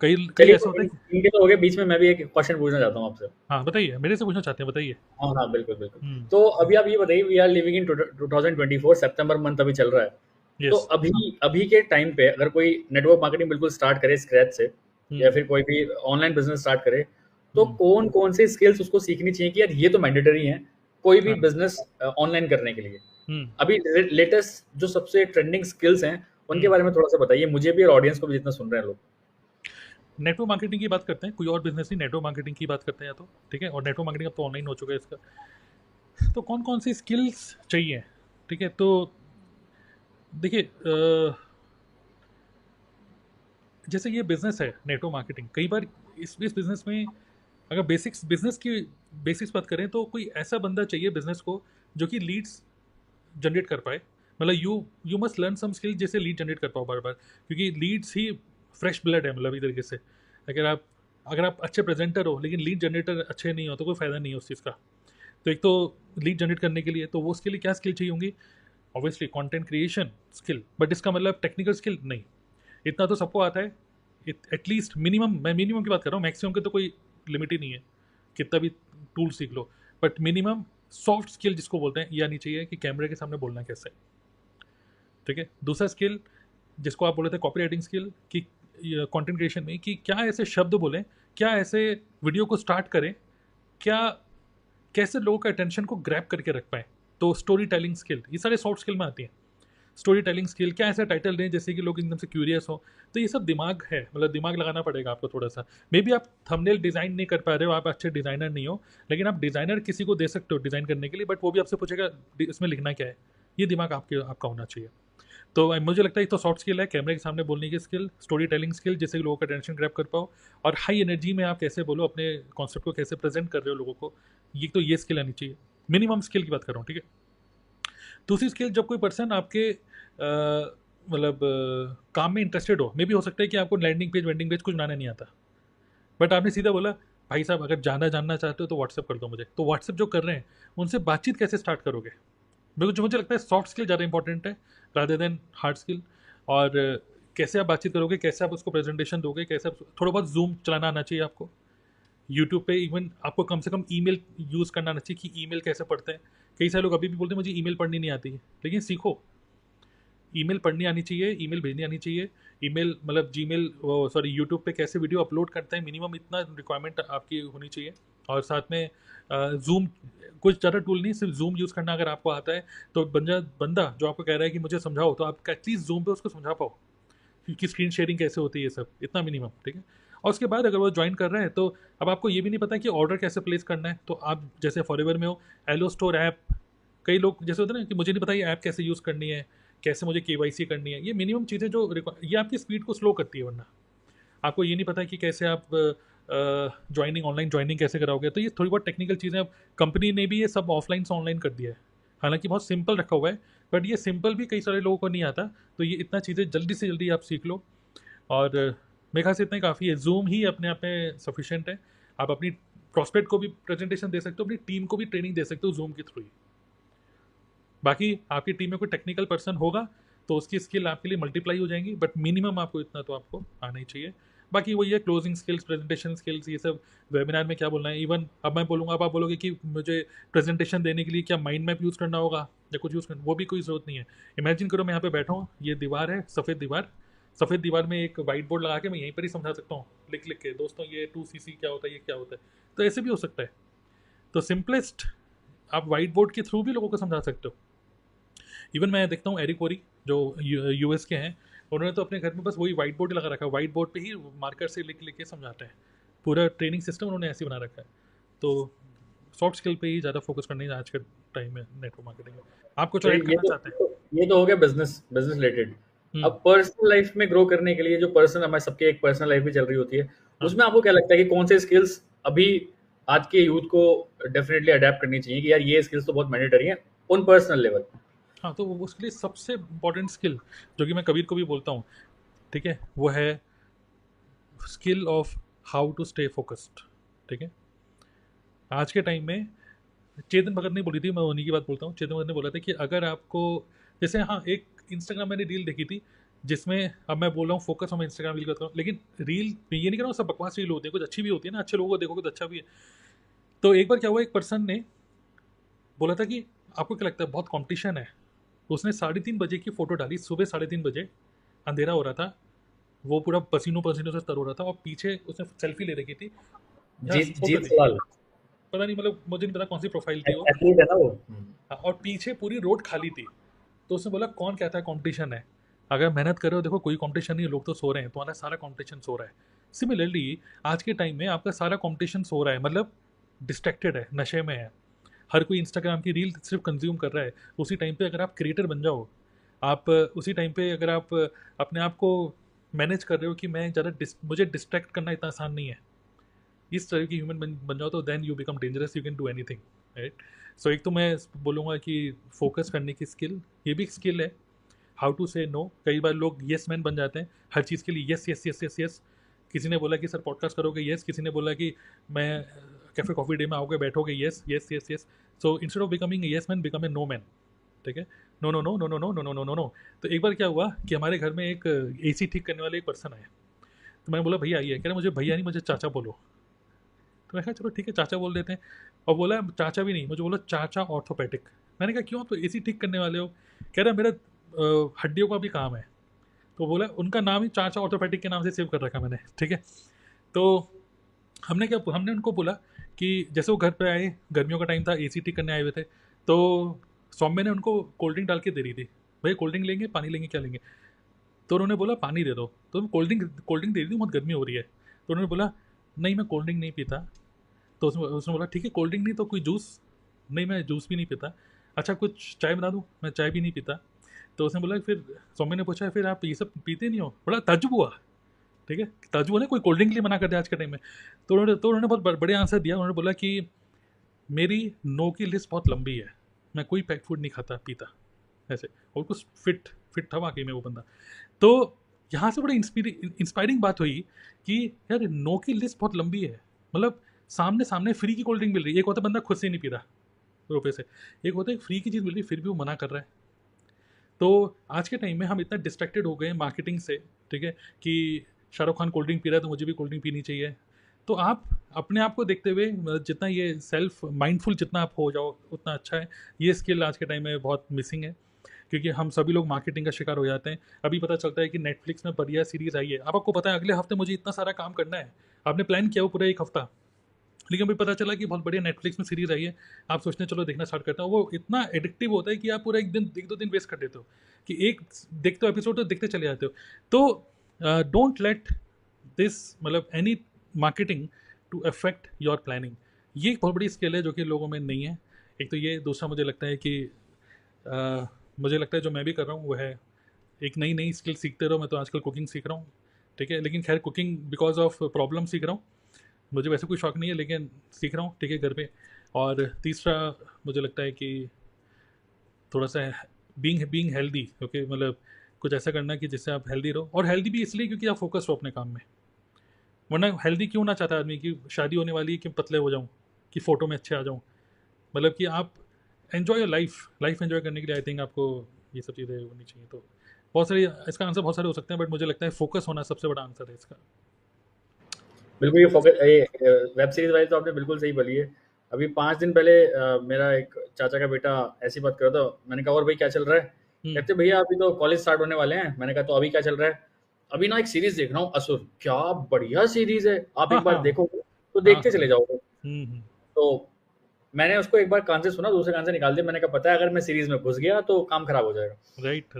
कई ऐसा होता है। इनके तो हो गए, बीच में मैं भी एक क्वेश्चन पूछना चाहता हूँ आपसे। हाँ बताइए, मेरे से पूछना चाहते हैं, बताइए। हाँ हाँ बिल्कुल बिल्कुल। तो अभी आप ये बताइए, वी आर लिविंग इन 2024, सितंबर मंथ अभी चल रहा है। तो अभी के टाइम पे अगर कोई नेटवर्क मार्केटिंग बिल्कुल स्टार्ट करे स्क्रैच से, या फिर कोई भी ऑनलाइन बिजनेस स्टार्ट करे, तो कौन कौन से स्किल्स उसको सीखनी चाहिए कि यार ये तो मैंडेटरी है कोई भी बिजनेस ऑनलाइन करने के लिए? अभी लेटेस्ट जो सबसे ट्रेंडिंग स्किल्स हैं उनके बारे में थोड़ा सा बताइए, मुझे भी और ऑडियंस को भी जितना सुन रहे हैं लोग। नेटवर्क मार्केटिंग की बात करते हैं, कोई और बिजनेस नहीं, नेटवर्क मार्केटिंग की बात करते हैं तो, ठीक है। और नेटवर्क मार्केटिंग अब तो ऑनलाइन हो चुका है इसका। तो कौन कौन सी स्किल्स चाहिए, ठीक है। तो देखिए, जैसे ये बिजनेस है नेटवर्क मार्केटिंग, कई बार इस बिजनेस में अगर बिजनेस की बेसिक्स बात करें तो कोई ऐसा बंदा चाहिए बिजनेस को जो कि लीड्स जनरेट कर पाए। मतलब you must learn some skill जैसे लीड जनरेट कर पाओ बार बार, क्योंकि लीड्स ही फ्रेश ब्लड है, मतलब एक तरीके से। अगर आप अच्छे प्रेजेंटर हो लेकिन लीड जनरेटर अच्छे नहीं हो तो कोई फ़ायदा नहीं है उस चीज़ का। तो एक तो लीड जनरेट करने के लिए, तो वो उसके लिए क्या स्किल चाहिए होंगी? Obviously content creation skill, but इसका मतलब टेक्निकल स्किल नहीं। इतना तो सबको आता है, एटलीस्ट मिनिमम, मैं मिनिमम की बात कर रहा हूँ, मैक्सिमम के तो कोई लिमिट ही नहीं है, कितना भी टूल सीख लो। बट मिनिमम सॉफ्ट स्किल जिसको बोलते हैं ये आनी चाहिए कि कैमरे के सामने बोलना कैसे है, ठीक है। दूसरा स्किल जिसको आप बोले थे कॉपी राइटिंग स्किल, कि कंटेंट क्रिएशन में कि क्या ऐसे शब्द बोलें, क्या ऐसे वीडियो को स्टार्ट करें, क्या कैसे लोगों का अटेंशन को ग्रैब करके रख पाएँ। तो स्टोरी टेलिंग स्किल, ये सारे सॉफ्ट स्किल में आती हैं। स्टोरी टेलिंग स्किल, क्या ऐसा टाइटल दें जैसे कि लोग एकदम से क्यूरियस हो। तो ये सब दिमाग है, मतलब दिमाग लगाना पड़ेगा आपको थोड़ा सा। मे बी आप थंबनेल डिज़ाइन नहीं कर पा रहे हो, आप अच्छे डिज़ाइनर नहीं हो, लेकिन आप डिज़ाइनर किसी को दे सकते हो डिज़ाइन करने के लिए, बट वो भी आपसे पूछेगा इसमें लिखना क्या है। ये दिमाग आपका होना चाहिए। तो मुझे लगता है ये तो सॉफ्ट स्किल है, कैमरे के सामने बोलने की स्किल, स्टोरी टेलिंग स्किल जिससे लोगों का अटेंशन ग्रैब कर पाओ, और हाई एनर्जी में आप कैसे बोलो, अपने कॉन्सेप्ट को कैसे प्रेजेंट कर रहे हो लोगों को, ये स्किल आनी चाहिए। मिनिमम स्किल की बात कर रहा हूँ, ठीक है। दूसरी स्किल, जब कोई पर्सन आपके मतलब काम में इंटरेस्टेड हो, मे भी हो सकता है कि आपको लैंडिंग पेज वेंडिंग पेज कुछ बनाना नहीं आता, बट आपने सीधा बोला भाई साहब अगर जानना चाहते हो तो व्हाट्सएप कर दो मुझे। तो व्हाट्सएप जो कर रहे हैं उनसे बातचीत कैसे स्टार्ट करोगे, मुझे लगता है सॉफ्ट स्किल ज़्यादा इंपॉर्टेंट है रादर देन हार्ड स्किल। और कैसे आप बातचीत करोगे, कैसे आप उसको प्रेजेंटेशन दोगे, कैसे आप थोड़ा बहुत जूम चलाना आना चाहिए आपको। यूट्यूब पे इवन आपको कम से कम ईमेल यूज़ करना आना चाहिए कि ईमेल कैसे पढ़ते हैं। कई सारे लोग अभी भी बोलते हैं मुझे ईमेल पढ़नी नहीं आती है, लेकिन सीखो, ईमेल पढ़नी आनी चाहिए, ईमेल भेजनी आनी चाहिए। ईमेल मतलब जीमेल सॉरी यूट्यूब पे कैसे वीडियो अपलोड करते हैं, मिनिमम इतना रिक्वायरमेंट आपकी होनी चाहिए। और साथ में जूम, कुछ ज़्यादा टूल नहीं, सिर्फ जूम यूज़ करना अगर आपको आता है तो बंदा जो आपको कह रहा है कि मुझे समझाओ, तो आप एटलीस्ट जूम पे उसको समझा पाओ कि स्क्रीन शेयरिंग कैसे होती है, ये सब इतना मिनिमम, ठीक है। और उसके बाद अगर वो ज्वाइन कर रहे हैं तो अब आपको ये भी नहीं पता कि ऑर्डर कैसे प्लेस करना है, तो आप जैसे फॉरएवर में हो, एलो स्टोर ऐप, कई लोग जैसे होते हैं ना कि मुझे नहीं पता ये ऐप कैसे यूज़ करनी है, कैसे मुझे केवाईसी करनी है। ये मिनिमम चीज़ें जो ये आपकी स्पीड को स्लो करती है, वरना आपको ये नहीं पता कि कैसे आप ज्वाइनिंग, ऑनलाइन ज्वाइनिंग कैसे कराओगे। तो ये थोड़ी बहुत टेक्निकल चीज़ें अब कंपनी ने भी ये सब ऑफलाइन से ऑनलाइन कर दिया है, हालांकि बहुत सिंपल रखा हुआ है, बट ये सिंपल भी कई सारे लोगों को नहीं आता। तो ये इतना चीज़ें जल्दी से जल्दी आप सीख लो, और मेरे ख्याल से इतना ही काफ़ी है। जूम ही अपने आप में सफिशेंट है। आप अपनी प्रॉस्पेक्ट को भी प्रेजेंटेशन दे सकते हो, अपनी टीम को भी ट्रेनिंग दे सकते हो जूम के थ्रू ही। बाकी आपकी टीम में कोई टेक्निकल पर्सन होगा तो उसकी स्किल आपके लिए मल्टीप्लाई हो जाएंगी, बट मिनिमम आपको इतना तो आपको आना ही चाहिए। बाकी वही है, क्लोजिंग स्किल्स, प्रेजेंटेशन स्किल्स, ये सब वेबिनार में क्या बोलना है। इवन अब मैं बोलूँगा, अब आप बोलोगे कि मुझे प्रेजेंटेशन देने के लिए क्या माइंड मैप यूज़ करना होगा या कुछ यूज़ करना, वो भी कोई ज़रूरत नहीं है। इमेजिन करो मैं यहाँ पे बैठा हूँ, ये दीवार है, सफ़ेद दीवार में एक वाइट बोर्ड लगा के मैं यहीं पर ही समझा सकता हूँ लिख लिख के, दोस्तों ये 2cc क्या होता है, ये क्या होता है। तो ऐसे भी हो सकता है। तो सिंपलेस्ट आप वाइट बोर्ड के थ्रू भी लोगों को समझा सकते हो। इवन मैं देखता हूँ एरिक ओरी जो यूएस के हैं, उन्होंने तो अपने घर में बस वही वाइट बोर्ड लगा रखा है, वाइट बोर्ड पे ही मार्कर से लिख लिख के समझाते हैं। पूरा ट्रेनिंग सिस्टम उन्होंने ऐसे ही बना रखा है। तो सॉफ्ट स्किल पे ही ज़्यादा फोकस करने आज के टाइम में नेटवर्क मार्केटिंग में। आप कुछ ऐड करना चाहते हैं? ये तो हो गया बिजनेस रिलेटेड। अब पर्सनल लाइफ में ग्रो करने के लिए जो पर्सनल, हमारे सबके एक पर्सनल लाइफ भी चल रही होती है, उसमें आपको क्या लगता है कि कौन से स्किल्स अभी आज के यूथ को डेफिनेटली अडेप्ट करनी चाहिए कि यार ये स्किल्स तो बहुत मैंडेटरी हैं उन पर्सनल लेवल? हाँ, तो उसके लिए सबसे इम्पोर्टेंट स्किल जो कि मैं कबीर को भी बोलता हूँ, ठीक है, वो है skill of how to stay focused. ठीक है, आज के टाइम में चेतन भगत ने बोली थी, मैं उन्हीं की बात बोलता हूँ, चेतन भगत ने बोला था कि अगर आपको जैसे, हाँ, एक इंस्टाग्राम मैंने रील देखी थी जिसमें, अब मैं बोल रहा हूँ फोकस और मैं इंस्टाग्राम रील करता हूँ, लेकिन रील मैं ये नहीं कर रहा हूँ सब बकवास रील होती है, कुछ अच्छी भी होती है ना, अच्छे लोगों को देखोगे तो अच्छा भी है। तो एक बार क्या हुआ, एक पर्सन ने बोला था कि आपको क्या लगता है बहुत कॉम्पिटिशन है, उसने 3:30 बजे की फ़ोटो डाली, सुबह 3:30 बजे, अंधेरा हो रहा था, वो पूरा पसीनों से तर हो रहा था, और पीछे उसने सेल्फी ले रखी थी, जीत सवाल, पता नहीं, मतलब मुझे नहीं पता कौन सी प्रोफाइल थी वो, एथलीट है ना वो। और पीछे पूरी रोड खाली थी। तो उसने बोला कौन कहता है कंपटीशन है, अगर मेहनत कर रहे हो देखो कोई कंपटीशन नहीं है, लोग तो सो रहे हैं, तुम्हारा सारा कंपटीशन सो रहा है। सिमिलरली आज के टाइम में आपका सारा कंपटीशन सो रहा है, मतलब डिस्ट्रैक्टेड है, नशे में है, हर कोई इंस्टाग्राम की रील सिर्फ कंज्यूम कर रहा है। उसी टाइम पे अगर आप क्रिएटर बन जाओ, आप उसी टाइम पे अगर आप अपने आप को मैनेज कर रहे हो कि मैं ज़्यादा मुझे डिस्ट्रैक्ट करना इतना आसान नहीं है, इस तरह की ह्यूमन बन जाओ, तो then you become dangerous, you can do anything, right. So एक तो मैं बोलूँगा कि फोकस करने की स्किल, ये भी एक स्किल है। हाउ टू से नो, कई बार लोग येस मैन बन जाते हैं हर चीज़ के लिए, yes yes yes yes yes. किसी ने बोला कि सर पॉडकास्ट करोगे, यस। किसी ने बोला कि मैं कैफे कॉफ़ी डे में आओगे बैठोगे, yes yes yes yes. So instead of becoming a yes man, become a no man. ठीक है, no no no no no no no no no no no. तो एक बार क्या हुआ कि हमारे घर में एक AC ठीक करने वाले एक पर्सन आए, तो मैंने बोला भैया आइए, कह रहे मुझे भैया नहीं, मुझे चाचा बोलो। तो मैं कहा चलो ठीक है चाचा बोल देते हैं, और बोला चाचा भी नहीं, मुझे बोला चाचा ऑर्थोपेडिक। मैंने कहा क्यों, आप तो AC ठीक करने वाले हो? कह रहा मेरा हड्डियों का भी काम है। तो बोला उनका नाम ही चाचा ऑर्थोपेडिक के नाम से सेव कर रखा मैंने, ठीक है। तो हमने उनको बोला कि जैसे वो घर पे आए, गर्मियों का टाइम था, एसी ठीक करने आए हुए थे, तो सौम्य ने उनको कोल्ड ड्रिंक डाल के दे रही थी, भाई कोल्ड ड्रिंक लेंगे, पानी लेंगे, क्या लेंगे? तो उन्होंने बोला पानी दे दो। तो कोल्ड ड्रिंक दे रही थी, बहुत गर्मी हो रही है। तो उन्होंने बोला नहीं मैं कोल्ड ड्रिंक नहीं पीता। तो उसने बोला ठीक है कोल्ड ड्रिंक नहीं तो कोई जूस? नहीं मैं जूस भी नहीं पीता। अच्छा कुछ चाय बना दूँ? मैं चाय भी नहीं पीता। तो उसने बोला फिर, सौम्य ने पूछा फिर आप ये सब पीते नहीं हो? बड़ा ताज्जुब हुआ, ठीक है, ताज्जुब हुआ ना, कोई कोल्ड ड्रिंक के लिए मना कर दे आज के टाइम में। तो उन्होंने बहुत बढ़िया आंसर दिया। उन्होंने बोला कि मेरी नो की लिस्ट बहुत लंबी है, मैं कोई पैक फूड नहीं खाता पीता, ऐसे। और कुछ फिट था वाकई में वो बंदा। तो यहाँ से बड़ी इंस्पायरिंग बात हुई कि यार नो की लिस्ट बहुत लंबी है, मतलब सामने फ्री की कोल्ड ड्रिंक मिल रही है। एक होता बंदा खुद से नहीं पी रहा रुपये से, एक होता है फ्री की चीज़ मिल रही है फिर भी वो मना कर रहा है। तो आज के टाइम में हम इतना डिस्ट्रैक्टेड हो गए हैं मार्केटिंग से, ठीक है, कि Shahrukh Khan cold drink P रहा है तो मुझे भी कोल्ड ड्रिंक पीनी चाहिए। तो आप अपने आप को देखते हुए जितना ये सेल्फ माइंडफुल जितना आप हो जाओ उतना अच्छा है। ये स्किल आज के टाइम में बहुत मिसिंग है, क्योंकि हम सभी लोग मार्केटिंग का शिकार हो जाते हैं। अभी पता चलता है कि नेटफ्लिक्स में बढ़िया सीरीज़ आई है, अब आपको पता है अगले हफ्ते मुझे इतना सारा काम करना है, आपने प्लान किया वो पूरा एक हफ्ता, लेकिन अभी पता चला कि बहुत बढ़िया नेटफ्लिक्स में सीरीज़ आई है, आप सोचते हैं चलो देखना स्टार्ट करता हूँ। वो इतना एडिक्टिव होता है कि आप पूरा एक दो दिन वेस्ट कर देते हो, कि एक देखते हो एपिसोड तो देखते चले जाते हो। तो डोंट लेट दिस, मतलब any marketing to affect your planning. ये एक बहुत बड़ी स्किल है जो कि लोगों में नहीं है। एक तो ये, दूसरा मुझे लगता है कि मुझे लगता है जो मैं भी कर रहा हूँ वो है एक नई स्किल सीखते रहो। मैं तो आजकल कुकिंग सीख रहा हूँ, ठीक है, लेकिन खैर कुकिंग बिकॉज ऑफ प्रॉब्लम सीख रहा हूँ, मुझे वैसे कोई शौक नहीं है लेकिन सीख रहा हूँ, ठीक है, घर पे। और तीसरा मुझे लगता है कि थोड़ा सा बीइंग हेल्दी, क्योंकि मतलब कुछ ऐसा करना कि जिससे आप हेल्दी रहो, और हेल्दी भी इसलिए क्योंकि आप फोकस हो अपने काम में। वरना हेल्दी क्यों ना चाहता आदमी कि शादी होने वाली है कि पतले हो जाऊँ, कि फ़ोटो में अच्छे आ जाऊँ, मतलब कि आप एन्जॉय योर लाइफ एन्जॉय करने के लिए आई थिंक आपको ये सब चीज़ें होनी चाहिए। तो बहुत सारी, इसका आंसर बहुत सारे हो सकते हैं, बट मुझे लगता है फोकस होना सबसे बड़ा आंसर है इसका। बिल्कुल, ये फोकस, ये वेब सीरीज वाली तो आपने बिल्कुल सही बोली है। अभी 5 दिन पहले मेरा एक चाचा का बेटा ऐसी बात कर रहा था, मैंने कहा और भाई क्या चल रहा है? कहते भैया अभी तो कॉलेज स्टार्ट होने वाले हैं। मैंने कहा तो अभी क्या चल रहा है? अभी ना एक सीरीज देख रहा हूँ असुर, क्या बढ़िया सीरीज है, आप एक बार देखोगे तो देखते चले जाओगे। तो मैंने उसको एक बार कान से सुना, दूसरे कान से निकाल दिया। मैंने कहा पता है अगर मैं सीरीज में घुस गया तो काम खराब हो जाएगा। राइट।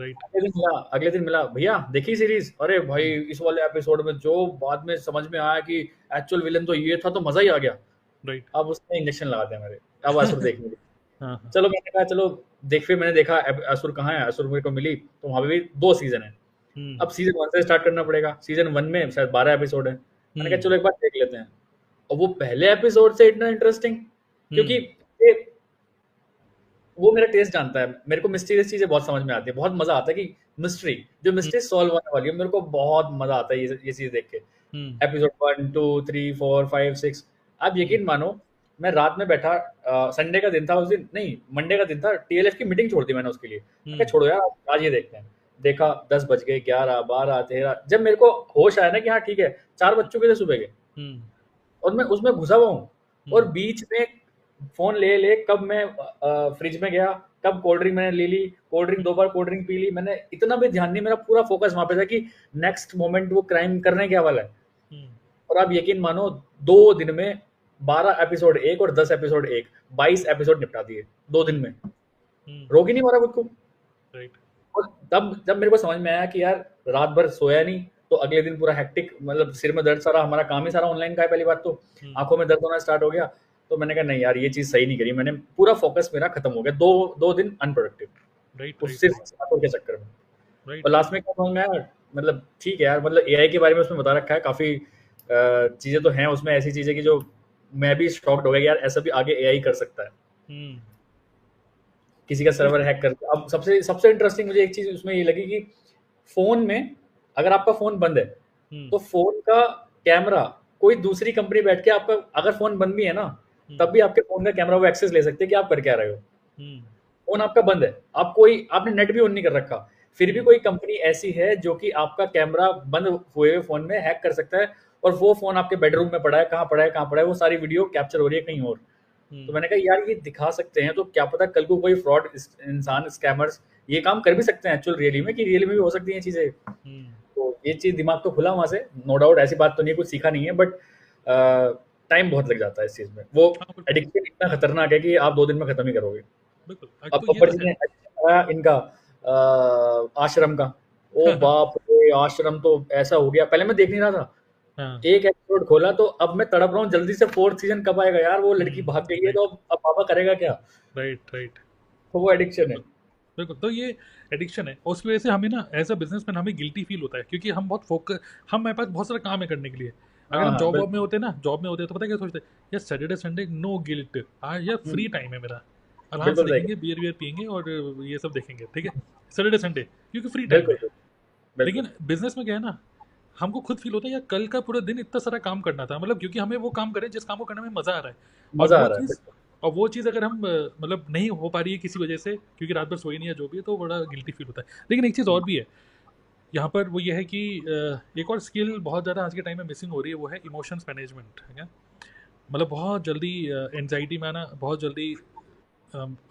अगले दिन मिला, भैया देखी सीरीज? अरे भाई इस वाले एपिसोड में जो बाद में समझ में आया कि एक्चुअल विलन तो ये था, तो मजा ही आ गया। राइट। अब उसने इंजेक्शन लगा दिया मेरे, अब असुर देखने के लिए। चलो मैंने कहा चलो फिर मैंने देखा असुर कहाँ है। असुर मेरे को मिली तो वहां पे भी 2 सीजन है। अब सीजन 1 से स्टार्ट करना पड़ेगा। सीजन 1 में शायद 12 एपिसोड है। मैंने कहा चलो एक बार देख लेते हैं। और वो पहले एपिसोड से इतना इंटरेस्टिंग, क्योंकि वो मेरा टेस्ट जानता है। मेरे को मिस्टीरियस चीजें बहुत समझ में आती है, बहुत मजा आता है कि मिस्ट्री सॉल्व होने वाली है। मेरे को बहुत मजा आता है ये चीज देख के। एपिसोड 1 2 3 4 5 6, आप यकीन मानो मैं रात में बैठा, संडे का दिन था उस दिन, नहीं मंडे का दिन था, टीएलएफ की मीटिंग छोड़ दी मैंने उसके लिए। मैं छोड़ो यार आज ये देखते हैं। देखा 10 बज गए, 11 12 13, जब मेरे को होश आया ना कि हाँ ठीक है 4 बज चुके थे सुबह के, और मैं उसमें घुसा हुआ हूँ। और बीच में फोन ले कब मैं फ्रिज में गया, कब कोल्ड ड्रिंक मैंने ले ली, कोल्ड ड्रिंक 2 बार कोल्ड ड्रिंक पी ली, मैंने इतना भी ध्यान नहीं, मेरा पूरा फोकस वहां पे था कि नेक्स्ट मोमेंट वो क्राइम करने क्या वाला है। और आप यकीन मानो 2 दिन में 12 एपिसोड 1 और 10 एपिसोड 1, 22 एपिसोड निपटा दिए 2 दिन में। रोक ही नहीं मारा खुद को। और तब जब मेरे को समझ में आया कि यार रात भर सोया नहीं, तो अगले दिन पूरा हेक्टिक, मतलब सिर में दर्द सारा, हमारा काम ही सारा ऑनलाइन का है पहली बात तो, आंखों में दर्द होना स्टार्ट हो गया। तो मैंने कहा नहीं यार ये चीज सही नहीं करी। मैंने पूरा फोकस मेरा खत्म हो गया, 2 दिन अनप्रोडक्टिव सिर्फ के चक्कर में। और लास्ट में क्या समझ में आया, मतलब ठीक है यार, मतलब एआई के बारे में उसमें बता रखा है, काफी चीजें तो हैं उसमें, ऐसी चीजें की जो मैं भी शॉक्ड हो गया यार ऐसा भी आगे एआई कर सकता है। किसी का सर्वर हैक कर। अब सबसे इंटरेस्टिंग मुझे एक चीज उसमें ये लगी कि फोन में अगर आपका फोन बंद है तो फोन का कैमरा कोई दूसरी कंपनी बैठ के, आपका अगर फोन बंद भी है ना तब भी आपके फोन का कैमरा वो एक्सेस ले सकते हैं कि आप कर क्या रहे हो। फोन आपका बंद है, आपने नेट भी ऑन नहीं कर रखा, फिर भी कोई कंपनी ऐसी है जो कि आपका कैमरा बंद हुए फोन में हैक कर सकता है, और वो फोन आपके बेडरूम में पड़ा है, कहाँ पड़ा है, वो सारी वीडियो कैप्चर हो रही है कहीं और। तो मैंने कहा यार ये दिखा सकते हैं, तो क्या पता कल को कोई फ्रॉड इंसान, स्कैमर्स ये काम कर भी सकते हैं एक्चुअल रियली में, कि रियली में भी हो सकती हैं चीज़ें। तो ये चीज़ दिमाग तो खुला वहाँ से, नो डाउट, ऐसी बात तो नहीं, कुछ सीखा नहीं है, बट टाइम बहुत लग जाता है इस चीज़ में। वो एडिक्शन इतना खतरनाक है कि आप 2 दिन में खत्म ही करोगे। अब तो पप्पा जी ने इनका आश्रम का, ओ बाप रे, आश्रम तो ऐसा हो गया, पहले मैं देख नहीं रहा था, एक एपिसोड खोला तो अब मैं तड़प रहा हूँ जल्दी से 4th सीजन कब आएगा यार, वो लड़की भाग गई है तो अब पापा करेगा क्या। राइट तो वो एडिक्शन है। बिल्कुल, तो ये एडिक्शन है, और उसकी वजह से हमें ना एज अ बिजनेसमैन हमें गिल्टी फील होता है, क्योंकि हम बहुत फोकस, हमारे पास बहुत सारा काम है करने के लिए। अगर हम जॉब में होते ना, जॉब में होते तो पता क्या सोचते, यार सैटरडे संडे नो गिल्ट, आज यार फ्री टाइम है मेरा, आराम से देखेंगे, बियर पियेंगे और ये सब देखेंगे, ठीक है, सैटरडे संडे क्योंकि फ्री टाइम है। लेकिन बिजनेस में क्या है ना, हमको खुद फील होता है यार कल का पूरा दिन इतना सारा काम करना था, मतलब क्योंकि हमें वो काम करें जिस काम को करने में मजा आ रहा है, और वो चीज़ अगर हम मतलब नहीं हो पा रही है किसी वजह से, क्योंकि रात भर सोई नहीं है जो भी है, तो बड़ा गिल्टी फील होता है। लेकिन एक चीज़ और भी है यहाँ पर, वो ये है कि एक और स्किल बहुत ज़्यादा आज के टाइम में मिसिंग हो रही है, वो है इमोशंस मैनेजमेंट, है क्या। मतलब बहुत जल्दी एनजाइटी में आना, बहुत जल्दी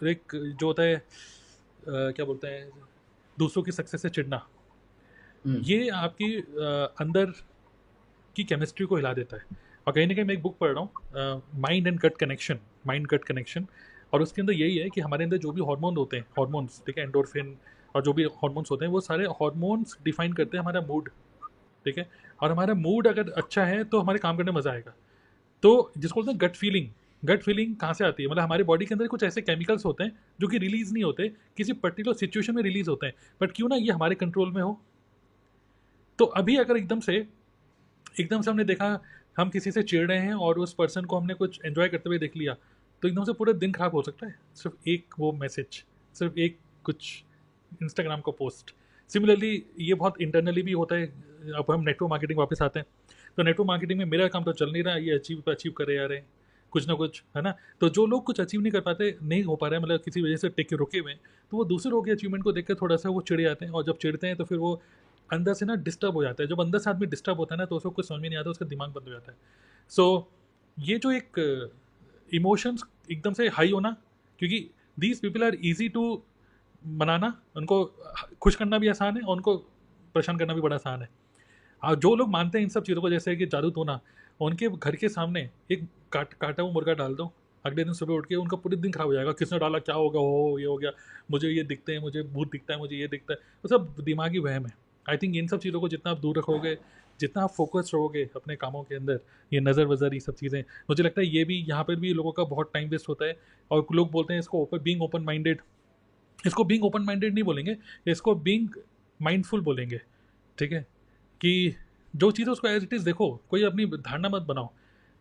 एक जो होता है क्या बोलते हैं, दूसरों की सक्सेस से चिढ़ना, ये आपकी अंदर की केमिस्ट्री को हिला देता है। और कहीं ना कहीं मैं एक बुक पढ़ रहा हूँ, माइंड एंड गट कनेक्शन, और उसके अंदर यही है कि हमारे अंदर जो भी हार्मोन होते हैं, हार्मोन्स, ठीक है, एंडोर्फिन और जो भी हार्मोन्स होते हैं, वो सारे हार्मोन्स डिफाइन करते हैं हमारा मूड, ठीक है। और हमारा मूड अगर अच्छा है तो हमारे काम करने में मज़ा आएगा। तो जिसको बोलते हैं गट फीलिंग कहाँ से आती है, मतलब हमारे बॉडी के अंदर कुछ ऐसे केमिकल्स होते हैं जो कि रिलीज नहीं होते, किसी पर्टिकुलर सिचुएशन में रिलीज होते हैं, बट क्यों ना ये हमारे कंट्रोल में हो। तो अभी अगर एकदम से हमने देखा हम किसी से चिढ़ रहे हैं और उस पर्सन को हमने कुछ एंजॉय करते हुए देख लिया, तो एकदम से पूरा दिन खराब हो सकता है, सिर्फ एक वो मैसेज, सिर्फ एक कुछ इंस्टाग्राम का पोस्ट। सिमिलरली ये बहुत इंटरनली भी होता है। अब हम नेटवर्क मार्केटिंग वापस आते हैं, तो नेटवर्क मार्केटिंग में मेरा काम तो चल नहीं रहा, ये अचीव करे जा रहे हैं कुछ ना कुछ, है ना। तो जो लोग कुछ अचीव नहीं कर पाते, नहीं हो पा रहे हैं, मतलब किसी वजह से टिके रुके हुए हैं, तो वो दूसरे लोगों के अचीवमेंट को देखकर थोड़ा सा वो चिढ़ जाते हैं, और जब चिढ़ते हैं तो फिर वो अंदर से ना डिस्टर्ब हो जाता है। जब अंदर से आदमी डिस्टर्ब होता है ना, तो उसको कुछ समझ में नहीं आता, उसका दिमाग बंद हो जाता है। सो ये जो एक इमोशंस एकदम से हाई होना, क्योंकि these people are easy to मनाना, उनको खुश करना भी आसान है और उनको परेशान करना भी बड़ा आसान है। और जो लोग मानते हैं इन सब चीज़ों को, जैसे कि जादू टोना, उनके घर के सामने एक काटा हुआ मुर्गा डाल दो, अगले दिन सुबह उठ के उनका पूरे दिन खराब हो जाएगा, किसने डाला, क्या होगा, हो ये हो गया, मुझे ये दिखते हैं, मुझे भूत दिखता है, मुझे ये दिखता है, वो सब दिमागी वहम है। आई थिंक इन सब चीज़ों को जितना आप दूर रखोगे, जितना आप फोकस रहोगे अपने कामों के अंदर, ये नज़र वज़र, ये सब चीज़ें, मुझे लगता है ये भी यहाँ पर भी लोगों का बहुत टाइम वेस्ट होता है। और लोग बोलते हैं इसको बीइंग ओपन माइंडेड, इसको बीइंग ओपन माइंडेड नहीं बोलेंगे, इसको बीइंग माइंडफुल बोलेंगे, ठीक है, कि जो चीज़ है उसको एज इट इज़ देखो, कोई अपनी धारणा मत बनाओ,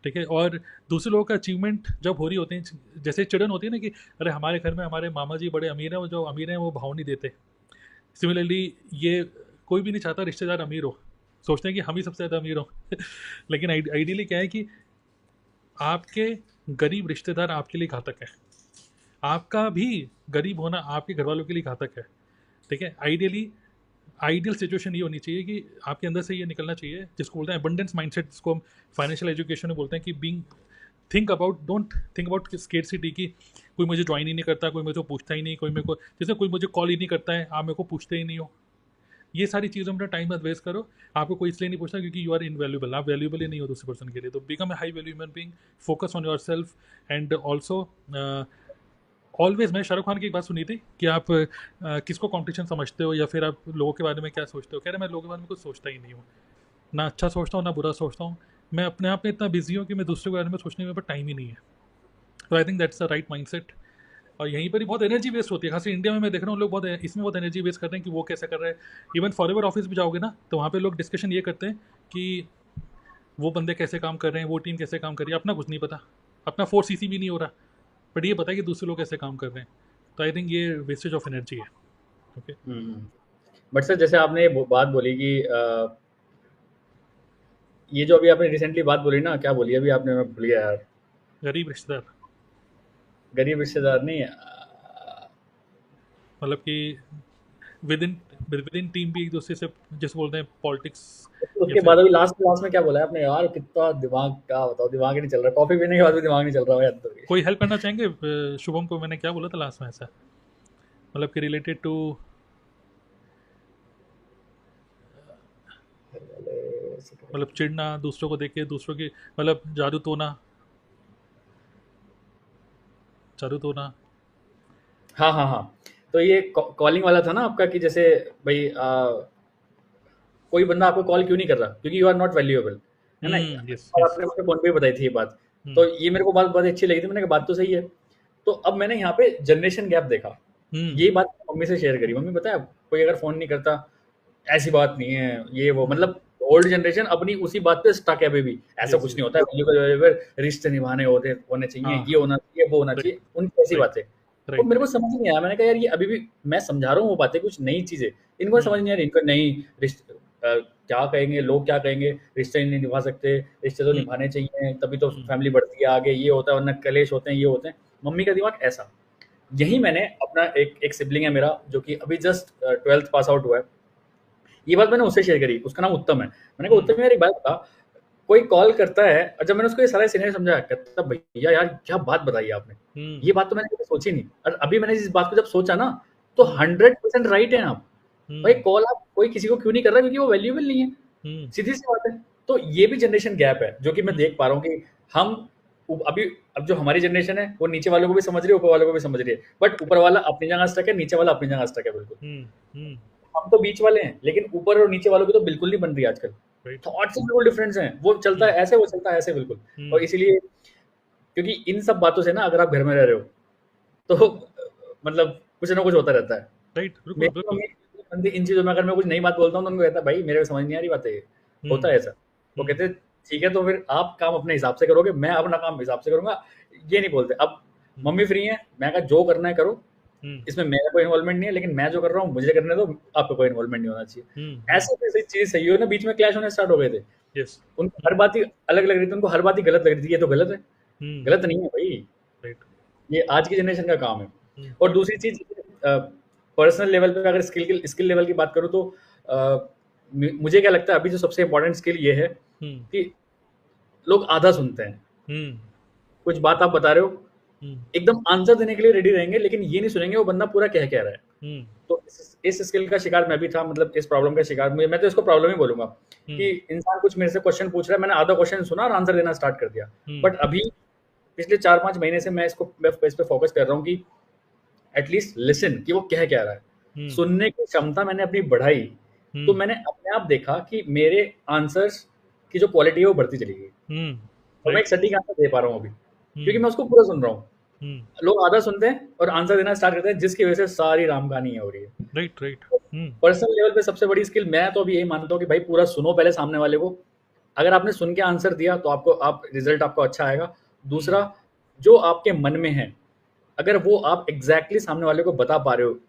ठीक है। और दूसरे लोगों का अचीवमेंट जब हो रही होती है, जैसे चिड़न होती है ना कि अरे हमारे घर में हमारे मामा जी बड़े अमीर हैं, वो जो अमीर हैं वो भाव नहीं देते। सिमिलरली ये कोई भी नहीं चाहता रिश्तेदार अमीर हो, सोचते हैं कि हम ही सबसे ज़्यादा अमीर हो लेकिन आइडियली क्या है कि आपके गरीब रिश्तेदार आपके लिए घातक है, आपका भी गरीब होना आपके घर वालों के लिए घातक है, ठीक है। आइडियल सिचुएशन ये होनी चाहिए कि आपके अंदर से ये निकलना चाहिए, जिसको बोलते हैं एबंडेंस माइंडसेट, जिसको हम फाइनेंशियल एजुकेशन में बोलते हैं कि being don't think about scarcity, कि कोई मुझे ज्वाइन ही नहीं करता, कोई मुझे पूछता ही नहीं, कोई मेरे को, जैसे कोई मुझे कॉल ही नहीं करता है, आप मेरे को पूछते ही नहीं हो। ये सारी चीज़ों में अपना टाइम मत वेस्ट करो। आपको कोई इसलिए नहीं पूछता क्योंकि यू आर इनवैल्यूएबल, आप वैल्यूएबल ही नहीं हो दूसरे पर्सन के लिए। तो become a high value human being, focus on your self, and also always. मैं शाहरुख खान की एक बात सुनी थी कि आप किसको कॉम्पिटिशन समझते हो, या फिर आप लोगों के बारे में क्या सोचते हो। कह रहे मैं लोगों के बारे में कुछ सोचता ही नहीं हूँ, ना अच्छा सोचता हूँ ना बुरा सोचता हूँ, मैं अपने आप में इतना बिजी हूँ कि मैं दूसरे के बारे में सोचने में टाइम ही नहीं है। तो I think that's the right mindset. और यहीं पर ही बहुत एनर्जी वेस्ट होती है, खासकर इंडिया में मैं देख रहा हूँ लोग बहुत इसमें बहुत एनर्जी वेस्ट करते हैं कि वो कैसे कर रहे हैं। इवन फॉरएवर ऑफिस भी जाओगे ना, तो वहाँ पे लोग डिस्कशन ये करते हैं कि वो बंदे कैसे काम कर रहे हैं, वो टीम कैसे काम कर रही है, अपना कुछ नहीं पता, अपना 4cc भी नहीं हो रहा, बट ये पता है कि दूसरे लोग कैसे काम कर रहे हैं। तो आई थिंक ये वेस्टेज ऑफ एनर्जी है। ओके, बट सर जैसे आपने बात बोली कि ये जो अभी आपने रिसेंटली बात बोली ना, क्या बोली अभी आपने, मैं भूल गया यार। गरीब रिश्तेदार नहीं, मतलब कि विद इन टीम भी एक दूसरे से, जैसे बोलते हैं पॉलिटिक्स। उसके बाद अभी लास्ट में क्या बोला है आपने यार, कितना दिमाग, क्या बताओ, दिमाग ही नहीं चल रहा, कॉफी पीने के बाद भी दिमाग नहीं चल रहा है। कोई हेल्प करना चाहेंगे शुभम को? मैंने क्या बोला था लास्ट में ऐसा? मतलब कि रिलेटेड टू मतलब चिढ़ना, दूसरों को देख के दूसरों की मतलब जादू टोना। हाँ हाँ हाँ, तो ये कॉलिंग वाला था ना आपका, कि जैसे भाई कोई बंदा आपको कॉल क्यों नहीं कर रहा, क्योंकि यू आर नॉट वैल्यूएबल, है ना। यस और यस। आपने मुझे फोन पे भी बताई थी ये बात, हम्म तो ये मेरे को बात बहुत अच्छी लगी थी, मैंने कहा बात तो सही है। तो अब मैंने यहाँ पे जनरेशन गैप देखा, हम्म ये बात मम्मी से शेयर करी। मम्मी पता है, कोई अगर फोन नहीं करता, ऐसी बात नहीं है, ये वो, मतलब ओल्ड जनरेशन अपनी उसी बात पे स्टक है अभी भी, ऐसा यस कुछ यस। नहीं होता है, वैल्यूएबल रिश्ते निभाने होने चाहिए, हाँ ये होना चाहिए, वो होना राइट चाहिए, उनकी ऐसी राइट बातें। तो राइट। मेरे को समझ नहीं आया, मैंने कहा यार ये अभी भी मैं समझा रहा हूँ वो बातें, कुछ नई चीजें इनको समझ नहीं आ रही, इनको नहीं रिश्ते क्या कहेंगे लोग, क्या कहेंगे, रिश्ते नहीं निभा सकते, रिश्ते तो निभाने चाहिए, तभी तो फैमिली बढ़ती है आगे, ये होता है, वरना कलेश होते हैं, ये होते हैं। मम्मी का दिमाग ऐसा। यही मैंने अपना एक सिबलिंग है मेरा, जो कि अभी जस्ट 12th पास आउट हुआ है, ये बात मैंने उससे शेयर करी, उसका नाम उत्तम है। मैंने कहा उत्तम यार एक बात बता, कोई कॉल करता है, और जब मैंने उसको ये सारा सिनेरियो समझाया, कहता भैया यार क्या बात बताई आपने, ये बात तो मैंने कभी सोची नहीं, और अभी मैंने इस बात को जब सोचा ना, तो 100% राइट है आप। भाई कॉल आप कोई किसी को क्यों नहीं कर रहा, क्योंकि वो वैल्यूएबल नहीं है, सीधी सी बात है। तो ये भी जनरेशन गैप है, जो कि मैं देख पा रहा हूँ कि हम अभी, अब जो हमारी जनरेशन है वो नीचे वालों को भी समझ रही है, ऊपर वालों को भी समझ रही है, बट ऊपर वाला अपनी जगह स्टक है, नीचे वाला अपनी जगह स्टक है बिल्कुल। हम तो बीच वाले हैं, लेकिन ऊपर और नीचे वालों की तो बिल्कुल नहीं बन रही आजकल, राइट। थॉट्स बिल्कुल डिफरेंस हैं, वो चलता है ऐसे, वो चलता है ऐसे बिल्कुल। और इसीलिए, क्योंकि इन सब बातों से ना, अगर आप घर में रह रहे हो तो मतलब कुछ ना कुछ होता रहता है। राइट बिल्कुल मेरी बिल्कुल। मम्मी बंदी इन चीज़ों में, अगर मैं कुछ नई बात बोलता हूँ तो उनको कहता है भाई मेरे को समझ नहीं आ रही बातें, ये होता है ऐसा। वो कहते हैं ठीक है, तो फिर आप काम अपने हिसाब से करोगे, मैं अपना काम हिसाब से करूंगा, ये नहीं बोलते। अब मम्मी फ्री है, मैं कहा जो करना है करो, इसमें मेरा कोई इन्वॉल्वमेंट नहीं है, लेकिन मैं जो कर रहा हूँ मुझे करने दो, आपको कोई इन्वॉल्वमेंट नहीं होना चाहिए। ऐसे कैसे चीज सही हो ना, बीच में क्लैश होने स्टार्ट हो गए थे, यस। उनको हर बात ही अलग लग रही थी, उनको हर बात ही गलत लग रही थी, ये तो गलत है, गलत नहीं है भाई, राइट। ये आज की जनरेशन का काम है। और दूसरी चीज, पर्सनल लेवल पे अगर स्किल लेवल की बात करूँ तो मुझे क्या लगता है, अभी जो सबसे इंपॉर्टेंट स्किल ये है कि लोग आधा सुनते हैं। कुछ बात आप बता रहे हो, एकदम आंसर देने के लिए रेडी रहेंगे, लेकिन ये नहीं सुनेंगे वो बंदा पूरा कह रहा है। तो इस स्किल का शिकार मैं भी था, मतलब इस प्रॉब्लम का शिकार, मैं तो इसको प्रॉब्लम ही बोलूंगा, कि इंसान कुछ मेरे से क्वेश्चन पूछ रहा है, मैंने आधा क्वेश्चन सुना और आंसर देना स्टार्ट कर दिया। बट अभी पिछले 4-5 महीने से मैं इस पे फोकस कर रहा हूँ कि एटलीस्ट लिसन, कि वो कह क्या रहा है, सुनने की क्षमता मैंने अपनी बढ़ाई, तो मैंने अपने आप देखा कि मेरे आंसर्स की जो क्वालिटी है वो बढ़ती चली गई, और मैं एक सटीक आंसर दे पा रहा हूँ अभी, क्योंकि मैं उसको पूरा सुन रहा हूँ। लोग आधा सुनते हैं और आंसर देना स्टार्ट करते हैं, जिसकी वजह से सारी राम कहानी हो रही है। Right right. पर्सनल लेवल पे सबसे बड़ी स्किल मैं तो अभी यही मानता हूँ कि भाई पूरा सुनो पहले सामने वाले को, अगर आपने सुन के आंसर दिया तो आप रिजल्ट आपको अच्छा आएगा। दूसरा, जो आपके मन में है, अगर वो आप एग्जैक्टली सामने वाले को बता पा रहे हो,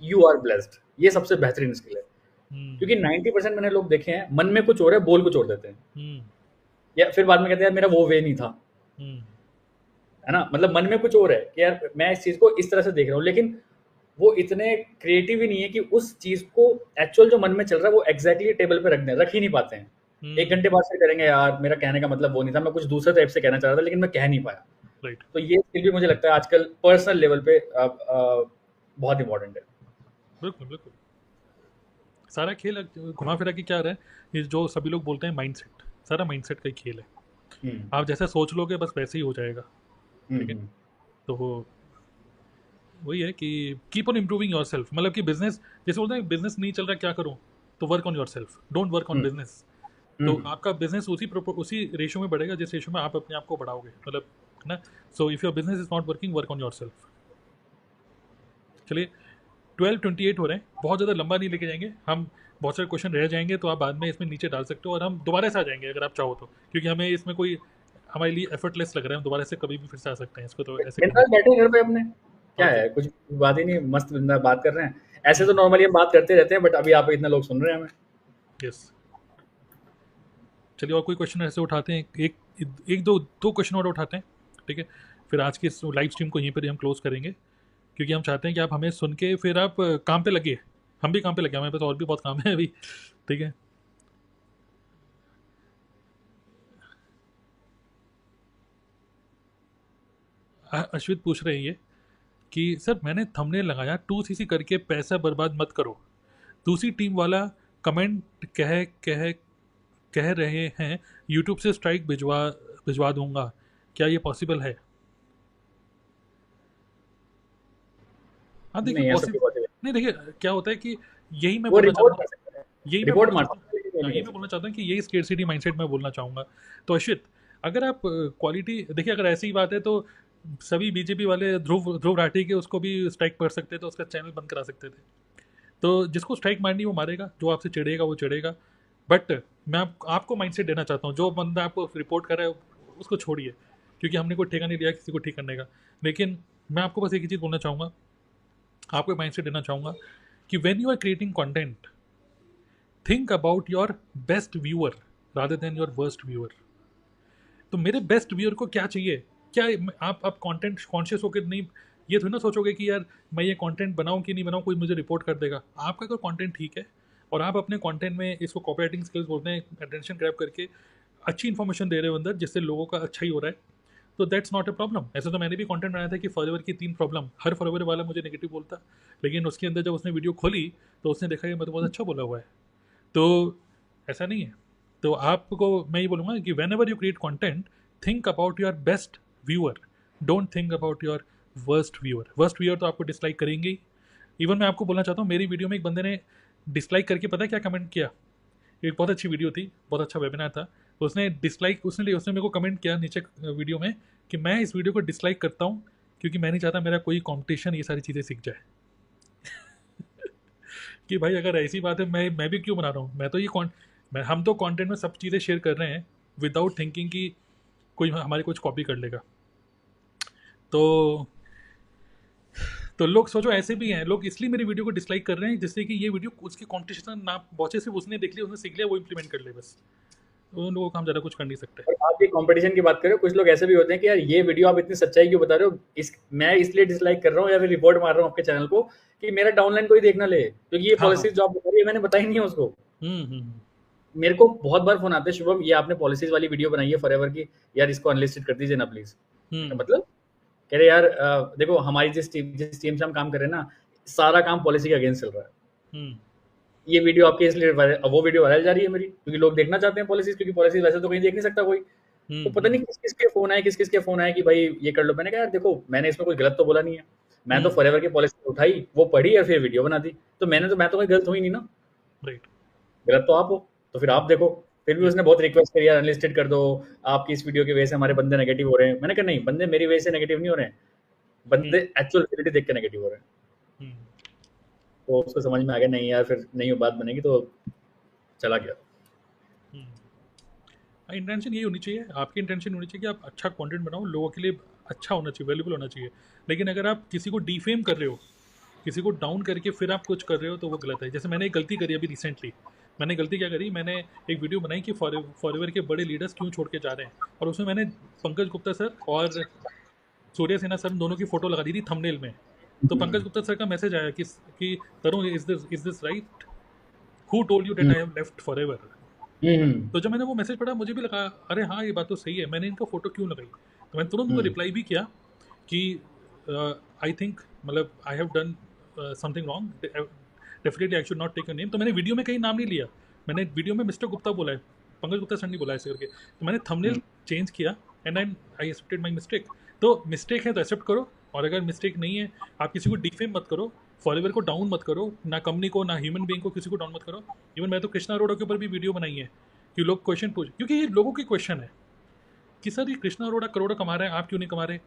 यू आर ब्लेस्ड। ये सबसे बेहतरीन स्किल है, क्योंकि 90% मैंने लोग देखे हैं, मन में कुछ और है, बोल कुछ और देते हैं, या फिर बाद में कहते हैं यार मेरा वो वे नहीं था, है ना, मतलब मन में कुछ और है कि यार मैं इस चीज को इस तरह से देख रहा हूँ, लेकिन वो इतने क्रिएटिव ही नहीं है कि उस चीज को एक्चुअल जो मन में चल रहा है वो एग्जैक्टली टेबल पे रख ही नहीं पाते हैं। 1 घंटे बाद से करेंगे यार मेरा कहने का मतलब वो नहीं था, मैं कुछ दूसरे टाइप से कहना चाह रहा था, लेकिन मैं कह नहीं पाया। राइट। तो ये स्किल भी मुझे लगता है आजकल पर्सनल लेवल पे बहुत इंपॉर्टेंट है। बिल्कुल बिल्कुल। सारा खेल घुमा फिरा के क्या रहा है, ये जो सभी लोग बोलते हैं माइंडसेट, सारा माइंडसेट का ही खेल है। आप जैसा सोच लोगे बस वैसे ही हो जाएगा, ठीक है। तो वही है कि keep on improving your self, मतलब कि बिजनेस, जैसे बोलते हैं बिजनेस नहीं चल रहा क्या करूँ, तो work on your self, don't work on business. तो आपका बिजनेस उसी रेशो में बढ़ेगा जिस रेशो में आप अपने आप को बढ़ाओगे, मतलब है ना। So if your business is not working, work on your self. चलिए 12:28 हो रहे हैं, बहुत ज़्यादा लंबा नहीं लेके जाएंगे हम, बहुत सारे क्वेश्चन रह जाएंगे तो आप बाद में इसमें नीचे डाल सकते हो, और हम दोबारा से आ जाएंगे अगर आप चाहो तो, क्योंकि हमें इसमें कोई हमारे लिए एफर्टलेस लग रहा है, हम दोबारा से कभी भी फिर से आ सकते हैं इसको, तो ऐसे बिंदास बैठे घर पे अपने, क्या ओके। है, कुछ बात ही नहीं, मस्त बिंदास बात कर रहे हैं। ऐसे तो नॉर्मली हम बात करते रहते हैं, बट अभी आप इतने लोग सुन रहे हैं हमें। यस। चलिए और कोई क्वेश्चन ऐसे उठाते हैं, एक एक दो क्वेश्चन और उठाते हैं, ठीक है। फिर आज की इस लाइव स्ट्रीम को यहीं पर ही हम क्लोज करेंगे, क्योंकि हम चाहते हैं कि आप हमें सुन के फिर आप काम पे लगे, हम भी काम पे लगे, हमारे पास और भी बहुत काम है अभी, ठीक है। अश्वित पूछ रहे हैं ये कि सर मैंने थंबनेल लगाया 2cc करके पैसा बर्बाद मत करो, दूसरी टीम वाला कमेंट कह रहे हैं यूट्यूब से स्ट्राइक भिजवा दूंगा, क्या ये पॉसिबल है? हाँ नहीं देखिए ऐसा क्यों possible नहीं देखिए क्या होता है कि यही मैं है? वो बोलना रिपोर्ट चाहता कर हूँ, सकते हैं, यही मैं रिपोर्ट बोलना मार चाहता हूँ, सकते हैं, यही मैं बोलना चाहता हूँ कि यही स्केर्सिटी माइंडसेट मैं बोलना चाहूँगा। तो अश्वित, अगर आप क्वालिटी देखिए, अगर ऐसी ही बात है तो सभी बीजेपी वाले ध्रुव राठी के उसको भी स्ट्राइक कर सकते थे, तो उसका चैनल बंद करा सकते थे। तो जिसको स्ट्राइक मारनी वो मारेगा, जो आपसे चिढ़ेगा वो चिढ़ेगा। बट मैं आपको माइंडसेट देना चाहता हूँ, जो बंदा आपको रिपोर्ट कर रहा है उसको छोड़िए, क्योंकि हमने कोई ठेका नहीं दिया किसी को ठीक करने का। लेकिन मैं आपको बस एक ही चीज़ बोलना चाहूँगा, आपको माइंडसेट देना चाहूँगा कि when you are creating content, think about your best viewer rather than your worst viewer. तो मेरे बेस्ट व्यूअर को क्या चाहिए? क्या आप कंटेंट कॉन्शियस होकर नहीं ये थोड़ी ना सोचोगे कि यार मैं ये कंटेंट बनाऊं कि नहीं बनाऊं, कोई मुझे रिपोर्ट कर देगा। आपका अगर कंटेंट ठीक है और आप अपने कंटेंट में इसको कॉपी राइटिंग स्किल्स बोलते हैं, अटेंशन ग्रैब करके अच्छी इन्फॉर्मेशन दे रहे हो अंदर जिससे लोगों का अच्छा ही हो रहा है, तो दैट्स नॉट अ प्रॉब्लम। ऐसे तो मैंने भी कंटेंट बनाया था कि फॉरएवर की 3 प्रॉब्लम, हर फॉरएवर वाला मुझे नेगेटिव बोलता, लेकिन उसके अंदर जब उसने वीडियो खोली तो उसने देखा कि मैं तो बहुत अच्छा बोला हुआ है। तो ऐसा नहीं है। तो आपको मैं ये बोलूँगा कि when ever you create content, think about your best viewer, don't think about your worst viewer. Worst viewer तो आपको डिसलाइक करेंगे ही। इवन मैं आपको बोलना चाहता हूँ, मेरी वीडियो में एक बंदे ने डिसलाइक करके पता है क्या कमेंट किया? एक बहुत अच्छी वीडियो थी, बहुत अच्छा वेबिनार था, तो उसने डिसलाइक उसने मेरे को कमेंट किया नीचे वीडियो में कि मैं इस वीडियो को डिसलाइक करता हूँ क्योंकि मैं नहीं चाहता मेरा कोई कंपटीशन ये सारी चीज़ें सीख जाए। कि भाई अगर ऐसी बात है, मैं भी क्यों बना रहा हूँ? मैं तो हम तो कंटेंट में सब चीज़ें शेयर कर रहे हैं विदाउट थिंकिंग कि कोई हमारी कुछ कॉपी कर लेगा। तो लोग सोचो ऐसे भी हैं, लोग इसलिए मेरी वीडियो को डिसलाइक कर रहे हैं जिससे कि ये वीडियो उसके कंपटीशन ना पहुंचे, सिर्फ उसने देख लिया, उसने सीख लिया, वो इम्प्लीमेंट कर ले बस। तो उन लोगों को हम ज़्यादा कुछ कर नहीं सकते। और आप ये कंपटीशन की बात कर रहे हो, कुछ लोग ऐसे भी होते हैं कि यार ये वीडियो आप इतनी सच्चाई क्यों बता रहे हो, मैं इसलिए डिसलाइक कर रहा हूँ या फिर रिपोर्ट मार रहा हूँ आपके चैनल को कि मेरा डाउनलाइन कोई देख ना ले, क्योंकि ये हाँ, पॉलिसीज जो आप बता रही है मैंने बताई नहीं है उसको। हम्म। मेरे को बहुत बार फोन आते हैं, शुभम ये आपने पॉलिसीज वाली वीडियो बनाई है फॉरएवर की, यार इसको अनलिस्टेड कर दीजिए ना प्लीज। तो मतलब कह रहे यार देखो हमारी जिस टीम से हम काम कर रहे हैं ना, सारा काम पॉलिसी के अगेंस्ट चल रहा है। ये वीडियो आपके इसलिए वो वीडियो वायरल जा रही है मेरी, क्योंकि लोग देखना चाहते हैं पॉलिसीज, क्योंकि पॉलिसीज वैसे तो कहीं देख नहीं सकता कोई। तो पता नहीं किस किस के फोन आए कि भाई ये कर लो। मैंने कहा यार देखो मैंने इसमें कोई गलत तो बोला नहीं है, मैं तो फॉरएवर की पॉलिसी उठाई, वो पढ़ी और फिर वीडियो बना दी, तो मैं तो कोई गलत हुई नहीं ना। गलत तो आप हो, तो फिर आप देखो। फिर भी उसने बहुत रिक्वेस्ट करी यार अनलिस्टेड कर दो, आपकी इस वीडियो की वजह से हमारे बंदे नेगेटिव हो रहे हैं। मैंने कहा नहीं, बंदे मेरी वजह से नेगेटिव नहीं हो रहे हैं, बंदे एक्चुअल रियलिटी देख के नेगेटिव हो रहे हैं। तो उसको समझ में आ गया नहीं यार फिर नहीं बात बनेगी, तो चला गया। इंटेंशन यही होनी चाहिए, आपकी इंटेंशन होनी चाहिए कि आप अच्छा कंटेंट बनाओ, लोगों के लिए अच्छा होना चाहिए, वैल्यूबल होना चाहिए। लेकिन अगर आप किसी को डिफेम कर रहे हो, किसी को डाउन करके फिर आप कुछ कर रहे हो, तो वो गलत है। जैसे मैंने एक गलती करी अभी रिसेंटली, मैंने गलती क्या करी, मैंने एक वीडियो बनाई कि फॉरएवर के बड़े लीडर्स क्यों छोड़ के जा रहे हैं, और उसमें मैंने पंकज गुप्ता सर और सूर्य सिन्हा सर दोनों की फोटो लगा दी थी थंबनेल में। तो पंकज गुप्ता सर का मैसेज आया कि Tarun is this right, who told you that I have left forever. तो जब मैंने वो मैसेज पढ़ा मुझे भी लगा अरे हाँ ये बात तो सही है, मैंने इनका फोटो क्यों लगाई। तो मैंने तुरंत उनको रिप्लाई भी किया कि आई थिंक मतलब I have done something wrong, definitely I should not take your name. तो मैंने वीडियो में कहीं नाम नहीं लिया, मैंने वीडियो में मिस्टर गुप्ता बोला है, पंकज गुप्ता सर नहीं बोला ऐसे करके। तो मैंने थंबनेल चेंज किया and I accepted my mistake. तो मिस्टेक है तो एक्सेप्ट करो, और अगर मिस्टेक नहीं है, आप किसी को डिफेम मत करो, फॉरएवर को डाउन मत करो, ना कंपनी को ना ह्यूमन बीइंग को, किसी को डाउन मत करो। इवन मैं तो कृष्णा अरोड़ा के ऊपर भी वीडियो बनाई है कि लोग क्वेश्चन पूछ, क्योंकि ये लोगों की क्वेश्चन है कि सर ये कृष्णा अरोड़ा करोड़ों कमा रहा है, आप क्यों नहीं कमा रहे,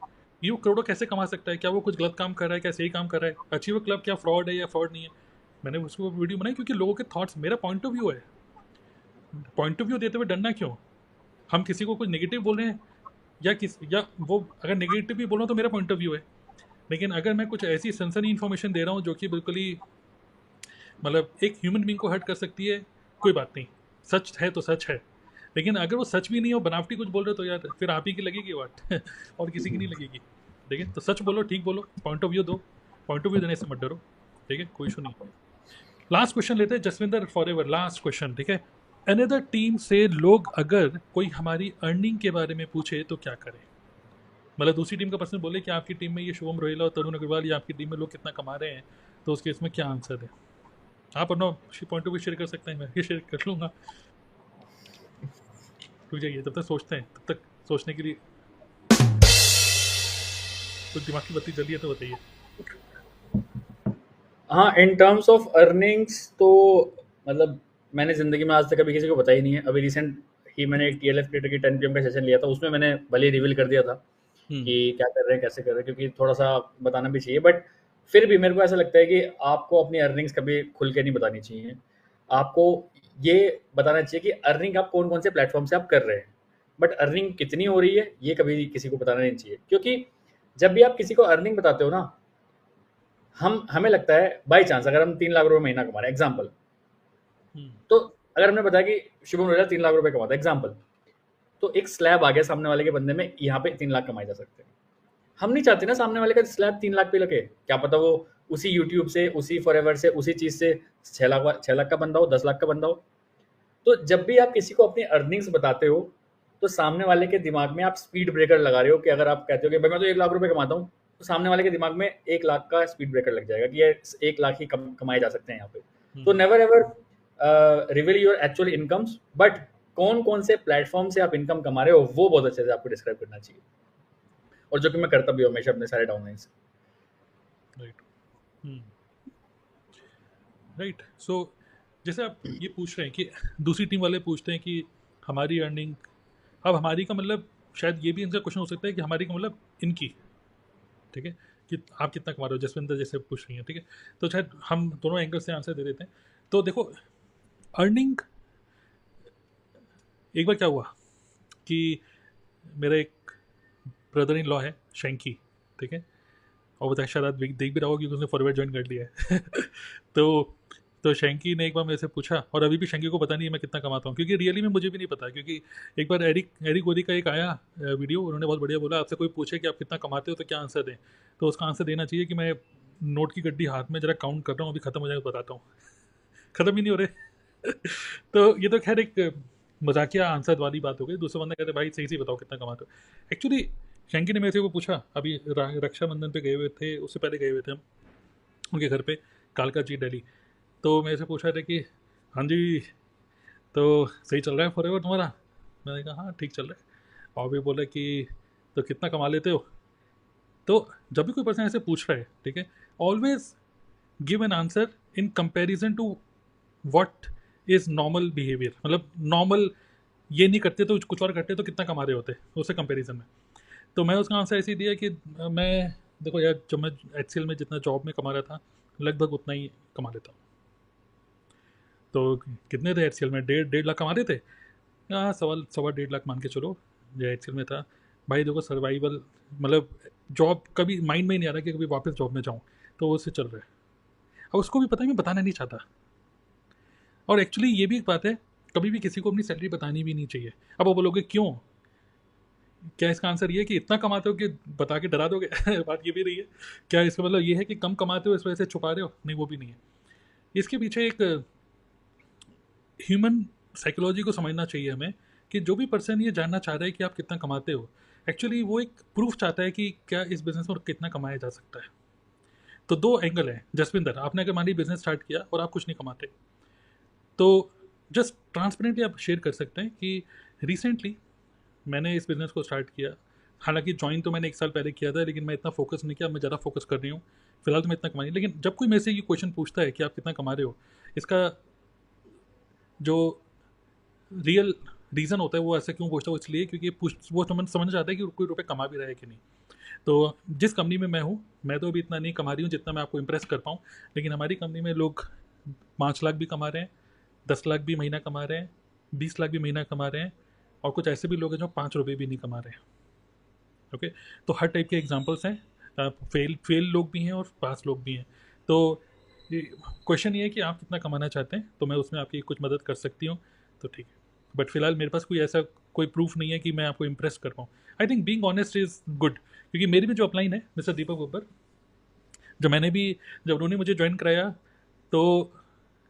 ये वो करोड़ों कैसे कमा सकता है, क्या वो कुछ गलत काम कर रहा है, क्या सही काम कर रहा है, अचीवर क्लब क्या फ्रॉड है या फ्रॉड नहीं है। मैंने उसको वीडियो बनाई क्योंकि लोगों के थॉट्स, मेरा पॉइंट ऑफ व्यू है, पॉइंट ऑफ व्यू देते हुए डरना क्यों। हम किसी को कुछ नेगेटिव बोल रहे हैं या वो अगर नेगेटिव भी बोल रहा हूँ तो मेरा पॉइंट ऑफ व्यू है, लेकिन अगर मैं कुछ ऐसी सनसनी इन्फॉर्मेशन दे रहा हूँ जो कि बिल्कुल ही मतलब एक ह्यूमन बीइंग को हर्ट कर सकती है, कोई बात नहीं, सच है तो सच है। लेकिन अगर वो सच भी नहीं हो, बनावटी कुछ बोल रहे हो, तो यार फिर आप ही की लगेगी बात और किसी की नहीं लगेगी। ठीक है, तो सच बोलो, ठीक बोलो, पॉइंट ऑफ व्यू दो, पॉइंट ऑफ व्यू देने से मत डरो। ठीक है, कोई इशू नहीं। लास्ट क्वेश्चन लेते हैं, जसविंदर फॉरएवर, लास्ट क्वेश्चन। ठीक है, अनदर टीम से लोग अगर कोई हमारी अर्निंग के बारे में पूछे तो क्या करें? मतलब दूसरी टीम का पर्सन बोले कि आपकी टीम में ये शुभम रोहिला और तरुण अग्रवाल, ये आपकी टीम में लोग कितना कमा रहे हैं, तो उसके इसमें क्या आंसर है? आप अपना पॉइंट ऑफ व्यू शेयर कर सकते हैं, मैं ये शेयर कर लूँगा। रुक जाइए, तब तक सोचते हैं, तब तक सोचने के लिए कुछ दिमाग की बत्ती जली है तो बताइए। हाँ, इन टर्म्स ऑफ अर्निंग्स तो मतलब मैंने ज़िंदगी में आज तक कभी किसी को बताया ही नहीं है। अभी रिसेंट ही मैंने एक टीएलएफ क्रिएटर की 10 पीएम का सेशन लिया था, उसमें मैंने भले ही रिवील कर दिया था कि क्या कर रहे हैं, कैसे कर रहे हैं, क्योंकि थोड़ा-सा बताना भी चाहिए। बट फिर भी मेरे को ऐसा लगता है कि आपको अपनी अर्निंग्स कभी खुल के नहीं बतानी चाहिए। आपको ये बताना चाहिए कि अर्निंग आप कौन-कौन से प्लेटफ़ॉर्म से आप कर रहे हैं। बट अर्निंग कितनी हो रही है, ये कभी किसी को बताना नहीं चाहिए। क्योंकि जब भी आप किसी को अर्निंग बताते हो ना, हमें लगता है बाय चांस अगर हम 3 लाख रुपए महीना कमा रहे हैं एग्जांपल, तो अगर हमने बताया कि शुभम रोहिला 3 लाख रुपए कमाता है एग्जांपल, तो एक स्लैब आ गया सामने वाले के बंदे में, यहाँ पे 3 लाख कमाए जा सकते हैं। हम नहीं चाहते ना सामने वाले का स्लैब 3 लाख पे लगे। क्या पता वो उसी यूट्यूब से, उसी फॉरएवर से, उसी चीज से 6 लाख का बंदा हो, 10 लाख का बंदा हो। तो जब भी आप किसी को अपनी अर्निंग्स बताते हो, तो सामने वाले के दिमाग में आप स्पीड ब्रेकर लगा रहे हो कि अगर आप कहते हो कि भाई मैं तो 1 लाख रुपए कमाता हूँ, तो सामने वाले के दिमाग में 1 लाख का स्पीड ब्रेकर लग जाएगा कि ये 1 लाख ही कमाए जा सकते हैं यहाँ पे। तो never ever reveal your actual incomes, but कौन कौन से प्लेटफॉर्म से आप इनकम कमा रहे हो वो बहुत अच्छे से आपको डिस्क्राइब करना चाहिए, और जो कि मैं करता भी हूँ हमेशा अपने सारे डाउनलाइन से। Right right. सो जैसे आप ये पूछ रहे हैं कि दूसरी टीम वाले पूछते हैं कि हमारी अर्निंग, अब हमारी का मतलब शायद ये भी इनका क्वेश्चन हो सकता है कि हमारी का मतलब इनकी, ठीक है, कि आप कितना कमा रहे हो, जसविंदर जैसे पूछ रही हैं, ठीक है। तो शायद हम दोनों एंगल से आंसर दे देते हैं। तो देखो, अर्निंग, एक बार क्या हुआ कि मेरा एक ब्रदर इन लॉ है शैंकी, ठीक है, और बताया शायद आप देख भी रहा होगा क्योंकि उसने फॉरवर्ड ज्वाइन कर लिया है तो शैंकी ने एक बार मेरे से पूछा, और अभी भी शैंकी को पता नहीं है मैं कितना कमाता हूँ, क्योंकि रियली में मुझे भी नहीं पता। क्योंकि एक बार एरिक ओरी का एक आया वीडियो, उन्होंने बहुत बढ़िया बोला, आपसे कोई पूछे कि आप कितना कमाते हो तो क्या आंसर दें, तो उसका आंसर देना चाहिए कि मैं नोट की गड्डी हाथ में जरा काउंट कर रहा हूँ, अभी ख़त्म हो जाएगा तो बताता हूँ। ख़त्म ही नहीं हो रहे तो ये तो खैर एक मजाकिया आंसर वाली बात हो गई। दूसरा बंदा कहते भाई सही बताओ कितना कमाते हो। एक्चुअली शैंकी ने मेरे से वो पूछा, अभी रक्षाबंधन पे गए हुए थे, उससे पहले गए हुए थे हम उनके घर पे, कालका जी दिल्ली। तो मेरे से पूछा था कि हाँ जी, तो सही चल रहा है फॉरएवर तुम्हारा? मैंने कहा हाँ ठीक चल रहा है। और भी बोला कि तो कितना कमा लेते हो? तो जब भी कोई पर्सन ऐसे पूछ रहा है, ठीक है, always give an answer in comparison to what is normal behaviour. मतलब नॉर्मल ये नहीं करते तो कुछ और करते तो कितना कमा रहे होते उससे कंपैरिजन में। तो मैं उसका आंसर ऐसे ही दिया कि मैं, देखो यार, जब मैं HCL में जितना जॉब में कमा रहा था लगभग उतना ही कमा लेता हूँ। तो कितने थे HCL में? 1.5 लाख कमा रहे थे। हाँ, 1.25 लाख मान के चलो जो HCL में था। भाई देखो, सर्वाइवल मतलब जॉब कभी माइंड में ही नहीं आ रहा कि कभी वापस जॉब में जाऊँ, तो उससे चल रहा है। और उसको भी पता है मैं बताना नहीं चाहता। और एक्चुअली ये भी एक बात है, कभी भी किसी को अपनी सैलरी बतानी भी नहीं चाहिए। अब वो बोलोगे क्यों, क्या इसका आंसर ये है कि इतना कमाते हो कि बता के डरा दोगे बात ये भी रही है क्या? इसका मतलब ये है कि कम कमाते हो इस वजह से छुपा रहे हो? नहीं, वो भी नहीं है। इसके पीछे एक ह्यूमन साइकोलॉजी को समझना चाहिए हमें, कि जो भी पर्सन ये जानना चाह रहा है कि आप कितना कमाते हो, एक्चुअली वो एक प्रूफ चाहता है कि क्या इस बिज़नेस में कितना कमाया जा सकता है। तो दो एंगल है। जसविंदर, आपने अगर मान ली बिजनेस स्टार्ट किया और आप कुछ नहीं कमाते, तो जस्ट ट्रांसपेरेंटली आप शेयर कर सकते हैं कि रिसेंटली मैंने इस बिज़नेस को स्टार्ट किया। हालांकि ज्वाइन तो मैंने 1 साल पहले किया था, लेकिन मैं इतना फोकस नहीं किया, मैं ज़्यादा फोकस कर रही हूँ फिलहाल, तो मैं इतना कमा नहीं। लेकिन जब कोई मेरे से ये क्वेश्चन पूछता है कि आप कितना कमा रहे हो, इसका जो रियल रीज़न होता है वो ऐसा क्यों पूछता है, वो इसलिए क्योंकि वो समझना चाहता है कि कोई रुपये कमा भी रहा है कि नहीं। तो जिस कंपनी में मैं हूँ, मैं तो अभी इतना नहीं कमा रही हूँ जितना मैं आपको इम्प्रेस कर पाऊँ, लेकिन हमारी कंपनी में लोग 5 लाख भी कमा रहे हैं, 10 लाख भी महीना कमा रहे हैं, 20 लाख भी महीना कमा रहे हैं, और कुछ ऐसे भी लोग हैं जो 5 रुपये भी नहीं कमा रहे हैं। ओके, तो हर टाइप के एग्जांपल्स हैं। फेल लोग भी हैं और पास लोग भी हैं। तो क्वेश्चन ये है कि आप कितना कमाना चाहते हैं, तो मैं उसमें आपकी कुछ मदद कर सकती हूँ, तो ठीक है। बट फिलहाल मेरे पास कोई ऐसा कोई प्रूफ नहीं है कि मैं आपको इम्प्रेस कर पाऊँ। I think being honest is good, क्योंकि मेरी भी जो अपलाइन है मिस्टर दीपक बब्बर, जब उन्होंने मुझे ज्वाइन कराया तो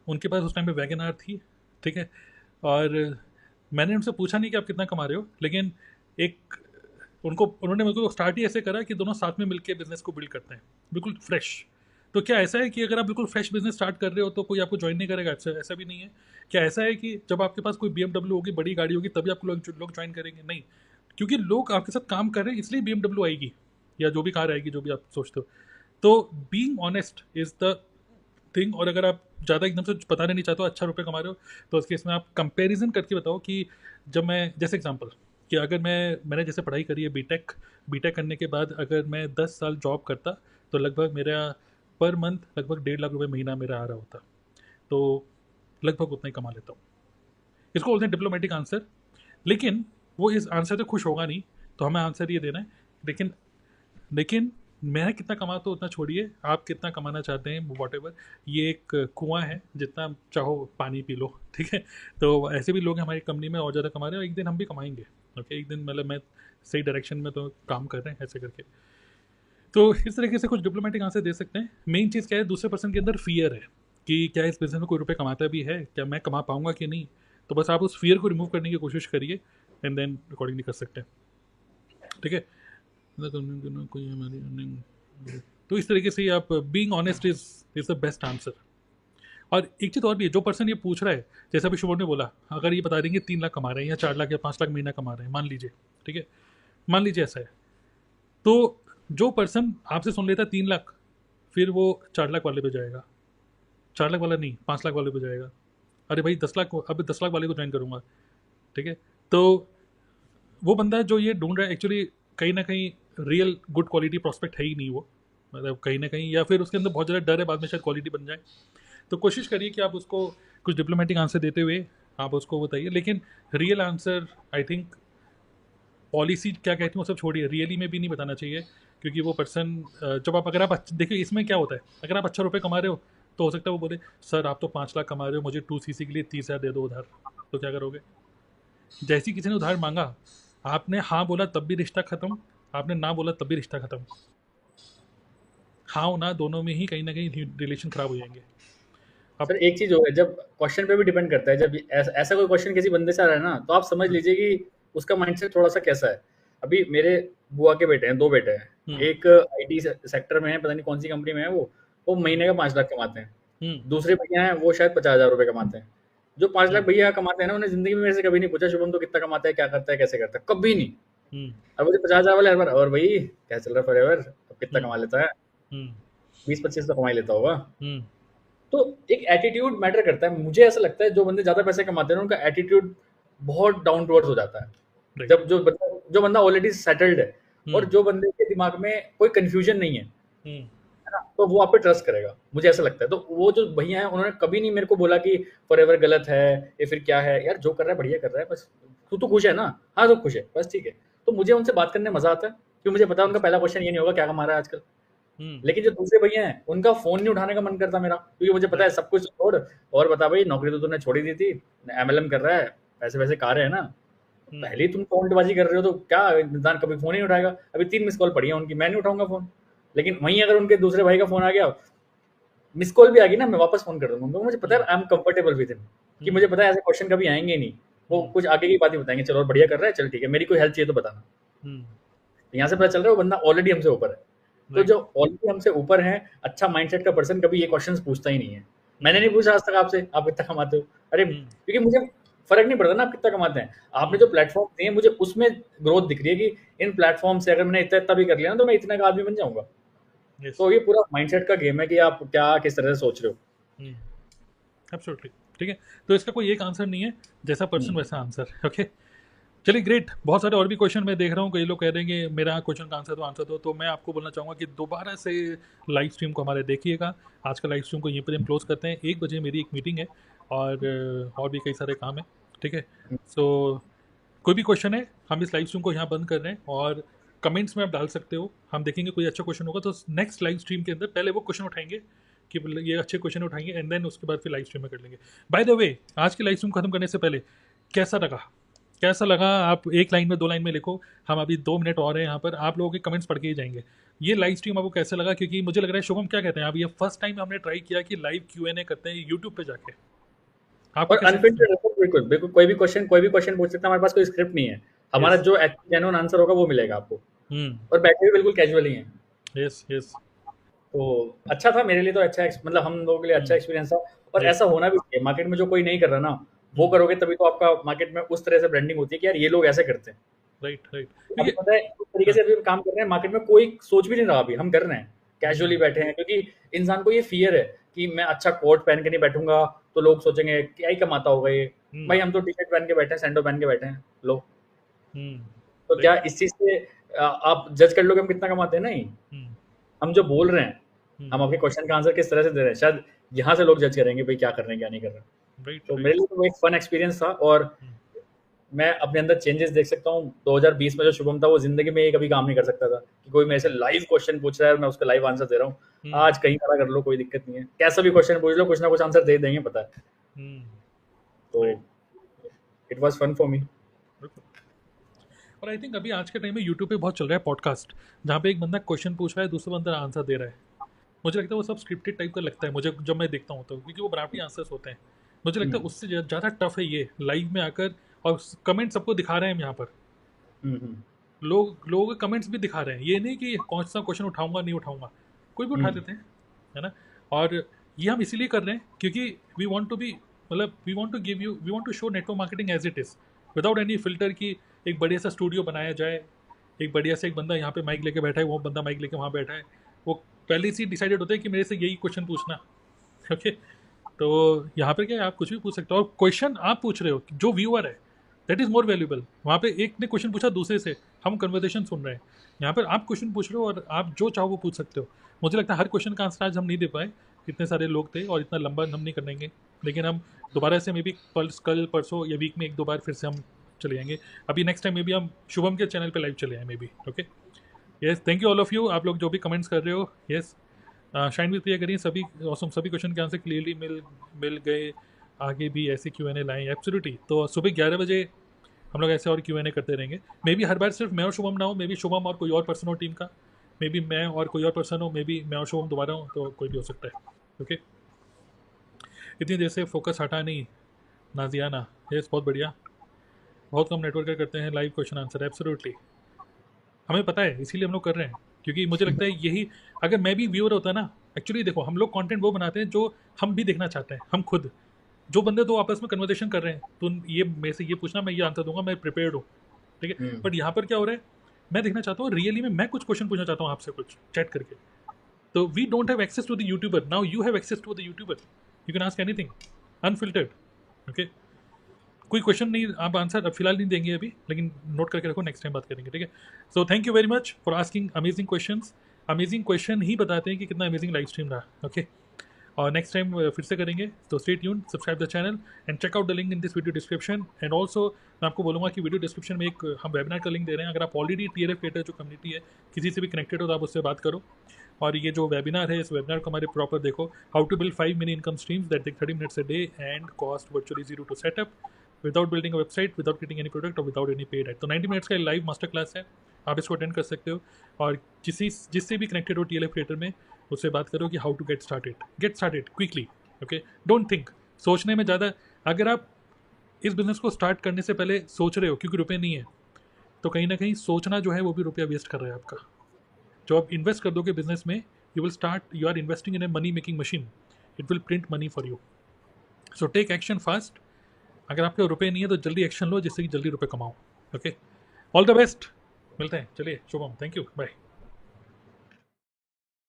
उनके पास उस टाइम पे वैगन आर थी, ठीक है, और मैंने उनसे पूछा नहीं कि आप कितना कमा रहे हो, लेकिन एक उन्होंने मेरे को स्टार्ट ही ऐसे करा कि दोनों साथ में मिलकर बिजनेस को बिल्ड करते हैं, बिल्कुल फ्रेश। तो क्या ऐसा है कि अगर आप बिल्कुल फ्रेश बिजनेस स्टार्ट कर रहे हो तो कोई आपको ज्वाइन नहीं करेगा? ऐसा भी नहीं है। क्या ऐसा है कि जब आपके पास कोई BMW होगी, बड़ी गाड़ी होगी, तभी आपको लोग ज्वाइन करेंगे? नहीं, क्योंकि लोग आपके साथ काम कर रहे हैं इसलिए BMW आएगी, या जो भी कार आएगी, जो भी आप सोचते हो। तो being honest is the thing. और अगर आप ज़्यादा एकदम से बताने नहीं चाहते हो, अच्छा रुपये कमा रहे हो, तो उस केस में आप कंपैरिजन करके बताओ कि जब मैं, जैसे एग्जांपल कि अगर मैंने जैसे पढ़ाई करी है बीटेक करने के बाद अगर मैं 10 साल जॉब करता तो लगभग मेरा पर मंथ लगभग 1.5 लाख रुपये महीना मेरा आ रहा होता। तो लगभग उतना ही कमा लेता हूँ। इसको बोलते हैं डिप्लोमेटिक आंसर। लेकिन वो इस आंसर से खुश होगा नहीं, तो हमें आंसर ये देना है। लेकिन मैं कितना कमाता हूँ उतना छोड़िए, आप कितना कमाना चाहते हैं वॉटेवर, ये एक कुआं है, जितना चाहो पानी पी लो, ठीक है। तो ऐसे भी लोग हमारी कंपनी में और ज़्यादा कमा रहे हैं, और एक दिन हम भी कमाएंगे। ओके, एक दिन मतलब मैं सही डायरेक्शन में तो काम कर रहे हैं ऐसे करके। तो इस तरीके से कुछ डिप्लोमेटिक आंसर दे सकते हैं। मेन चीज़ क्या है, दूसरे पर्सन के अंदर फियर है कि क्या इस बिजनेस में कोई रुपये कमाता भी है, क्या मैं कमा पाऊंगा कि नहीं। तो बस आप उस फियर को रिमूव करने की कोशिश करिए, एंड देन अकॉर्डिंगली कर सकते हैं, ठीक है। कोई हमारी अर्निंग, तो इस तरीके से आप being honest is the best answer. और एक चीज़ और भी है, जो पर्सन ये पूछ रहा है, जैसे अभी शुभम ने बोला, अगर ये बता देंगे 3 लाख कमा रहे हैं या 4 लाख या 5 लाख महीना कमा रहे हैं, मान लीजिए, ठीक है, मान लीजिए ऐसा है, तो जो पर्सन आपसे सुन लेता है 3 लाख, फिर वो 4 लाख वाले पे जाएगा, 4 लाख वाला नहीं, 5 लाख वाले पे जाएगा। अरे भाई 10 लाख, अब 10 लाख वाले को ज्वाइन करूँगा, ठीक है। तो वो बंदा जो ये ढूंढ रहा है, एक्चुअली कहीं ना कहीं रियल गुड क्वालिटी प्रॉस्पेक्ट है ही नहीं वो, मतलब कहीं ना कहीं, या फिर उसके अंदर बहुत ज़्यादा डर है बाद में शायद क्वालिटी बन जाए। तो कोशिश करिए कि आप उसको कुछ डिप्लोमेटिक आंसर देते हुए आप उसको बताइए। लेकिन real answer, I think policy क्या कहती है वो सब छोड़िए, रियली में भी नहीं बताना चाहिए, क्योंकि वो पर्सन जब आप, अगर आप देखिए इसमें क्या होता है, अगर आप अच्छा रुपये कमा रहे हो तो हो सकता है वो बोले, सर आप तो 5 लाख कमा रहे हो, मुझे 2cc के लिए 30,000 दे दो उधार। तो क्या करोगे? जैसी किसी ने उधार मांगा, आपने हाँ बोला तब भी रिश्ता खत्म, आपने ना बोला तब भी रिश्ता खत्म। हाँ ना दोनों में ही कहीं ना कहीं रिलेशन खराब हो जाएंगे। सर एक चीज हो है, जब क्वेश्चन पे भी डिपेंड करता है, जब ऐसा कोई क्वेश्चन किसी बंदे से आ रहा है ना, तो आप समझ लीजिए कि उसका माइंडसेट थोड़ा सा कैसा है। अभी मेरे बुआ के बेटे हैं, 2 बेटे हैं, एक IT सेक्टर में है, पता नहीं कौन सी कंपनी में है, वो महीने का 5 लाख कमाते हैं। दूसरे भैया हैं, वो शायद 50,000 रुपये कमाते हैं। जो 5 लाख भैया कमाते हैं ना, उन्हें जिंदगी में मेरे से कभी नहीं पूछा, शुभम तो कितना कमाता है, क्या करता है, कैसे करता है, कभी नहीं। अब मुझे 50,000 वाले हर बार, और भाई क्या चल रहा है फॉरएवर, अब कितना कमा लेता है, 20-25 तो कमा ही लेता होगा। तो एक एटीट्यूड मैटर करता है। मुझे ऐसा लगता है जो बंदे ज्यादा पैसे कमाते हैं उनका एटीट्यूड बहुत डाउन टू अर्थ हो जाता है, जब जो बंदा ऑलरेडी सेटल्ड है, और जो बंदे के दिमाग में कोई कंफ्यूजन नहीं है ना, तो वो आप पे ट्रस्ट करेगा, मुझे ऐसा लगता है। तो वो जो भैया है, उन्होंने कभी नहीं मेरे को बोला कि फॉरएवर गलत है या फिर क्या है, यार जो कर रहा है बढ़िया कर रहा है, बस तू तो खुश है ना, हाँ तो खुश है, बस ठीक है। तो मुझे उनसे बात करने में मजा आता है, क्योंकि मुझे पता है उनका पहला क्वेश्चन ये नहीं होगा क्या कमा रहा है आजकल। लेकिन जो दूसरे भैया हैं, उनका फोन नहीं उठाने का मन करता मेरा, क्योंकि मुझे पता है सब कुछ छोड़, और बता भाई नौकरी तो तूने छोड़ी दी थी, MLM कर रहा है, पैसे वैसे खा रहे हैं ना, पहले ही तुम फोनबाजी कर रहे हो, तो क्या इंसान कभी फोन ही उठाएगा। अभी 3 मिस कॉल पड़ी है उनकी, मैं नहीं उठाऊंगा फोन। लेकिन वहीं अगर उनके दूसरे भाई का फोन आ गया, मिस कॉल भी आ गई ना, मैं वापस फोन कर दूंगा, क्योंकि मुझे पता है I am comfortable with him, कि मुझे पता है ऐसे क्वेश्चन कभी आएंगे नहीं, वो कुछ आगे की बात ही बताएंगे, चलो और बढ़िया कर रहा है, चल ठीक है, मेरी कोई हेल्प चाहिए तो बताना। यहाँ से पता चल रहा है वो बंदा ऑलरेडी हमसे ऊपर है। तो जो ऑलरेडी हमसे ऊपर है, अच्छा माइंडसेट का पर्सन कभी ये क्वेश्चंस पूछता ही नहीं है। मैंने नहीं पूछा आज तक आपसे आप कितना कमाते हो, अरे क्योंकि मुझे फर्क नहीं पड़ता ना आप कितना कमाते हैं, आपने जो प्लेटफॉर्म दिए मुझे उसमें ग्रोथ दिख रही है कि इन प्लेटफॉर्म से अगर मैंने इतना भी कर लिया ना, तो मैं इतना का आदमी बन जाऊंगा। तो ये पूरा माइंडसेट का गेम है कि आप क्या किस तरह से सोच रहे हो। एब्सोल्युटली, ठीक है। तो इसका कोई एक आंसर नहीं है, जैसा पर्सन वैसा आंसर। ओके, चलिए ग्रेट। बहुत सारे और भी क्वेश्चन मैं देख रहा हूँ, कई लोग कह रहे हैं कि मेरा क्वेश्चन का आंसर दो, तो मैं आपको बोलना चाहूँगा कि दोबारा से लाइव स्ट्रीम को हमारे देखिएगा। आज का लाइव स्ट्रीम को यहीं पर हम क्लोज करते हैं। 1 बजे मेरी एक मीटिंग है, और भी कई सारे काम है, ठीक है। सो कोई भी क्वेश्चन है, हम इस लाइव स्ट्रीम को यहाँ बंद कर रहे हैं, और कमेंट्स में आप डाल सकते हो, हम देखेंगे कोई अच्छा क्वेश्चन होगा तो नेक्स्ट लाइव स्ट्रीम के अंदर पहले वो क्वेश्चन उठाएंगे कि ये अच्छे क्वेश्चन उठाएंगे, एंड देन उसके बाद फिर लाइव स्ट्रीम में कर लेंगे। बाय द वे, आज की लाइव स्ट्रीम खत्म करने से पहले कैसा लगा आप 1 लाइन में 2 लाइन में लिखो। हम अभी 2 मिनट और हैं यहाँ पर, आप लोगों के कमेंट्स पढ़ के ही जाएंगे। ये लाइव स्ट्रीम आपको कैसे लगा, क्योंकि मुझे लग रहा है शुभम क्या कहते हैं, अब ये फर्स्ट टाइम हमने ट्राई किया कि लाइव Q&A करते हैं यूट्यूब पे जाके। और अनफिल्टर्ड, बिल्कुल कोई भी क्वेश्चन पूछ सकता है, हमारे पास कोई स्क्रिप्ट नहीं है, हमारा Yes. जो जेन्युइन आंसर होगा वो मिलेगा आपको, और बैठे भी बिल्कुल कैजुअल ही हैं। Yes, yes. तो अच्छा था मेरे लिए, तो अच्छा मतलब हम लोगों के लिए अच्छा एक्सपीरियंस था, और Yes. ऐसा होना भी चाहिए। मार्केट में जो कोई नहीं कर रहा ना, वो हम्म। करोगे तभी तो आपका मार्केट में उस तरह से ब्रांडिंग होती है कि यार ये लोग ऐसे करते हैं। Right right. अभी देखिए, पता है उस तरीके से अभी हम काम कर रहे हैं, मार्केट में कोई सोच भी नहीं रहा, अभी हम कर रहे हैं, कैजुअली बैठे हैं, क्योंकि इंसान को ये फियर है कि मैं अच्छा कोट पहन के नहीं बैठूंगा तो लोग सोचेंगे क्या ही कमाता होगा ये। भाई हम तो टी शर्ट पहन के बैठे हैं, सैंडो पहन के बैठे हैं, लो। तो क्या इस चीज से आप जज कर लोगे हम कितना कमाते हैं? नहीं, हम जो बोल रहे हैं, हम आपके क्वेश्चन का आंसर किस तरह से दे रहे हैं, शायद यहाँ से लोग जज करेंगे भाई क्या कर रहे हैं क्या नहीं कर रहे हैं। राइट तो मेरे लिए तो वो एक फन एक्सपीरियंस था, और मैं अपने अंदर चेंजेस देख सकता हूँ। 2020 में जो शुभम था वो जिंदगी में कभी काम नहीं कर सकता था कि कोई मेरे से लाइव क्वेश्चन पूछ रहा है और मैं उसका लाइव आंसर दे रहा हूँ। आज कहीं खड़ा कर लो, कोई दिक्कत नहीं है, कैसा भी क्वेश्चन पूछ लो, कुछ ना कुछ आंसर दे देंगे, पता है। तो it was fun for me. और आई थिंक अभी आज के टाइम में यूट्यूब पे बहुत चल रहा है पॉडकास्ट, जहाँ पे एक बंदा क्वेश्चन पूछ रहा है, दूसरा बंदा आंसर दे रहा है। मुझे लगता है वो सब स्क्रिप्टेड टाइप का लगता है मुझे, जब मैं देखता हूँ तो, क्योंकि वो बनावटी आंसर्स होते हैं। मुझे लगता है उससे ज़्यादा टफ है ये लाइव में आकर, और कमेंट सबको दिखा रहे हैं हम यहाँ पर, लोगों के कमेंट्स भी दिखा रहे हैं। ये नहीं कि कौन सा क्वेश्चन उठाऊंगा नहीं उठाऊंगा, कोई भी उठा लेते हैं, है ना। और ये हम इसीलिए कर रहे हैं क्योंकि वी वांट टू बी, मतलब we want to show network marketing as it is, without any filter की एक बढ़िया सा स्टूडियो बनाया जाए, एक बढ़िया से एक बंदा यहाँ पे माइक लेके बैठा है, वो बंदा माइक लेके वहाँ बैठा है, वो पहले से डिसाइडेड होता है कि मेरे से यही क्वेश्चन पूछना। ओके, तो यहाँ पर क्या है, आप कुछ भी पूछ सकते हो, और क्वेश्चन आप पूछ रहे हो, जो व्यूअर है दैट इज़ मोर वैल्यूबल। वहाँ पे एक ने क्वेश्चन पूछा दूसरे से, हम कन्वर्सेशन सुन रहे हैं। यहाँ पर आप क्वेश्चन पूछ रहे हो और आप जो चाहो वो पूछ सकते हो। मुझे लगता है हर क्वेश्चन का आंसर आज हम नहीं दे पाए, इतने सारे लोग थे और इतना लंबा हम नहीं करेंगे, लेकिन हम दोबारा से मे बी कल परसों या वीक में एक दो बार फिर से हम चले जाएंगे। अभी नेक्स्ट टाइम मे बी हम शुभम के चैनल पे लाइव चले आए may be. Okay, yes, thank you all of you, आप लोग जो भी कमेंट्स कर रहे हो। यस, शाइन भी क्लियर करिए, सभी औसम, सभी क्वेश्चन के आंसर क्लियरली मिल गए। आगे भी ऐसे Q&A लाएँ एब्सोल्युटली। तो सुबह 11 बजे हम लोग ऐसे और Q&A करते रहेंगे। मे बी हर बार सिर्फ मैं और शुभम ना हो, मे बी शुभम और कोई और पर्सन हो टीम का, मे बी मैं और कोई और पर्सन हो, मे बी मैं और शुभम दोबारा हो, तो कोई भी हो सकता है। ओके, इतनी देर से फोकस हटा नहीं नाजियाना। यस, बहुत बढ़िया, बहुत कम नेटवर्कर करते हैं लाइव क्वेश्चन आंसर, एब्सोल्युटली हमें पता है, इसीलिए हम लोग कर रहे हैं, क्योंकि मुझे लगता है यही, अगर मैं भी व्यूअर होता ना, एक्चुअली देखो हम लोग कंटेंट वो बनाते हैं जो हम भी देखना चाहते हैं। हम खुद जो बंदे तो आपस में कन्वर्सेशन कर रहे हैं, तो ये मेरे से ये पूछना, मैं ये आंसर दूंगा, मैं प्रिपेयर्ड हूँ, ठीक है। बट यहाँ पर क्या हो रहा है, मैं देखना चाहता हूँ रियली में, मैं कुछ क्वेश्चन पूछना चाहता हूँ आपसे कुछ चैट करके। तो we don't have access to the YouTuber, now you have access to the YouTuber, you can ask anything unfiltered. Okay, कोई क्वेश्चन नहीं, आप आंसर अब फिलहाल नहीं देंगे अभी, लेकिन नोट करके रखो, नेक्स्ट टाइम बात करेंगे, ठीक है। So thank you very much for asking amazing questions. Amazing question ही बताते हैं कि कितना अमेजिंग लाइव स्ट्रीम रहा। ओके, और नेक्स्ट टाइम फिर से करेंगे, तो stay tuned, subscribe the channel and check out the link in this video description. And also मैं आपको बोलूँगा कि वीडियो डिस्क्रिप्शन में एक हम वेबिनार का लिंक दे रहे हैं, अगर आप ऑलरेडी TLF क्रिएटर जो कम्युनिटी है किसी से भी कनेक्टेड हो तो आप उससे बात करो। और ये जो वेबिनार है, इस वेबिनार को हमारे प्रॉपर देखो, how to build 5 mini income streams that take 30 minutes a day and cost virtually 0 to setup without building a website, without getting any product और विदाउट एनी पेड एड। तो 90 minutes का live master class है, आप इसको attend कर सकते हो। और जिससे भी कनेक्टेड हो TLF क्रिएटर में, उससे बात करो कि how to get started quickly. Okay, don't think, सोचने में ज़्यादा, अगर आप इस बिज़नेस को स्टार्ट करने से पहले सोच रहे हो क्योंकि रुपए नहीं है, तो कहीं ना कहीं सोचना जो है वो भी रुपया वेस्ट कर रहा है आपका। जो आप इन्वेस्ट कर दोगे बिजनेस में, you are investing in a money making machine, it will print money for you. So take action fast. अगर आपके रुपए नहीं है तो जल्दी एक्शन लो, जिससे कि जल्दी रुपए कमाओ। ओके, ऑल द बेस्ट, मिलते हैं, चलिए शुभम, थैंक यू, बाय।